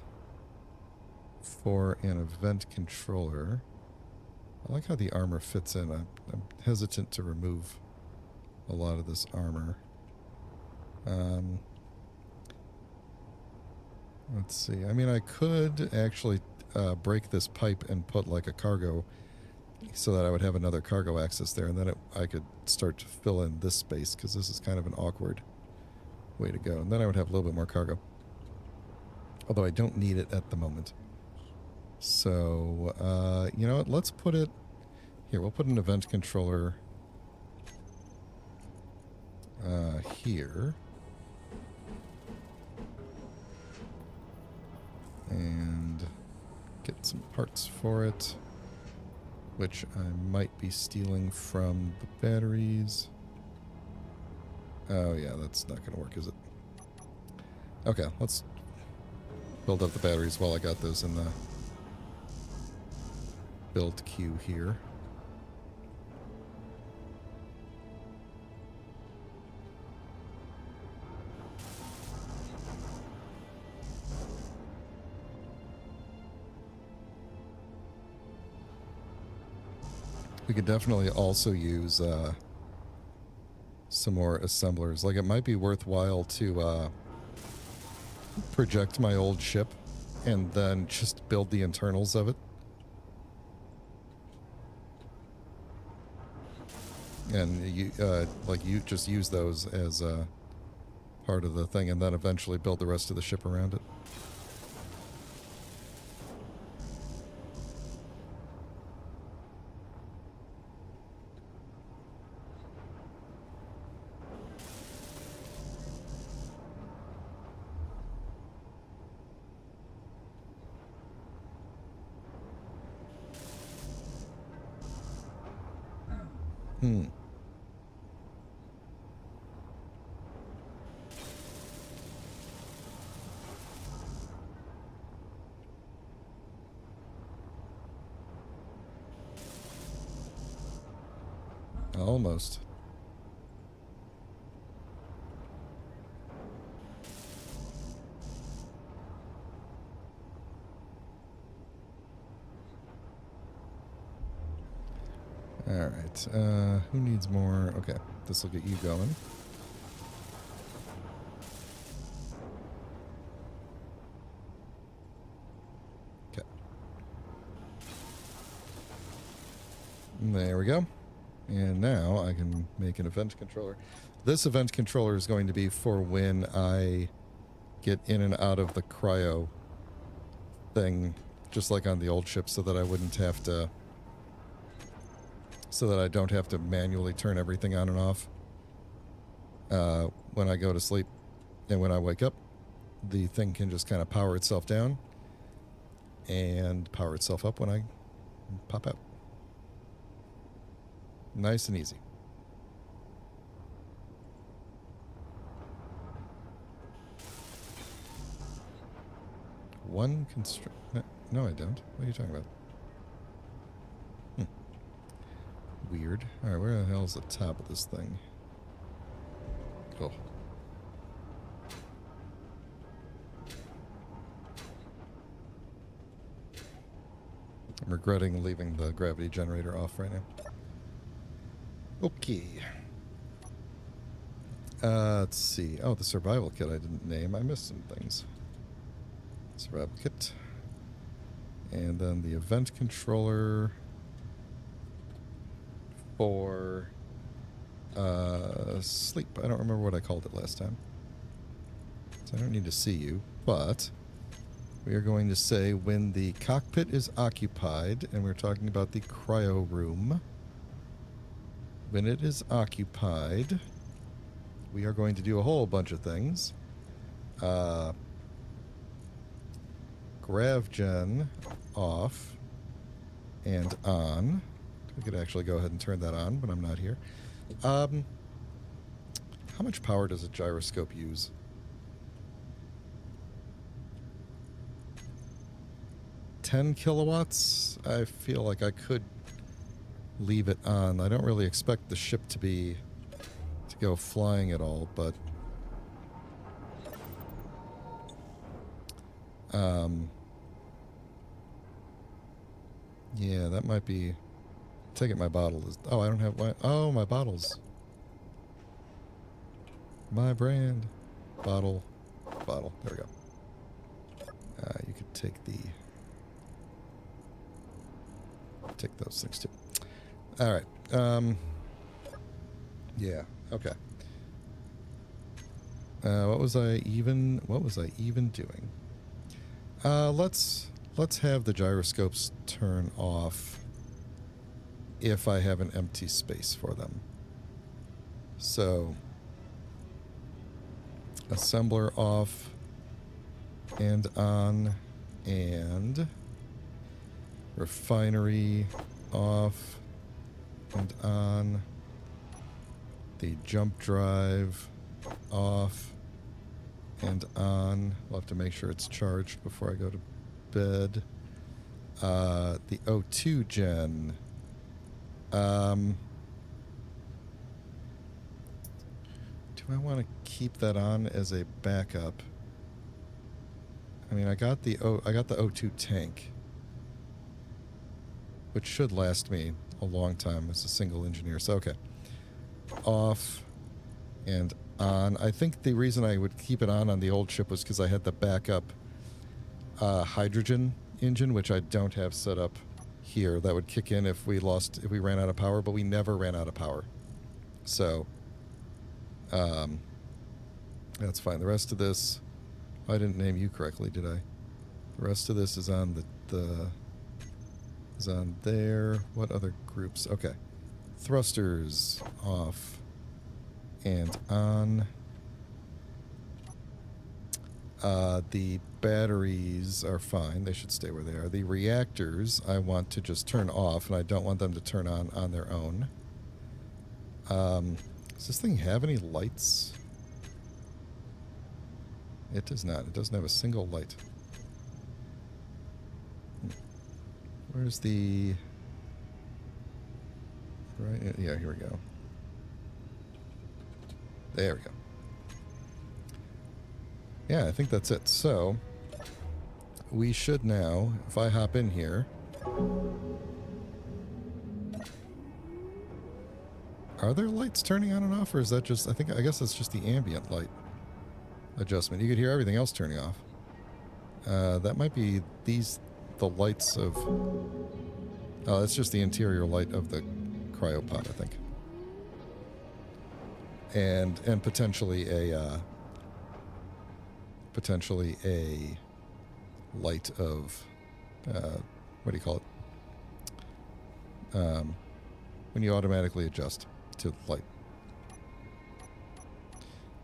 for an event controller. I like how the armor fits in. I'm hesitant to remove a lot of this armor. Let's see. I mean, I could actually break this pipe and put like a cargo so that I would have another cargo access there, and then I could start to fill in this space, because this is kind of an awkward way to go. And then I would have a little bit more cargo. Although I don't need it at the moment. So, you know what? Let's put it... Here, we'll put an event controller here. And get some parts for it, which I might be stealing from the batteries. Oh yeah, that's not going to work, is it? Okay, let's build up the batteries while I got those in the build queue here. We could definitely also use some more assemblers. Like, it might be worthwhile to project my old ship and then just build the internals of it. And you just use those as part of the thing, and then eventually build the rest of the ship around it. Almost. All right. Who needs more? Okay, this will get you going. Okay. There we go. And now I can make an event controller. This event controller is going to be for when I get in and out of the cryo thing, just like on the old ship, so that I wouldn't have to... so that I don't have to manually turn everything on and off when I go to sleep. And when I wake up, the thing can just kind of power itself down and power itself up when I pop out. Nice and easy. One construct. No, I don't. What are you talking about? Weird. Alright, where the hell's the top of this thing? Cool. I'm regretting leaving the gravity generator off right now. Okay. Let's see. Oh, the survival kit I didn't name. I missed some things. Survival kit. And then the event controller for sleep. I don't remember what I called it last time. So I don't need to see you, but we are going to say when the cockpit is occupied, and we're talking about the cryo room. When it is occupied, we are going to do a whole bunch of things. GravGen off and on. We could actually go ahead and turn that on, but I'm not here. How much power does a gyroscope use? 10 kilowatts? I feel like I could leave it on. I don't really expect the ship to go flying at all, but yeah, that might be. Take it. My bottle is. Oh, I don't have my. Oh, my bottles. My brand, bottle. There we go. You could take those things too. All right. Yeah. Okay. What was I even doing? Let's have the gyroscopes turn off if I have an empty space for them. So, assembler off and on, and refinery off and on, the jump drive off and on. We'll have to make sure it's charged before I go to bed. The O2 gen. Do I want to keep that on as a backup? I mean, I got the O2 tank, which should last me a long time as a single engineer. So okay, off and on. I think the reason I would keep it on the old ship was because I had the backup hydrogen engine, which I don't have set up here. That would kick in if we ran out of power, but we never ran out of power. So, that's fine. The rest of this, I didn't name you correctly, did I? The rest of this is on is on there. What other groups? Okay. Thrusters off and on. The batteries are fine. They should stay where they are. The reactors I want to just turn off, and I don't want them to turn on their own. Does this thing have any lights? It does not. It doesn't have a single light. Where's the... Right? Yeah, here we go. There we go. Yeah, I think that's it. So, we should now, if I hop in here... Are there lights turning on and off, or is that just... I guess that's just the ambient light adjustment. You could hear everything else turning off. That might be the lights of... Oh, that's just the interior light of the cryopod, I think. And potentially a light of what do you call it? When you automatically adjust to light.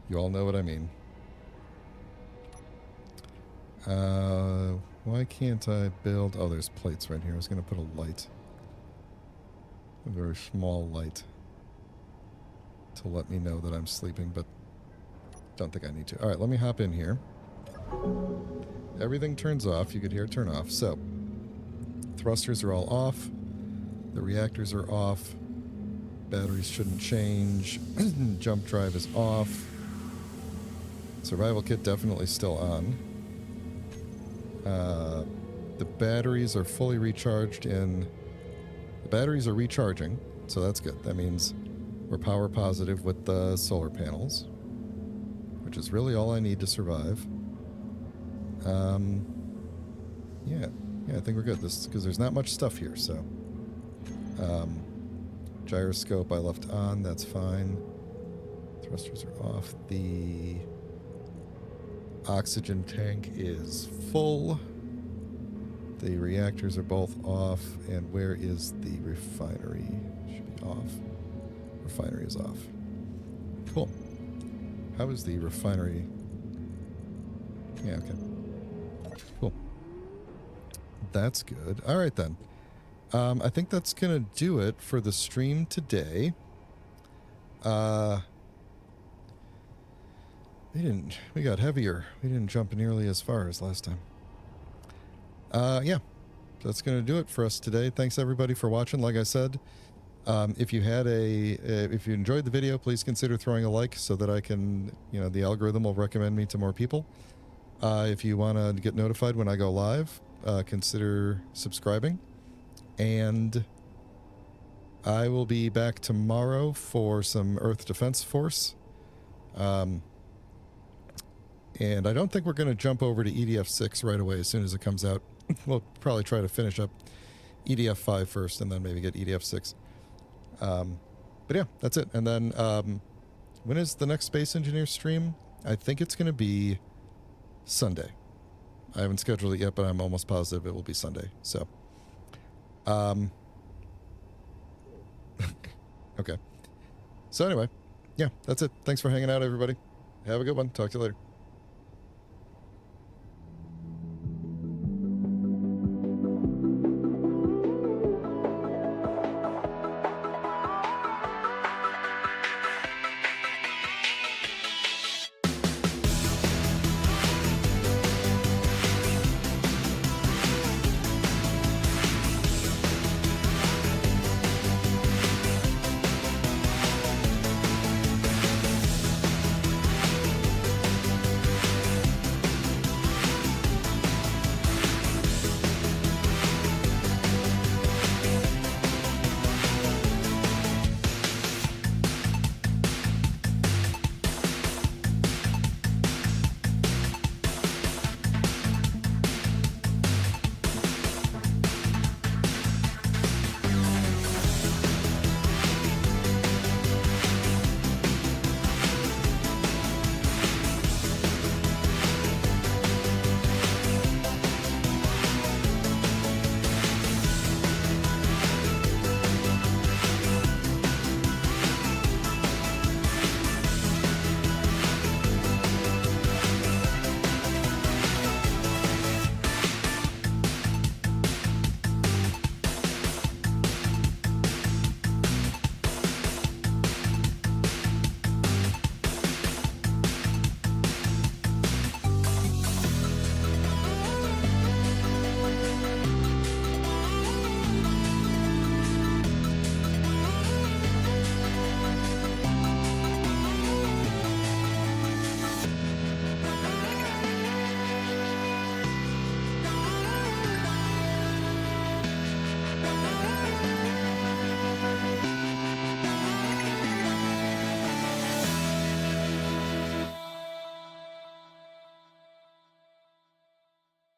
You all know what I mean. Why can't I build... Oh, there's plates right here. I was going to put a light. A very small light. To let me know that I'm sleeping, but don't think I need to. Alright, let me hop in here. Everything turns off. You could hear it turn off. So, thrusters are all off. The reactors are off. Batteries shouldn't change. Jump drive is off. Survival kit definitely still on. The batteries are fully recharged in... The batteries are recharging, so that's good. That means we're power positive with the solar panels, which is really all I need to survive. Yeah, I think we're good. This because there's not much stuff here, so... Gyroscope I left on, that's fine. Thrusters are off. The oxygen tank is full. The reactors are both off. And where is the refinery? Should be off. Refinery is off. Cool. How is the refinery? Yeah, okay. Cool. That's good. All right, then. I think that's going to do it for the stream today. We got heavier. We didn't jump nearly as far as last time. Yeah. That's going to do it for us today. Thanks everybody for watching. Like I said, if you enjoyed the video, please consider throwing a like so that I can, the algorithm will recommend me to more people. If you want to get notified when I go live, consider subscribing. And I will be back tomorrow for some Earth Defense Force. And I don't think we're going to jump over to EDF 6 right away as soon as it comes out. We'll probably try to finish up EDF 5 first and then maybe get EDF 6. But yeah, that's it. And then when is the next Space Engineer stream? I think it's going to be Sunday. I haven't scheduled it yet, but I'm almost positive it will be Sunday. So... okay. So anyway, yeah, that's it. Thanks for hanging out, everybody. Have a good one. Talk to you later.